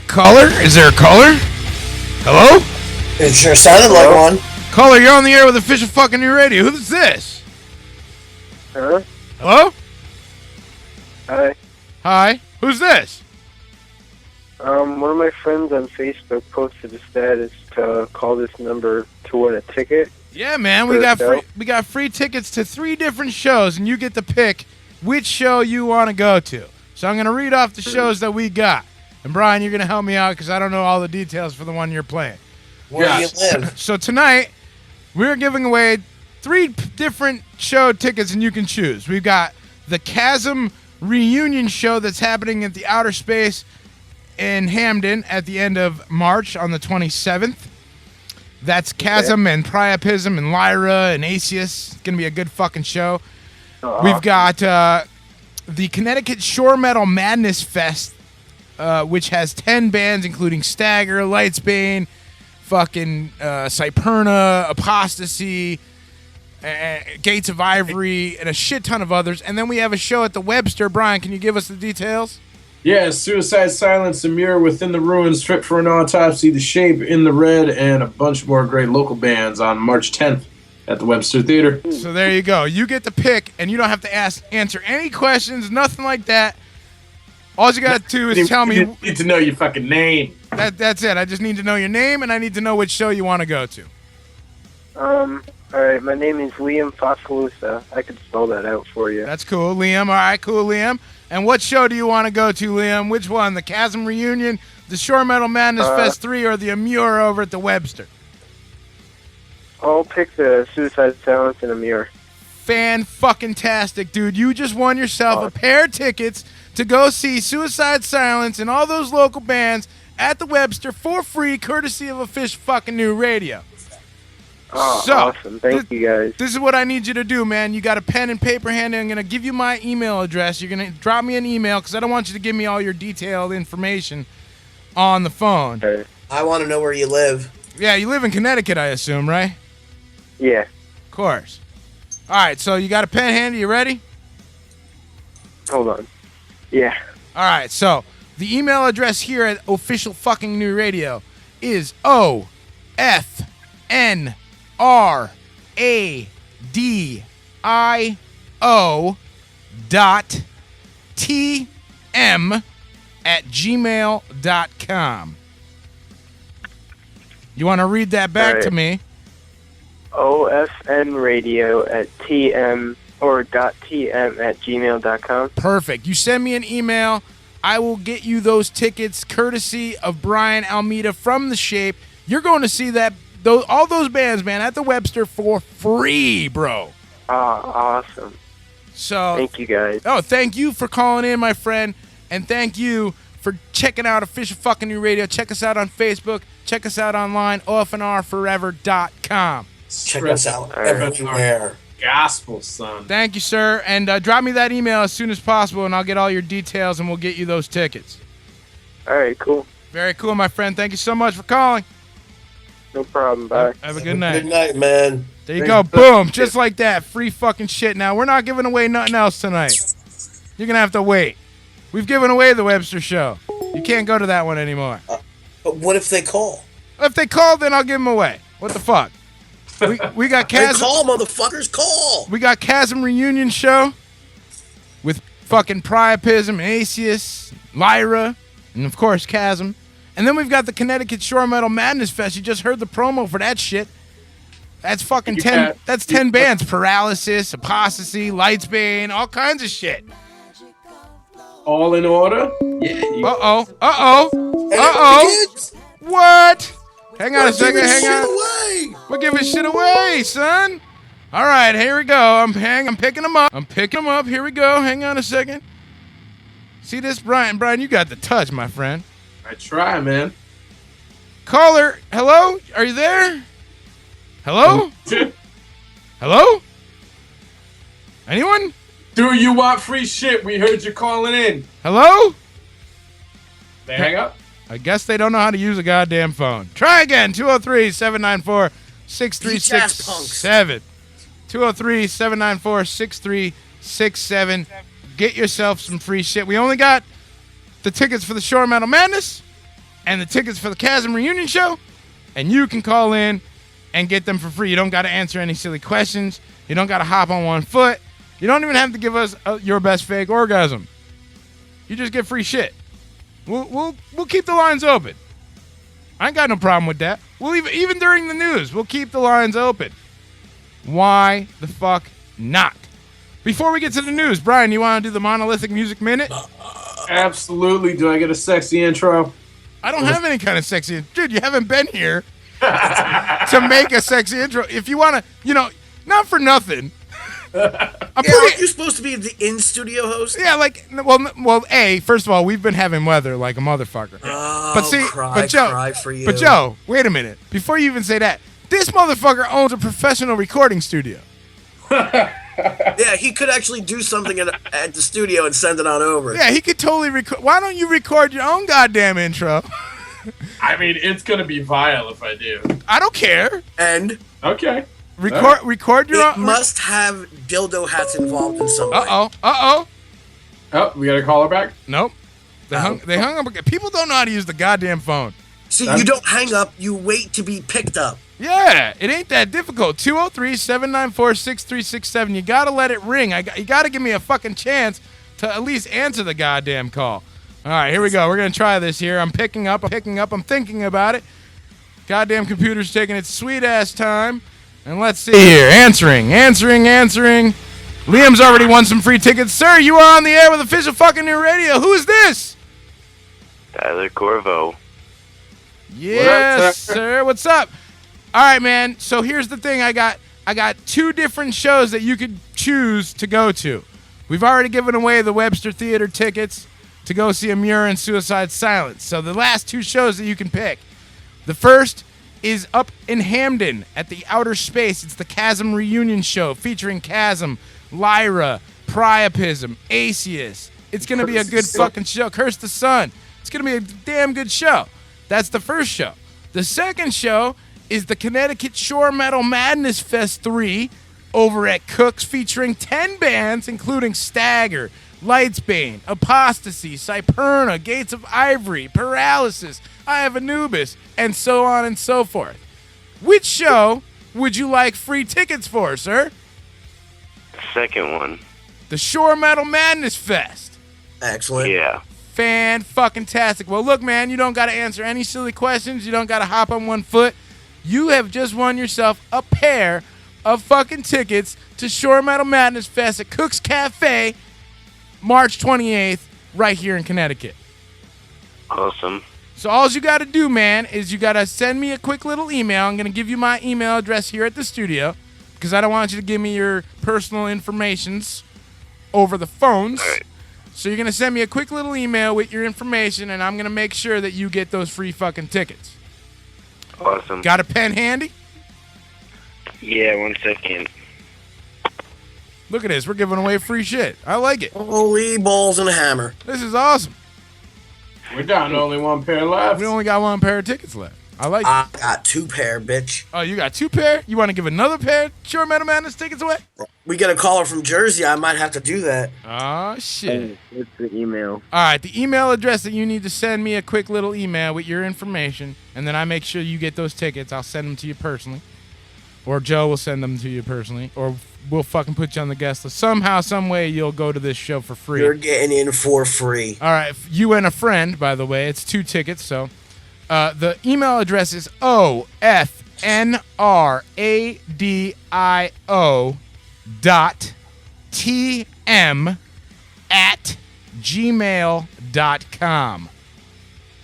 Caller? Is there a caller? Hello? It sure sounded like one. Caller, you're on the air with official fucking new radio. Who's this? Huh? Hello? Hi. Hi. Who's this? One of my friends on Facebook posted a status to call this number to win a ticket. Yeah, man, for a show. we got free tickets to 3 different shows, and you get to pick which show you want to go to. So I'm going to read off the shows that we got. And Brian, you're going to help me out because I don't know all the details for the one you're playing. Where do you live? So tonight, we're giving away 3 different show tickets, and you can choose. We've got the Chasm reunion show that's happening at the Outer Space in Hamden at the end of March on the 27th. That's Chasm and Priapism and Lyra and Asius. It's going to be a good fucking show. We've got the Connecticut Shore Metal Madness Fest, which has 10 bands, including Stagger, Lightsbane, fucking Cyperna, Apostasy, Gates of Ivory, and a shit ton of others. And then we have a show at the Webster. Brian, can you give us the details? Yeah, Suicide Silence, The Mirror, Within the Ruins, Fit for an Autopsy, The Shape, In the Red, and a bunch more great local bands on March 10th at the Webster Theater. So there you go. You get to pick, and you don't have to answer any questions, nothing like that. All you got to do is tell me. You need to know your fucking name. That's it. I just need to know your name, and I need to know which show you want to go to. All right, my name is Liam Foscalusa. I could spell that out for you. That's cool, Liam. All right, cool, Liam. And what show do you want to go to, Liam? Which one? The Chasm Reunion, the Shore Metal Madness Fest 3, or the Amur over at the Webster? I'll pick the Suicide Silence and a Mirror. Fan-fucking-tastic, dude. You just won yourself a pair of tickets to go see Suicide Silence and all those local bands at the Webster for free, courtesy of official fucking new radio. Oh, awesome. Thank you, guys. This is what I need you to do, man. You got a pen and paper handy. I'm going to give you my email address. You're going to drop me an email because I don't want you to give me all your detailed information on the phone. Okay. I want to know where you live. Yeah, you live in Connecticut, I assume, right? Yeah. Of course. All right, so you got a pen handy. You ready? Hold on. Yeah. All right, so The email address here at Official Fucking New Radio is OFNRADIO.TM@gmail.com. You want to read that back to me? OFNRadio@TM or .tm@gmail.com. Perfect. You send me an email. I will get you those tickets courtesy of Brian Almeida from The Shape. You're going to see all those bands, man, at the Webster for free, bro. Awesome. So thank you, guys. Oh, thank you for calling in, my friend, and thank you for checking out Official Fucking New Radio. Check us out on Facebook. Check us out online, OFNRforever.com. Check us out everywhere. Gospel, son. Thank you, sir. And drop me that email as soon as possible, and I'll get all your details, and we'll get you those tickets. All right, cool. Very cool, my friend. Thank you so much for calling. No problem. Bye. Have a good night. Good night, man. There you go. Boom. Just like that. Free fucking shit. Now, we're not giving away nothing else tonight. You're going to have to wait. We've given away the Webster show. You can't go to that one anymore. But what if they call? If they call, then I'll give them away. What the fuck? We got Chasm. Hey, call, motherfuckers, call. We got Chasm reunion show with fucking Priapism, Asius, Lyra, and of course Chasm. And then we've got the Connecticut Shore Metal Madness Fest. You just heard the promo for that shit. That's fucking 10. That's 10 bands: Paralysis, Apostasy, Lightsbane, all kinds of shit. All in order? Yeah. What? Hang on a second. Hang on. We're giving shit away, son. All right, here we go. I'm picking them up. Here we go. Hang on a second. See this, Brian? Brian, you got the touch, my friend. I try, man. Caller, hello? Are you there? Hello? Hello? Anyone? Do you want free shit? We heard you calling in. Hello? They hang up? I guess they don't know how to use a goddamn phone. Try again. 203-794-6367. 203-794-6367. Get yourself some free shit. We only got the tickets for the Shore Metal Madness and the tickets for the Chasm reunion show, and you can call in and get them for free. You don't got to answer any silly questions. You don't got to hop on one foot. You don't even have to give us your best fake orgasm. You just get free shit. We'll keep the lines open. I ain't got no problem with that. We'll even during the news, we'll keep the lines open. Why the fuck not? Before we get to the news, Brian, you want to do the Monolithic Music Minute? Absolutely. Do I get a sexy intro? I don't have any kind of sexy... Dude, you haven't been here to make a sexy intro. If you want to, not for nothing. Aren't you supposed to be the in-studio host? Yeah, first of all, we've been having weather like a motherfucker. Oh, cry for you. But Joe, wait a minute. Before you even say that, this motherfucker owns a professional recording studio. Yeah, he could actually do something at the studio and send it on over. Yeah, he could totally record. Why don't you record your own goddamn intro? I mean, it's going to be vile if I do. I don't care. And? Okay. Record your own. It must have dildo hats involved in some way. Oh, we got to call her back? Nope. They hung up. People don't know how to use the goddamn phone. See, you don't hang up. You wait to be picked up. Yeah, it ain't that difficult. 203-794-6367. You got to let it ring. You got to give me a fucking chance to at least answer the goddamn call. All right, here we go. We're going to try this here. I'm picking up. I'm thinking about it. Goddamn computer's taking its sweet-ass time. And let's see here. Answering. Liam's already won some free tickets. Sir, you are on the air with Official Fucking New Radio. Who is this? Tyler Corvo. Yes, sir. What's up? All right, man. So here's the thing. I got two different shows that you could choose to go to. We've already given away the Webster Theater tickets to go see Amura and Suicide Silence. So the last two shows that you can pick. The first is up in Hamden at the Outer Space. It's the Chasm reunion show featuring Chasm, Lyra, Priapism, Asius. It's going to be a good fucking show. Curse the Sun. It's going to be a damn good show. That's the first show. The second show is the Connecticut Shore Metal Madness Fest 3 over at Cook's, featuring 10 bands, including Stagger, Lightsbane, Apostasy, Cyperna, Gates of Ivory, Paralysis, I Have Anubis, and so on and so forth. Which show would you like free tickets for, sir? The second one. The Shore Metal Madness Fest. Excellent. Yeah. Fan-fucking-tastic. Well, look, man, you don't got to answer any silly questions. You don't got to hop on one foot. You have just won yourself a pair of fucking tickets to Shore Metal Madness Fest at Cook's Cafe, March 28th, right here in Connecticut. Awesome. So all you got to do, man, is you got to send me a quick little email. I'm going to give you my email address here at the studio because I don't want you to give me your personal informations over the phones. All right. So you're going to send me a quick little email with your information, and I'm going to make sure that you get those free fucking tickets. Awesome. Got a pen handy? Yeah, 1 second. Look at this. We're giving away free shit. I like it. Holy balls and a hammer. This is awesome. We're down to only one pair left. We only got one pair of tickets left. I like it. I got 2 pair, bitch. Oh, you got 2 pair? You want to give another pair of Shore Metal Madness tickets away? We get a caller from Jersey. I might have to do that. Oh, shit. What's the email? All right, the email address that you need to send me a quick little email with your information, and then I make sure you get those tickets. I'll send them to you personally. Or Joe will send them to you personally. Or we'll fucking put you on the guest list. Somehow, some way, you'll go to this show for free. You're getting in for free. All right, you and a friend, by the way. It's 2 tickets, so... the email address is ofnradio.tm@gmail.com.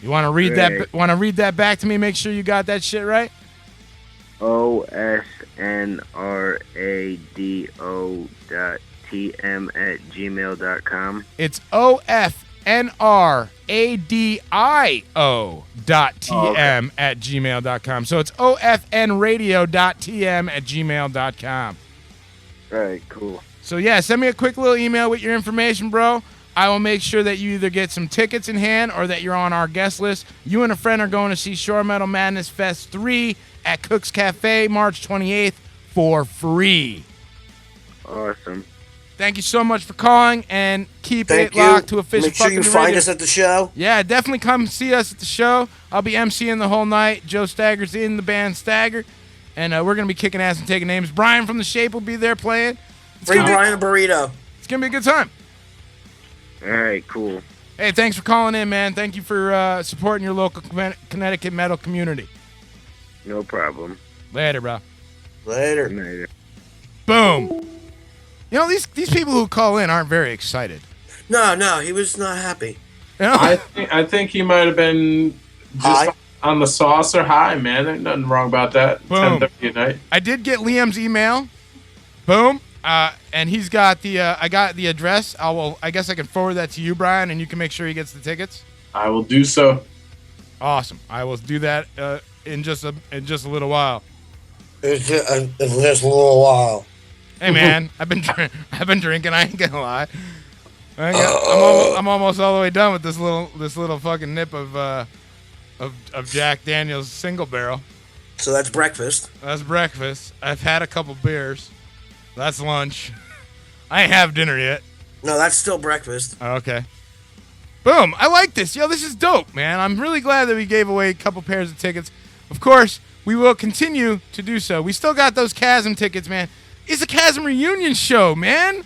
You want to read that? Want to read that back to me? Make sure you got that shit right. OSNRADO.TM@gmail.com. It's OFNRADIO.TM@gmail.com. So it's OFNRadio.TM@gmail.com. All right, cool. So yeah, send me a quick little email with your information, bro. I will make sure that you either get some tickets in hand or that you're on our guest list. You and a friend are going to see Shore Metal Madness Fest 3 at Cook's Cafe, March 28th for free. Awesome. Thank you so much for calling, and keep Thank it locked to Official Make sure Fucking you find Radio. us at the show. Yeah, definitely come see us at the show. I'll be emceeing the whole night. Joe Stagger's in the band Stagger, and we're going to be kicking ass and taking names. Brian from The Shape will be there playing. Bring Brian a burrito. It's going to be a good time. All right, cool. Hey, thanks for calling in, man. Thank you for supporting your local Connecticut metal community. No problem. Later, bro. Later. Boom. You know, these people who call in aren't very excited. No, he was not happy. You know? I think he might have been just on the saucer high, man. There's nothing wrong about that. Boom. 10:30 at night. I did get Liam's email. Boom. And he's got the I got the address. I guess I can forward that to you, Brian, and you can make sure he gets the tickets. I will do so. Awesome. I will do that in just a little while. It's just a little while. Hey man, I've been drinking. I ain't gonna lie. I'm almost all the way done with this little fucking nip of Jack Daniel's single barrel. So that's breakfast. That's breakfast. I've had a couple beers. That's lunch. I ain't have dinner yet. No, that's still breakfast. Okay. Boom. I like this. Yo, this is dope, man. I'm really glad that we gave away a couple pairs of tickets. Of course, we will continue to do so. We still got those Chasm tickets, man. It's a Chasm reunion show, man.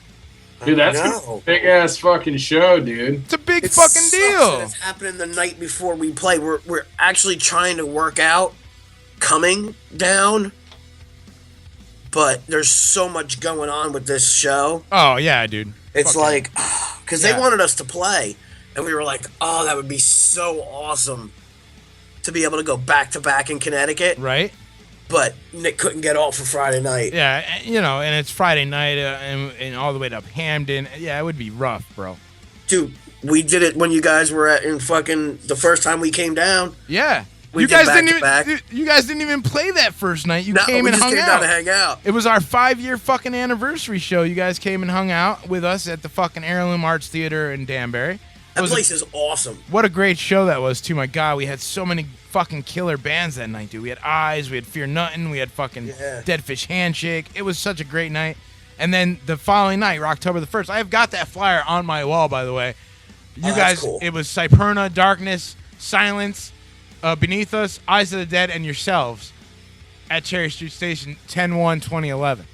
Dude, that's a big ass fucking show, dude. It's a big fucking deal. It's happening the night before we play. We're actually trying to work out coming down, but there's so much going on with this show. Oh yeah, dude. It's like, because they wanted us to play, and we were like, oh, that would be so awesome to be able to go back to back in Connecticut. Right. But Nick couldn't get off for Friday night. Yeah, you know, and it's Friday night and all the way to Hamden. Yeah, it would be rough, bro. Dude, we did it when you guys were in fucking the first time we came down. Yeah. We you did guys back didn't to even back. you guys didn't even play that first night. You No, came we and just hung came out. down to hang out. It was our 5-year fucking anniversary show. You guys came and hung out with us at the fucking Heirloom Arts Theater in Danbury. That place is awesome. What a great show that was, too. My God, we had so many fucking killer bands that night, dude. We had Eyes, we had Fear Nuttin', we had fucking Dead Fish Handshake. It was such a great night. And then the following night, October the 1st, I've got that flyer on my wall, by the way. You guys, cool. It was Cyperna, Darkness, Silence, Beneath Us, Eyes of the Dead, and yourselves at Cherry Street Station 10/1/2011.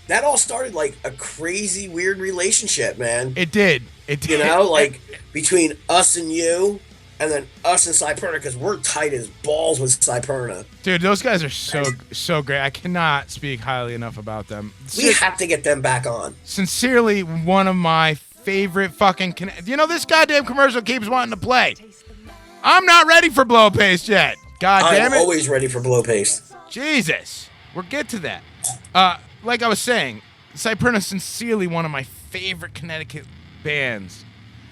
That all started like a crazy, weird relationship, man. It did. It did. You know, like between us and you, and then us and Cyperna, because we're tight as balls with Cyperna. Dude, those guys are so great. I cannot speak highly enough about them. We have to get them back on. Sincerely, one of my favorite fucking... this goddamn commercial keeps wanting to play. I'm not ready for blow paste yet. God damn it. I'm always ready for blow paste. Jesus. We'll get to that. Like I was saying, Cyperna is sincerely one of my favorite Connecticut bands.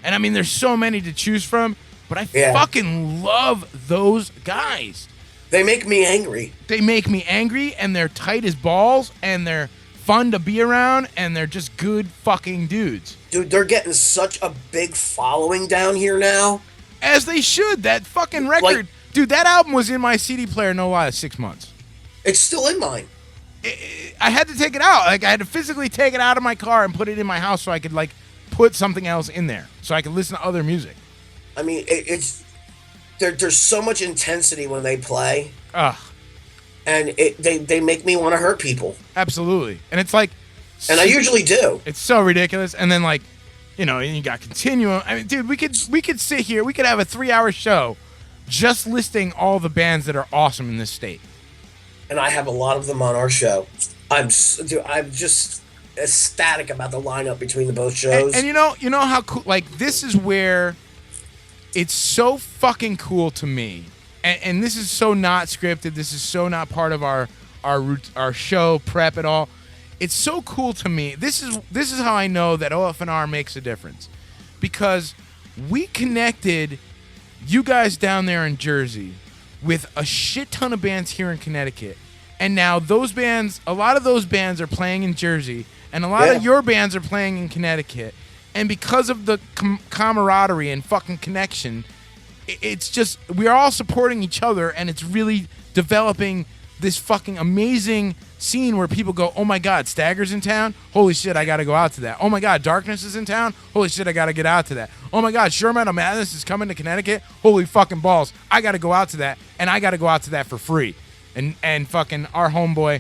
And I mean, there's so many to choose from, but I fucking love those guys. They make me angry. They make me angry, and they're tight as balls, and they're fun to be around, and they're just good fucking dudes. Dude, they're getting such a big following down here now. As they should. That fucking record. Dude, that album was in my CD player, no lie, 6 months. It's still in mine. I had to take it out. Like, I had to physically take it out of my car and put it in my house so I could, like, put something else in there. So I could listen to other music. I mean, there's so much intensity when they play. Ugh. And they make me want to hurt people. Absolutely. And it's like... And I usually do. It's so ridiculous. And then, like, and you got Continuum. I mean, dude, we could sit here. We could have a 3-hour show just listing all the bands that are awesome in this state. And I have a lot of them on our show. I'm just ecstatic about the lineup between the both shows. And you know how cool, like, this is where it's so fucking cool to me. And this is so not scripted. This is so not part of our show prep at all. It's so cool to me. This is how I know that OFNR makes a difference. Because we connected you guys down there in Jersey with a shit ton of bands here in Connecticut. And now a lot of those bands are playing in Jersey, and a lot of your bands are playing in Connecticut. And because of the camaraderie and fucking connection, it's just, we are all supporting each other, and it's really developing this fucking amazing scene where people go, oh my God, Stagger's in town? Holy shit, I gotta go out to that. Oh my God, Darkness is in town? Holy shit, I gotta get out to that. Oh my God, Sure Metal Madness is coming to Connecticut? Holy fucking balls, I gotta go out to that, and I gotta go out to that for free. And fucking our homeboy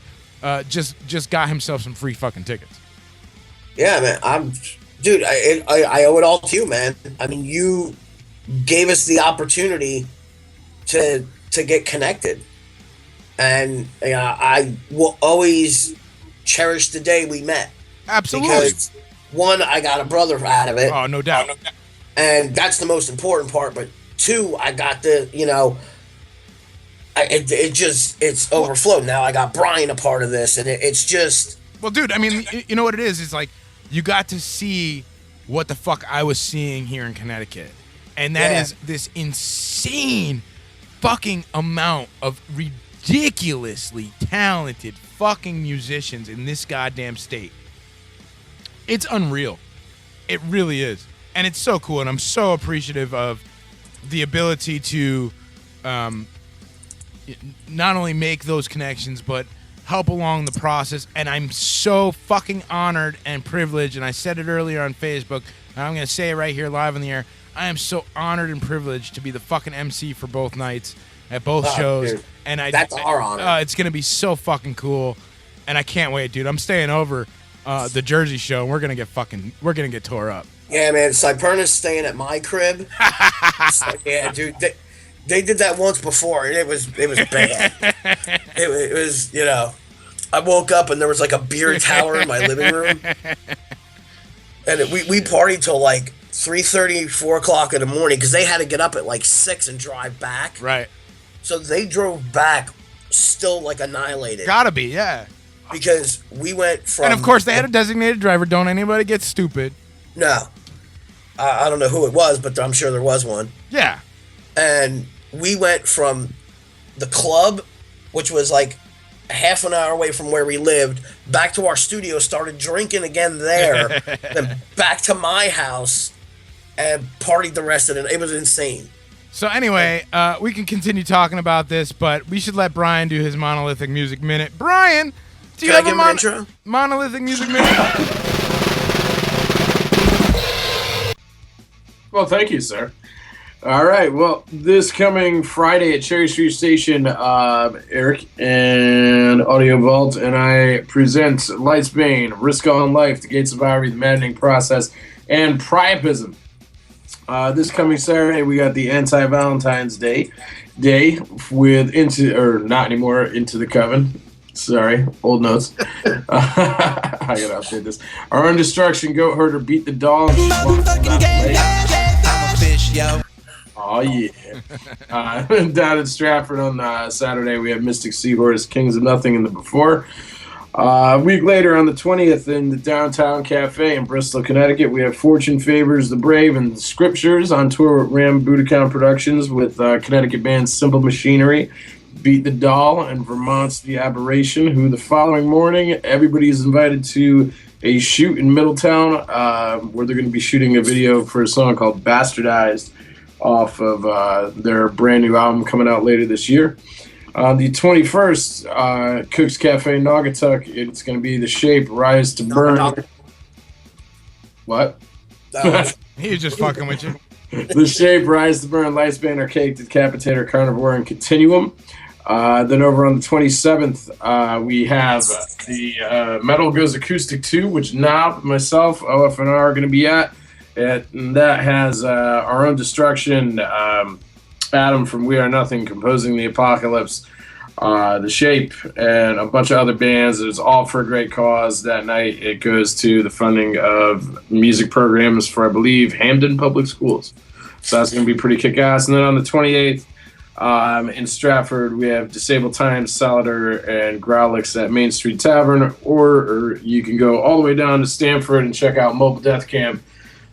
just got himself some free fucking tickets. Yeah, man, I owe it all to you, man. I mean, you gave us the opportunity to get connected. And I will always cherish the day we met. Absolutely. Because, one, I got a brother out of it. Oh, no doubt. And that's the most important part. But two, I got the, it's overflowed. Now I got Brian a part of this. And it's just... Well, dude, I mean, you know what it is? It's like, you got to see what the fuck I was seeing here in Connecticut. And that is this insane fucking amount of ridiculously talented fucking musicians in this goddamn state. It's unreal. It really is. And it's so cool, and I'm so appreciative of the ability to not only make those connections, but help along the process. And I'm so fucking honored and privileged, and I said it earlier on Facebook, and I'm going to say it right here live on the air. I am so honored and privileged to be the fucking MC for both nights at both shows. Dude, and that's our honor. It's gonna be so fucking cool, and I can't wait, dude. I'm staying over the Jersey show, and we're gonna get tore up. Yeah, man. Cyperna's staying at my crib. Yeah, dude. They did that once before, and it was bad. it was, I woke up and there was like a beer tower in my living room, and we partied till like 3:30, 4 o'clock in the morning because they had to get up at like 6 and drive back. Right. So they drove back still like annihilated. Gotta be, yeah. Because we went from... And of course they had a designated driver. Don't anybody get stupid. No. I don't know who it was, but I'm sure there was one. Yeah. And we went from the club, which was like a half an hour away from where we lived, back to our studio, started drinking again there, then back to my house, and partied the rest of it. It was insane. So anyway, we can continue talking about this, but we should let Brian do his Monolithic Music Minute. Brian, Do you Can I have give a an intro? monolithic music minute? Well, thank you, sir. All right. Well, this coming Friday at Cherry Street Station, Eric and Audio Vault and I present Light's Bane, Risk on Life, The Gates of Ivory, The Maddening Process, and Priapism. This coming Saturday, we got the Anti-Valentine's Day with Into the Coven. Sorry, old notes. I gotta update this. Our Own Destruction, Goat Herder, Beat the Dog. Oh yeah. Down in Stratford on Saturday, we have Mystic Seahorse, Kings of Nothing in the Before. A week later, on the 20th, in the Downtown Cafe in Bristol, Connecticut, we have Fortune Favors the Brave and the Scriptures on tour with Ram Budokan Productions with Connecticut bands Simple Machinery, Beat the Doll, and Vermont's The Aberration, who the following morning, everybody is invited to a shoot in Middletown where they're going to be shooting a video for a song called Bastardized off of their brand new album coming out later this year. On the 21st, Cook's Cafe Naugatuck, it's going to be The Shape, Rise to Burn. What? He was just fucking with you. The Shape, Rise to Burn, Lights Banner, Cake, Decapitator, Carnivore, and Continuum. Then over on the 27th, we have the Metal Goes Acoustic 2, which Knob, myself, OFNR are going to be at. And that has Our Own Destruction, Adam from We Are Nothing composing The Apocalypse, The Shape, and a bunch of other bands. It's all for a great cause. That night it goes to the funding of music programs for, I believe, Hamden Public Schools. So that's going to be pretty kick-ass. And then on the 28th, in Stratford, we have Disabled Times, Solider, and Growlix at Main Street Tavern. Or you can go all the way down to Stamford and check out Mobile Death Camp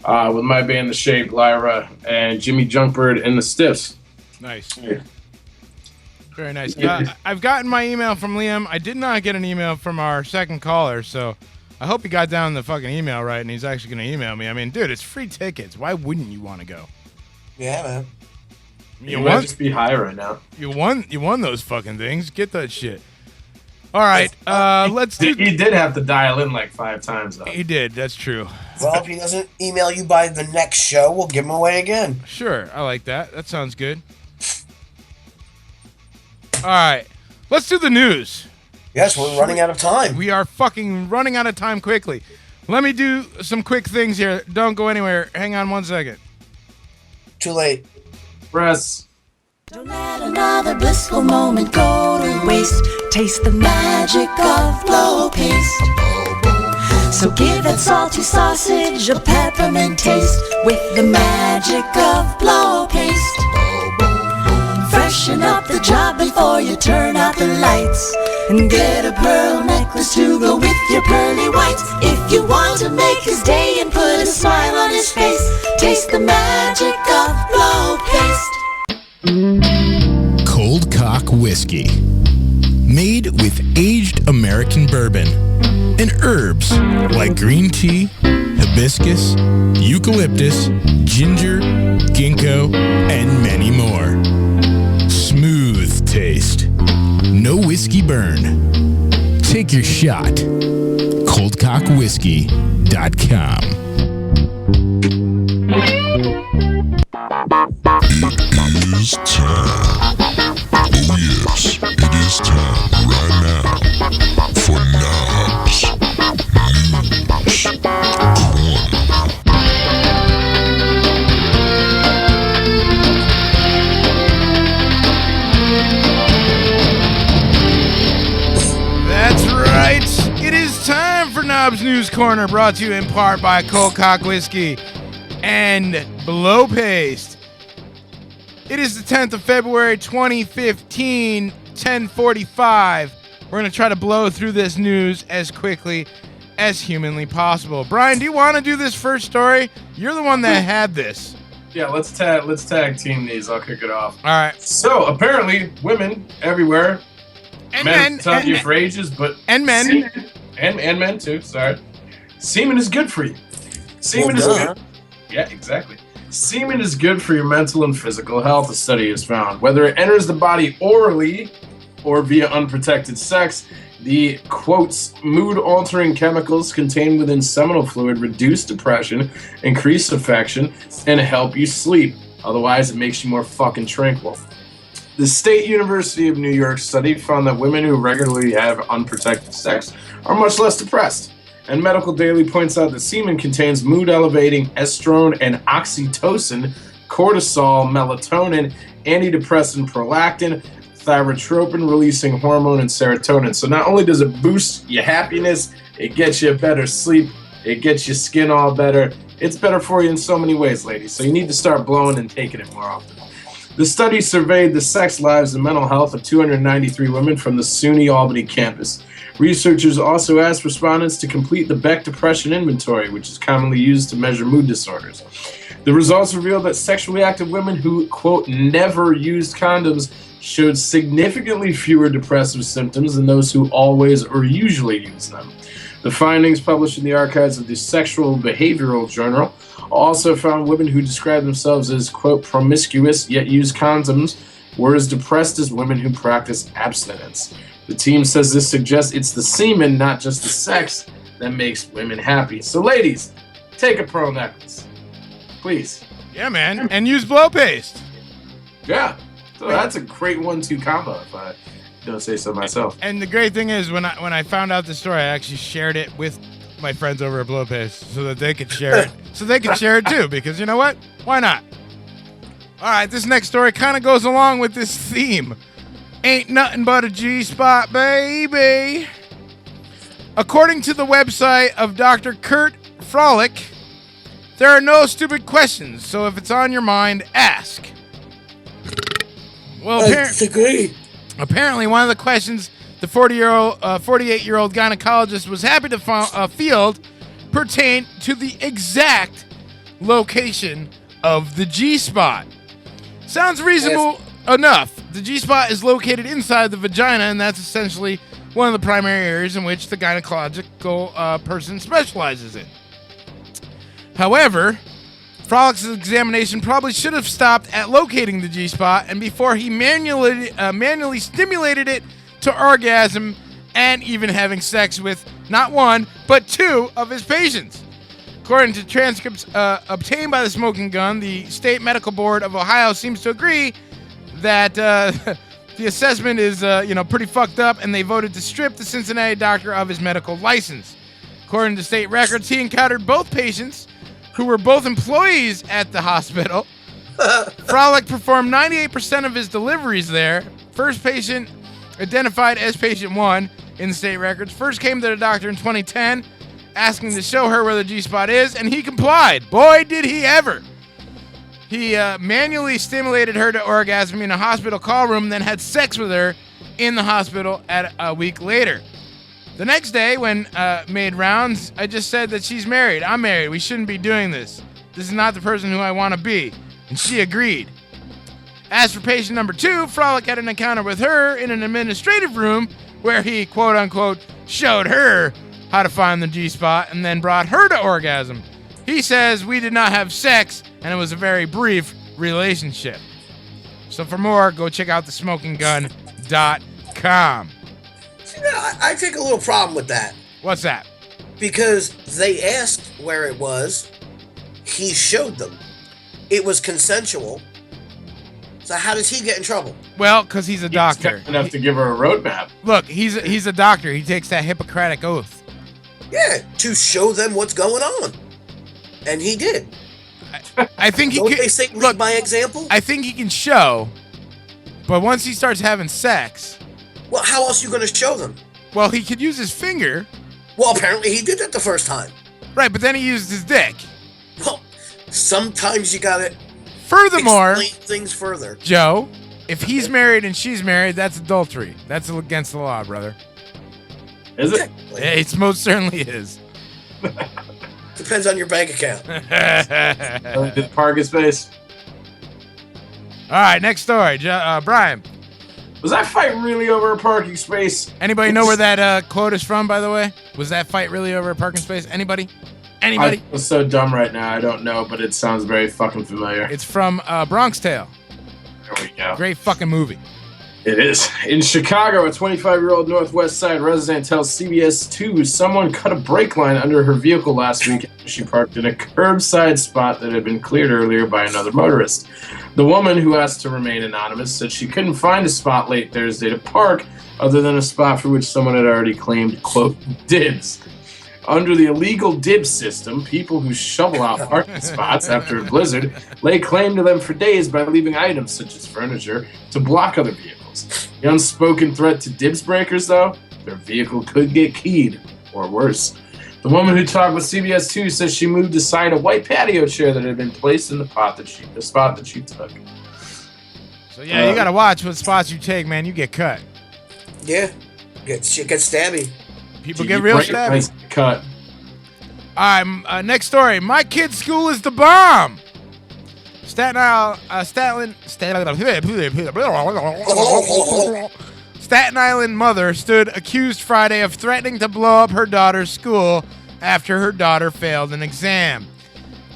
with my band, The Shape, Lyra, and Jimmy Junkbird and the Stiffs. Nice. Yeah. Very nice. I've gotten my email from Liam. I did not get an email from our second caller, so I hope he got down the fucking email right and he's actually going to email me. I mean, dude, it's free tickets. Why wouldn't you want to go? Yeah, man. You might just be high right now. You won those fucking things. Get that shit. All right, let's do... He did have to dial in like 5 times, though. He did, that's true. Well, if he doesn't email you by the next show, we'll give him away again. Sure, I like that. That sounds good. All right, let's do the news. Yes, we're running out of time. We are fucking running out of time quickly. Let me do some quick things here. Don't go anywhere. Hang on 1 second. Too late. Press. Don't let another blissful moment go to waste. Taste the magic of blow paste. So give that salty sausage a peppermint taste with the magic of blow paste. Freshen up the job before you turn out the lights, and get a pearl necklace to go with your pearly whites. If you want to make his day and put a smile on his face, taste the magic of blow paste. Cold Cock Whiskey. Made with aged American bourbon and herbs like green tea, hibiscus, eucalyptus, ginger, ginkgo, and many more. Smooth taste. No whiskey burn. Take your shot. ColdCockWhiskey.com. It is time. Oh yes, it is time right now for Knobs News Corner. That's right. It is time for Knobs News Corner, brought to you in part by Cold Cock Whiskey and Blow Paste. It is the 10th of February, 2015, 10:45. We're going to try to blow through this news as quickly as humanly possible. Brian, do you want to do this first story? You're the one that had this. Yeah, let's tag team these. I'll kick it off. All right. So apparently, women everywhere, and men tell you for ages, but and men semen, and men too. Sorry, semen is good for you. Semen is good. Yeah, exactly. Semen is good for your mental and physical health, a study has found. Whether it enters the body orally or via unprotected sex, The, quotes, mood-altering chemicals contained within seminal fluid reduce depression, increase affection, and help you sleep. Otherwise, it makes you more fucking tranquil. The State University of New York study found that women who regularly have unprotected sex are much less depressed. And Medical Daily points out that semen contains mood-elevating estrone and oxytocin, cortisol, melatonin, antidepressant prolactin, thyrotropin-releasing hormone, and serotonin. So not only does it boost your happiness, it gets you better sleep, it gets your skin all better. It's better for you in so many ways, ladies. So you need to start blowing and taking it more often. The study surveyed the sex lives and mental health of 293 women from the SUNY Albany campus. Researchers also asked respondents to complete the Beck Depression Inventory, which is commonly used to measure mood disorders. The results revealed that sexually active women who, quote, never used condoms showed significantly fewer depressive symptoms than those who always or usually use them. The findings, published in the archives of the Sexual Behavioral Journal, also found women who described themselves as, quote, promiscuous yet use condoms were as depressed as women who practice abstinence. The team says this suggests it's the semen, not just the sex, that makes women happy. So ladies, take a pearl necklace. Please. Yeah, man. And use blow paste. Yeah. So that's a great 1-2 combo if I don't say so myself. And the great thing is when I found out the story, I actually shared it with my friends over at Blow Paste so that they could share it. So they could share it too, because you know what? Why not? All right, this next story kind of goes along with this theme. Ain't nothing but a G-spot, baby. According to the website of Dr. Kurt Frolick, there are no stupid questions, so if it's on your mind, ask. Well, apparently one of the questions the 48-year-old gynecologist was happy to field pertained to the exact location of the G-spot. Sounds reasonable enough. The G-spot is located inside the vagina, and that's essentially one of the primary areas in which the gynecological person specializes in. However, Frolick's examination probably should have stopped at locating the G-spot, and before he manually stimulated it to orgasm and even having sex with not one, but two of his patients. According to transcripts obtained by the smoking gun, the State Medical Board of Ohio seems to agree that the assessment is pretty fucked up, and they voted to strip the Cincinnati doctor of his medical license. According to state records, he encountered both patients who were both employees at the hospital. Frolick performed 98% of his deliveries there. First patient, identified as patient 1 in the state records, first came to the doctor in 2010, asking to show her where the G-spot is, and he complied. Boy, did he ever. He manually stimulated her to orgasm in a hospital call room, then had sex with her in the hospital a week later. The next day, when made rounds, I just said that she's married. I'm married. We shouldn't be doing this. This is not the person who I want to be. And she agreed. As for patient number 2, Frolick had an encounter with her in an administrative room where he, quote-unquote, showed her how to find the G-spot and then brought her to orgasm. He says we did not have sex, and it was a very brief relationship. So for more, go check out thesmokinggun.com. I take a little problem with that. What's that? Because they asked where it was. He showed them. It was consensual. So how does he get in trouble? Well, because he's a doctor. He's enough to give her a roadmap. Look, he's a doctor. He takes that Hippocratic oath. Yeah, to show them what's going on. And he did. I think he Don't could. they say lead by example? I think he can show, but once he starts having sex... Well, how else are you going to show them? Well, he could use his finger. Well, apparently he did that the first time. Right, but then he used his dick. Well, sometimes you got to Furthermore, explain things further. Joe, if he's married and she's married, that's adultery. That's against the law, brother. Is it? It most certainly is. Depends on your bank account. Did park his face? All right, next story. Brian. Was that fight really over a parking space? Anybody know where that quote is from, by the way? Was that fight really over a parking space? Anybody? I feel so dumb right now. I don't know, but it sounds very fucking familiar. It's from Bronx Tale. There we go. Great fucking movie. It is. In Chicago, a 25-year-old Northwest Side resident tells CBS 2 someone cut a brake line under her vehicle last week after she parked in a curbside spot that had been cleared earlier by another motorist. The woman, who asked to remain anonymous, said she couldn't find a spot late Thursday to park other than a spot for which someone had already claimed, quote, dibs. Under the illegal dibs system, people who shovel out parking spots after a blizzard lay claim to them for days by leaving items such as furniture to block other vehicles. The unspoken threat to dibs breakers, though, their vehicle could get keyed, or worse. The woman who talked with CBS 2 says she moved aside a white patio chair that had been placed in the spot that she took. So yeah, you gotta watch what spots you take, man. You get cut. Yeah, shit gets stabby. People get real stabby. Cut. All right, next story. My kid's school is the bomb. Staten Island mother stood accused Friday of threatening to blow up her daughter's school after her daughter failed an exam.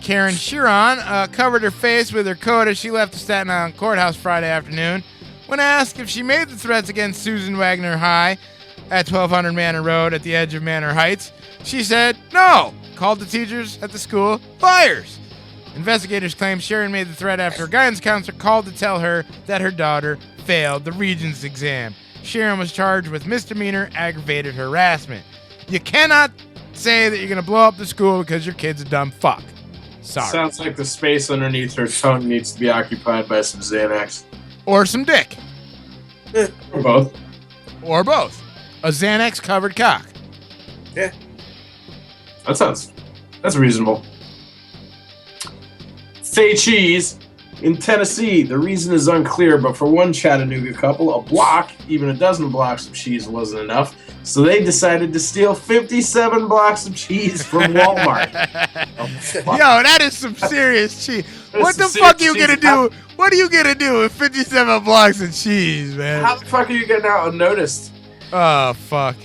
Karen Chiron covered her face with her coat as she left the Staten Island courthouse Friday afternoon. When asked if she made the threats against Susan Wagner High at 1200 Manor Road at the edge of Manor Heights, she said no, called the teachers at the school liars. Investigators claim Sharon made the threat after a guidance counselor called to tell her that her daughter failed the Regents exam. Sharon was charged with misdemeanor aggravated harassment. You cannot say that you're going to blow up the school because your kid's a dumb fuck. Sorry. Sounds like the space underneath her tongue needs to be occupied by some Xanax. Or some dick. Or both. Or both. A Xanax-covered cock. Yeah. That's reasonable. Say cheese. In Tennessee, the reason is unclear, but for one Chattanooga couple, a block, even a dozen blocks of cheese wasn't enough, so they decided to steal 57 blocks of cheese from Walmart. Yo, that is some serious cheese. What the fuck are you gonna do? What are you gonna do with 57 blocks of cheese, man? How the fuck are you getting out unnoticed? Oh, fuck.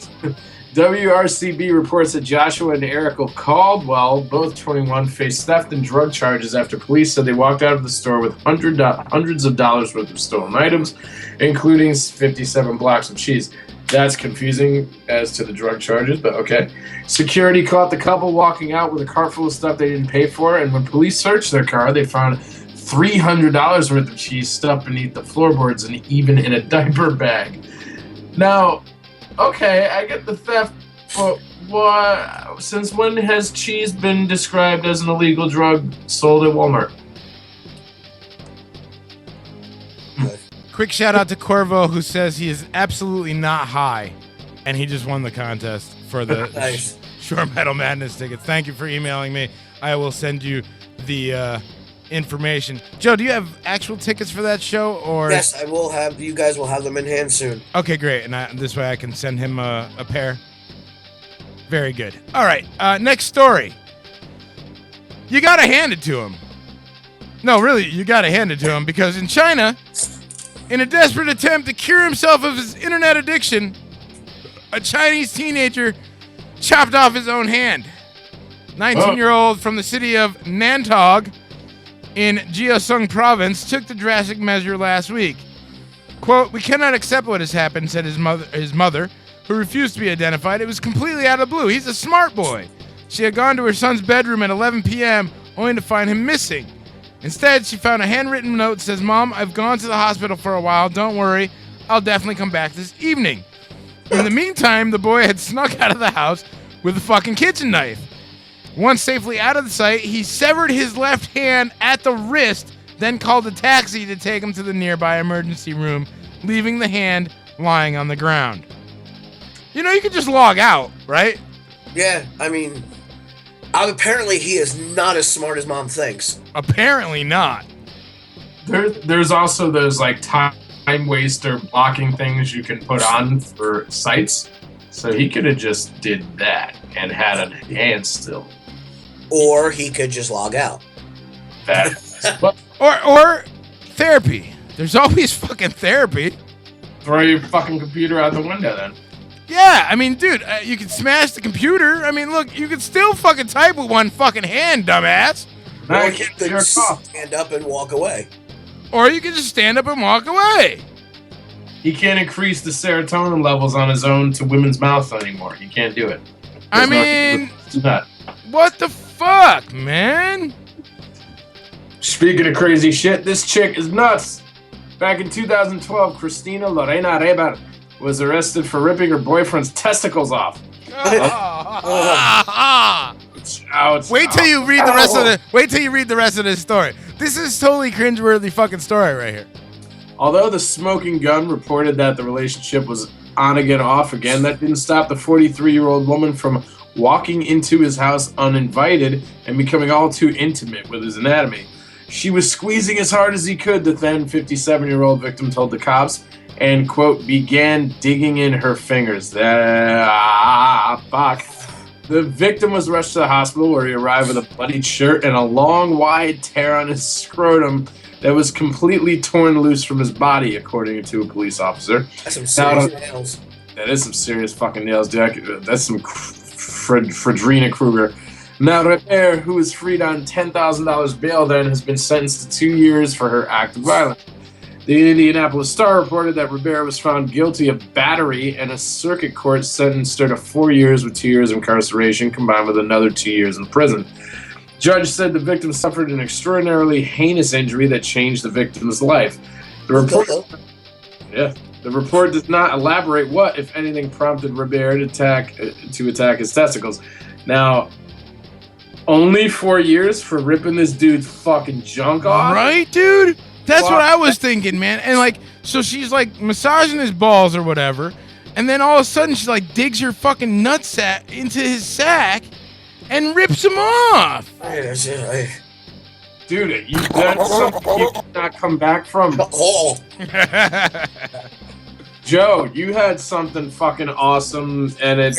WRCB reports that Joshua and Erica Caldwell, both 21, faced theft and drug charges after police said they walked out of the store with hundreds of dollars worth of stolen items, including 57 blocks of cheese. That's confusing as to the drug charges, but okay. Security caught the couple walking out with a cart full of stuff they didn't pay for, and when police searched their car, they found $300 worth of cheese stuffed beneath the floorboards and even in a diaper bag. Now, okay, I get the theft, but what? Since when has cheese been described as an illegal drug sold at Walmart? Quick shout out to Corvo, who says he is absolutely not high, and he just won the contest for the Nice. Shore Metal Madness tickets. Thank you for emailing me. I will send you the information. Joe, do you have actual tickets for that show? Or Yes, I will have. You guys will have them in hand soon. Okay, great. And this way I can send him a pair. Very good. All right, next story. You got to hand it to him. No, really, you got to hand it to him, because in China, in a desperate attempt to cure himself of his internet addiction, a Chinese teenager chopped off his own hand. 19-year-old from the city of Nantong in Jiaosung province took the drastic measure last week. Quote, "We cannot accept what has happened," said his mother, who refused to be identified. "It was completely out of the blue. He's a smart boy." She had gone to her son's bedroom at 11 p.m. only to find him missing. Instead, she found a handwritten note that says, "Mom, I've gone to the hospital for a while. Don't worry. I'll definitely come back this evening." In the meantime, the boy had snuck out of the house with a fucking kitchen knife. Once safely out of the sight, he severed his left hand at the wrist, then called a taxi to take him to the nearby emergency room, leaving the hand lying on the ground. You know, you can just log out, right? Yeah, I mean, apparently he is not as smart as Mom thinks. Apparently not. There's also those like time waster blocking things you can put on for sites. So he could have just did that and had a hand still. Or he could just log out. Or therapy. There's always fucking therapy. Throw your fucking computer out the window then. Yeah, I mean, dude, you can smash the computer. I mean, look, you can still fucking type with one fucking hand, dumbass. Or you could stand up and walk away. Or you can just stand up and walk away. He can't increase the serotonin levels on his own to women's mouth anymore. He can't do it. I mean, what the fuck, man? Speaking of crazy shit, this chick is nuts. Back in 2012, Cristina Lorena Reber was arrested for ripping her boyfriend's testicles off. Wait till you read the rest of the. Wait till you read the rest of this story. This is totally cringeworthy fucking story right here. Although the smoking gun reported that the relationship was on again, off again, that didn't stop the 43-year-old woman from walking into his house uninvited and becoming all too intimate with his anatomy. She was squeezing as hard as he could, the then 57-year-old victim told the cops, and, quote, began digging in her fingers. Fuck. The victim was rushed to the hospital where he arrived with a bloodied shirt and a long, wide tear on his scrotum that was completely torn loose from his body, according to a police officer. That's some serious nails. That is some serious fucking nails, dude. That's some Fredrina Krueger. Now, Reber, who was freed on $10,000 bail then, has been sentenced to 2 years for her act of violence. The Indianapolis Star reported that Reber was found guilty of battery, and a circuit court sentenced her to 4 years with 2 years of incarceration, combined with another 2 years in prison. Judge said the victim suffered an extraordinarily heinous injury that changed the victim's life. The report does not elaborate what, if anything, prompted Reber to attack his testicles. Now, only 4 years for ripping this dude's fucking junk off? Right, dude? That's what I was thinking, man. And like, so she's like massaging his balls or whatever, and then all of a sudden she like digs her fucking nutsack into his sack and rips him off. Dude, that's something you cannot come back from. Joe, you had something fucking awesome, and it's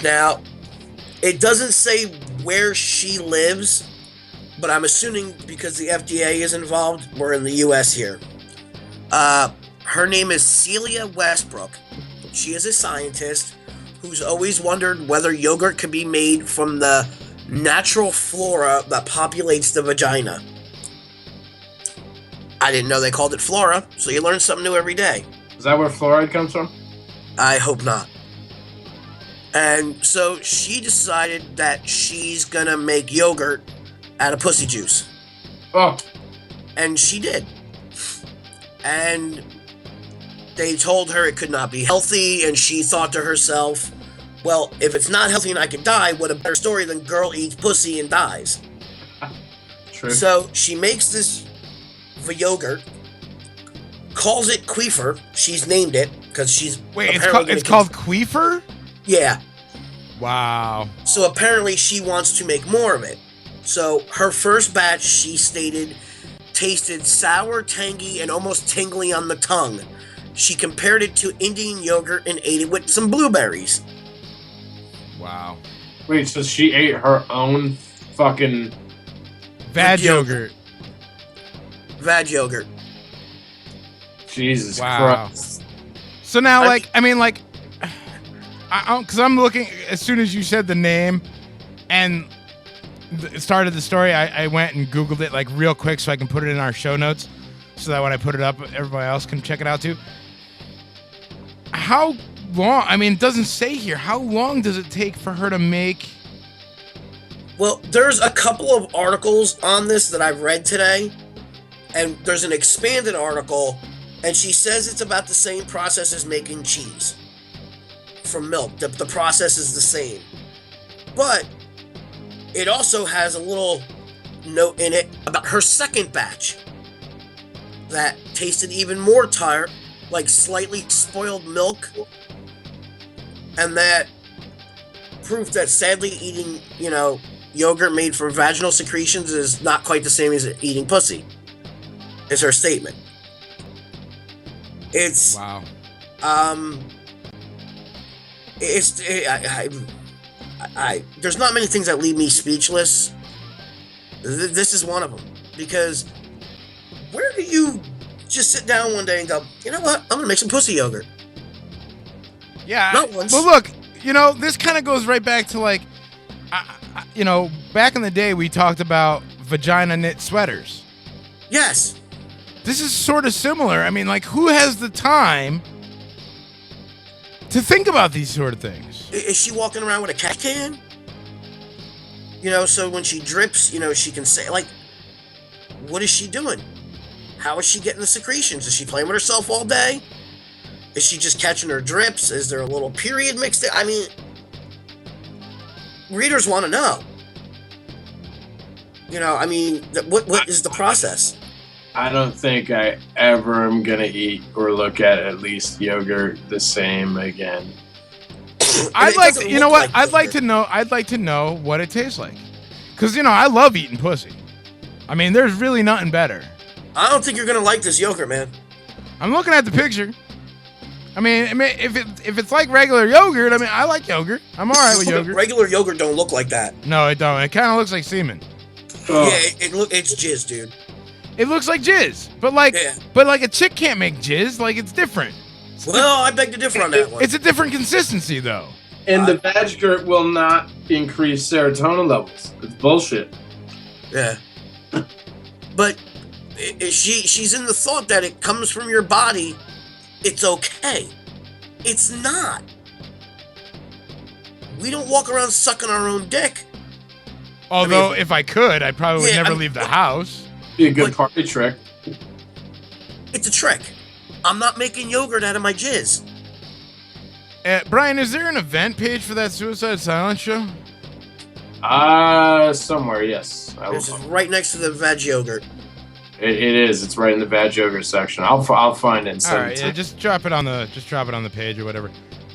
Now, it doesn't say where she lives, but I'm assuming because the FDA is involved, we're in the U.S. here. Her name is Celia Westbrook. She is a scientist who's always wondered whether yogurt could be made from the natural flora that populates the vagina. I didn't know they called it flora, so you learn something new every day. Is that where fluoride comes from? I hope not. And so she decided that she's gonna make yogurt out of pussy juice. Oh. And she did. And they told her it could not be healthy, and she thought to herself, well, if it's not healthy and I could die, what a better story than girl eats pussy and dies. True. So she makes this yogurt, calls it Queefer. She's named it because she's it's called Queefer? Yeah. Wow. So apparently she wants to make more of it. So her first batch, she stated, tasted sour, tangy, and almost tingly on the tongue. She compared it to Indian yogurt and ate it with some blueberries. Wow. Wait, so she ate her own fucking vag yogurt. Vag yogurt. Jesus Wow. Christ. So now, like, I mean, like, because I'm looking, as soon as you said the name and started the story, I went and Googled it, like, real quick so I can put it in our show notes so that when I put it up, everybody else can check it out, too. How long, I mean, it doesn't say here, how long does it take for her to make? Well, there's a couple of articles on this that I've read today, and there's an expanded article, and she says it's about the same process as making cheese from milk. The process is the same. But it also has a little note in it about her second batch that tasted even more tart, like slightly spoiled milk, and that proof that sadly eating, yogurt made from vaginal secretions is not quite the same as eating pussy, is her statement. It's wow. There's not many things that leave me speechless. This is one of them, because where do you just sit down one day and go, you know what, I'm gonna make some pussy yogurt? Yeah. Not once. Well, look, this kind of goes right back to like, back in the day we talked about vagina knit sweaters. Yes. this is sort of similar. I mean, like, who has the time to think about these sort of things? Is she walking around with a cat can? So when she drips, she can say, like, what is she doing? How is she getting the secretions? Is she playing with herself all day? Is she just catching her drips? Is there a little period mixed in? I mean, readers want to know. What is the process? I don't think I ever am going to eat or look at least yogurt the same again. I'd like to, I'd like to know what it tastes like. Because, I love eating pussy. I mean, there's really nothing better. I don't think you're going to like this yogurt, man. I'm looking at the picture. I mean, if it's like regular yogurt, I mean, I like yogurt. I'm all right with yogurt. Regular yogurt don't look like that. No, it don't. It kind of looks like semen. Oh. Yeah, it's jizz, dude. It looks like jizz, but like a chick can't make jizz. Like, it's different. Well, I beg to differ on that one. It's a different consistency, though. And the vag will not increase serotonin levels. It's bullshit. Yeah. But she's in the thought that it comes from your body. It's okay. It's not. We don't walk around sucking our own dick. Although, if I could, I probably would never leave the house. Be a good party trick. It's a trick. I'm not making yogurt out of my jizz. Brian, is there an event page for that Suicide Silence show? Somewhere, yes. This is right next to the veg yogurt. It is. It's right in the veg yogurt section. I'll find it. And send all right, yeah, just drop it on the page or whatever.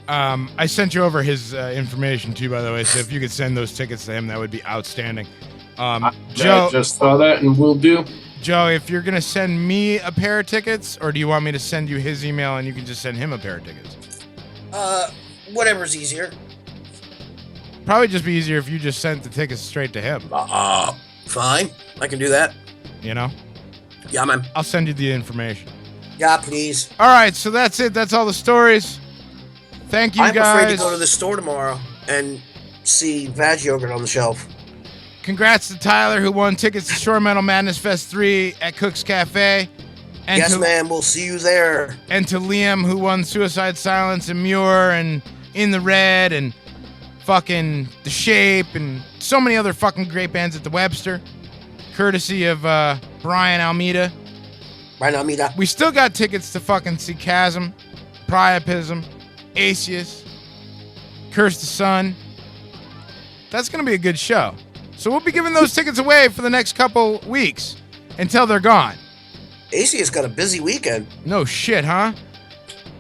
I sent you over his information too, by the way. So if you could send those tickets to him, that would be outstanding. Joe, I just saw that, and we'll do. Joe, if you're gonna send me a pair of tickets, or do you want me to send you his email and you can just send him a pair of tickets? Whatever's easier. Probably just be easier if you just sent the tickets straight to him. Fine. I can do that. Yeah, man. I'll send you the information. Yeah, please. All right, so that's it. That's all the stories. Thank you, guys. I'm afraid to go to the store tomorrow and see vag yogurt on the shelf. Congrats to Tyler, who won tickets to Shore Metal Madness Fest 3 at Cook's Cafe. And yes, ma'am. We'll see you there. And to Liam, who won Suicide Silence and Muir and In the Red and fucking The Shape and so many other fucking great bands at the Webster. Courtesy of Brian Almeida. We still got tickets to fucking see Chasm, Priapism, Acius, Curse the Sun. That's going to be a good show. So we'll be giving those tickets away for the next couple weeks until they're gone. Acius got a busy weekend. No shit, huh?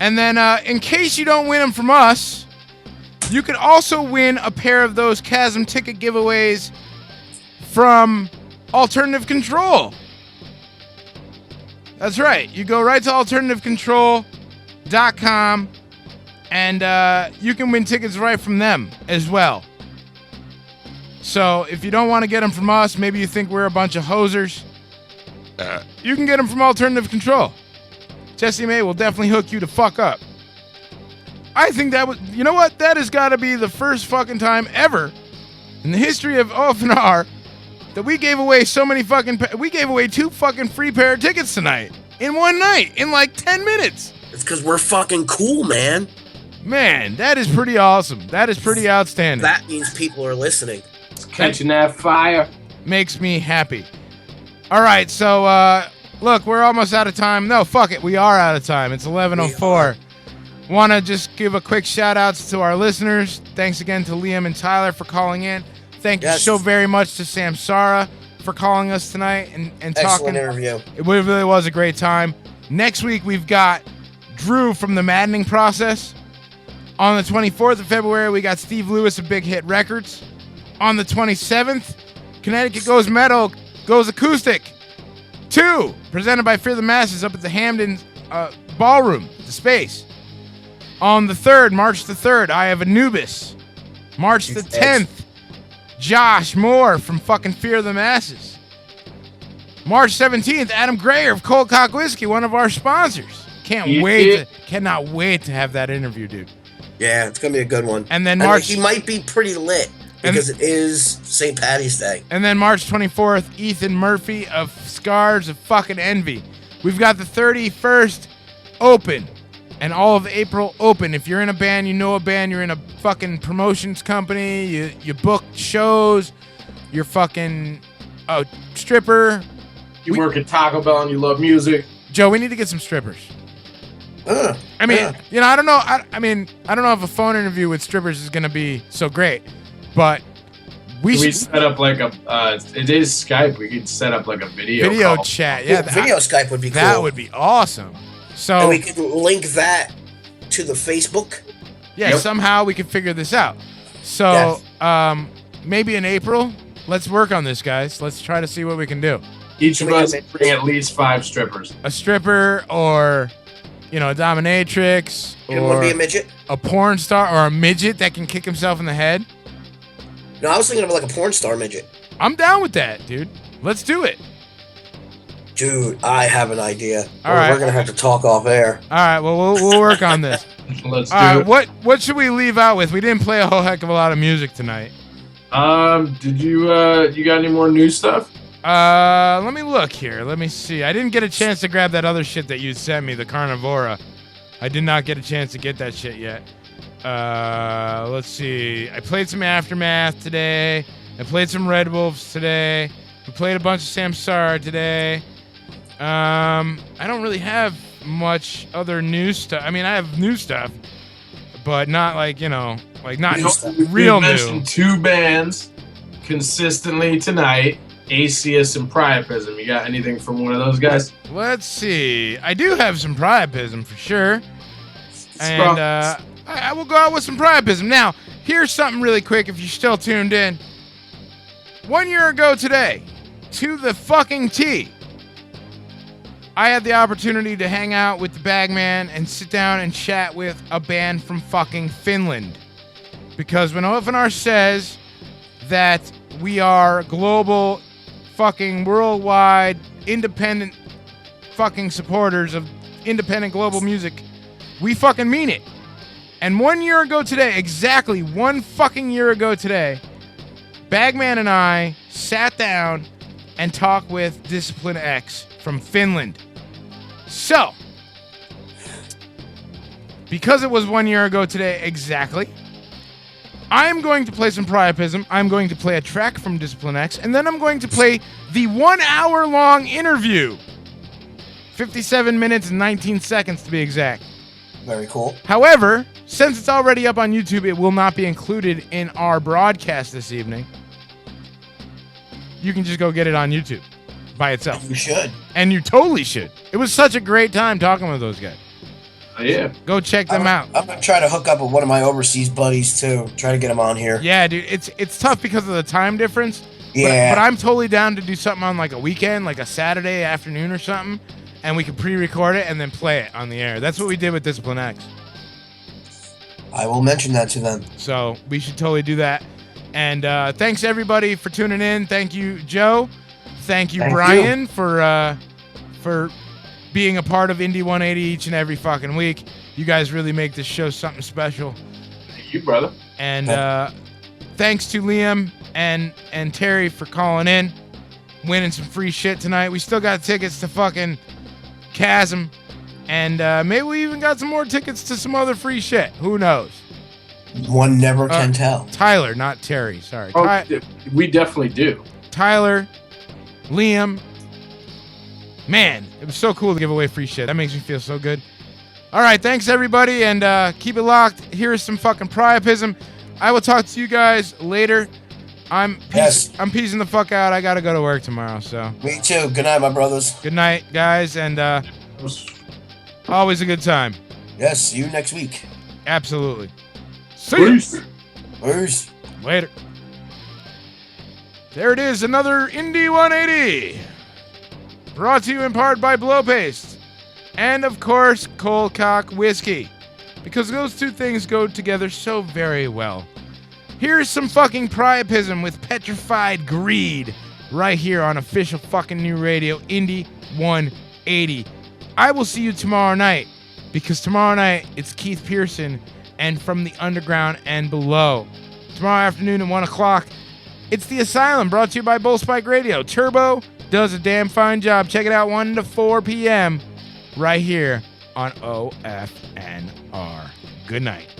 And then in case you don't win them from us, you could also win a pair of those Chasm ticket giveaways from Alternative Control. That's right. You go right to alternativecontrol.com and you can win tickets right from them as well. So if you don't want to get them from us, maybe you think we're a bunch of hosers, you can get them from Alternative Control. Jesse May will definitely hook you to fuck up. I think that was, you know what? That has got to be the first fucking time ever in the history of OFNR that we gave away we gave away 2 fucking free pair of tickets tonight in one night in like 10 minutes. It's because we're fucking cool, man. Man, that is pretty awesome. That is pretty outstanding. That means people are listening. It's catching that fire. Makes me happy. All right, so look, we're almost out of time. No, fuck it. We are out of time. It's 11:04. Want to just give a quick shout outs to our listeners. Thanks again to Liam and Tyler for calling in. Thank you so very much to Samsara for calling us tonight and talking. Excellent interview. It really was a great time. Next week, we've got Drew from The Maddening Process. On the 24th of February, we got Steve Lewis of Big Hit Records. On the 27th, Connecticut Goes Metal, Goes Acoustic 2, presented by Fear the Masses up at the Hamden Ballroom, the Space. On the 3rd, March the 3rd, I Have Anubis. March the 10th, Josh Moore from fucking Fear the Masses. March 17th, Adam Grayer of Cold Cock Whiskey, one of our sponsors. Cannot wait to have that interview, dude. Yeah, it's gonna be a good one. And then he might be pretty lit because it is St. Paddy's Day. And then March 24th, Ethan Murphy of Scars of fucking Envy. We've got the 31st open and all of April open. If you're in a band, you know a band, you're in a fucking promotions company, you book shows, you're fucking a stripper. You work at Taco Bell and you love music. Joe, we need to get some strippers. I mean, you know, I don't know. I don't know if a phone interview with strippers is going to be so great, but we should set up like a. It is Skype. We could set up like a video call. chat. Yeah, video Skype would be cool. That would be awesome. So and we could link that to the Facebook. Yeah, somehow we could figure this out. So maybe in April, let's work on this, guys. Let's try to see what we can do. Each of us bring at least 5 strippers. A stripper or, you know, a dominatrix. You want to be a midget? A porn star or a midget that can kick himself in the head. No, I was thinking of like a porn star midget. I'm down with that, dude. Let's do it. Dude, I have an idea. All right. We're going to have to talk off air. All right, well, we'll work on this. Let's do it. What should we leave out with? We didn't play a whole heck of a lot of music tonight. Did you got any more new stuff? Let me look here. Let me see. I didn't get a chance to grab that other shit that you sent me, the Carnivora. I did not get a chance to get that shit yet. Let's see. I played some Aftermath today. I played some Red Wolves today. We played a bunch of Samsara today. I don't really have much other new stuff. I mean, I have new stuff, but not like, you know, like not real new. We mentioned 2 bands consistently tonight. Atheist and Priapism. You got anything from one of those guys? Let's see. I do have some Priapism for sure. And I will go out with some Priapism. Now, here's something really quick if you're still tuned in. 1 year ago today, to the fucking T, I had the opportunity to hang out with the Bagman and sit down and chat with a band from fucking Finland. Because when OFNR says that we are global, fucking worldwide, independent fucking supporters of independent global music, we fucking mean it. And 1 year ago today, exactly 1 fucking year ago today, Bagman and I sat down and talked with Discipline X from Finland. So, because it was 1 year ago today exactly, I'm going to play some Priapism. I'm going to play a track from Discipline X, and then I'm going to play the 1 hour long interview. 57 minutes and 19 seconds to be exact. Very cool. However, since it's already up on YouTube, it will not be included in our broadcast this evening. You can just go get it on YouTube by itself. You should. And you totally should. It was such a great time talking with those guys. Yeah. Go check them out. I'm going to try to hook up with one of my overseas buddies, too. Try to get him on here. Yeah, dude. It's tough because of the time difference. Yeah. But I'm totally down to do something on like a weekend, like a Saturday afternoon or something, and we can pre-record it and then play it on the air. That's what we did with Discipline X. I will mention that to them. So we should totally do that. And thanks, everybody, for tuning in. Thank you, Joe. Thank you, Brian, for being a part of Indie 180 each and every fucking week. You guys really make this show something special. Thank you, brother. And thanks to Liam and Terry for calling in, winning some free shit tonight. We still got tickets to fucking Chasm, and maybe we even got some more tickets to some other free shit. Who knows? One never can tell. Tyler, not Terry. Sorry. Oh, we definitely do. Tyler, Liam. Man, it was so cool to give away free shit. That makes me feel so good. All right, thanks, everybody, and keep it locked. Here's some fucking Priapism. I will talk to you guys later. I'm peacing the fuck out. I got to go to work tomorrow, so. Me too. Good night, my brothers. Good night, guys, and always a good time. Yes, see you next week. Absolutely. See you. Peace. Later. There it is, another Indie 180. Brought to you in part by Blow Paste. And, of course, Cold Cock Whiskey. Because those two things go together so very well. Here's some fucking Priapism with Petrified Greed right here on official fucking new radio, Indie 180. I will see you tomorrow night, because tomorrow night it's Keith Pearson and From the Underground and Below. Tomorrow afternoon at 1 o'clock, it's The Asylum, brought to you by Bull Spike Radio. Turbo, does a damn fine job. Check it out 1 to 4 p.m. right here on OFNR. Good night.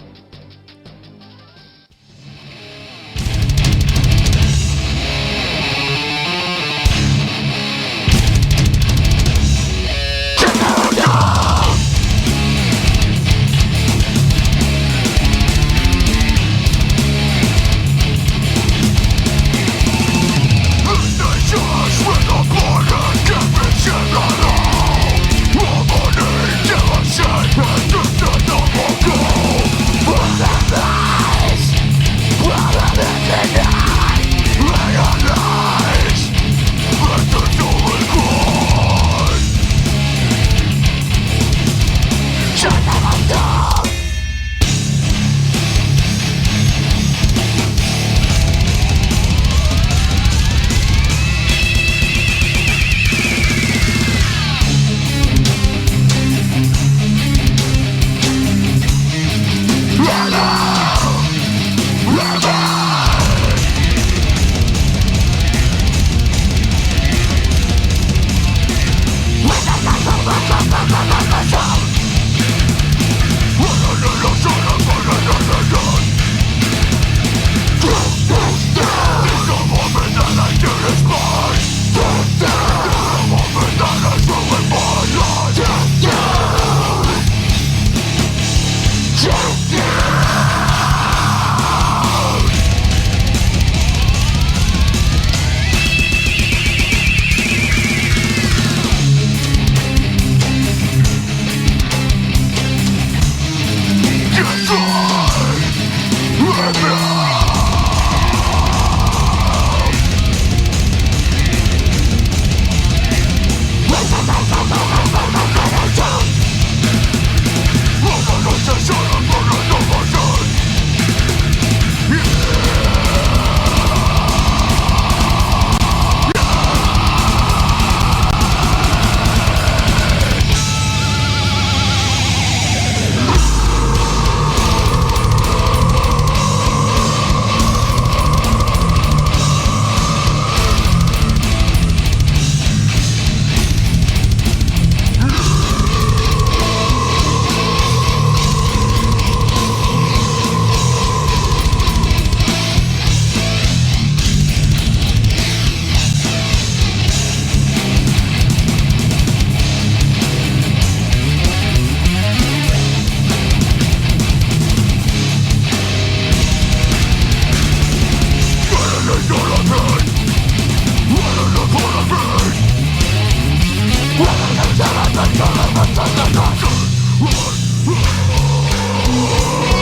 Whoa.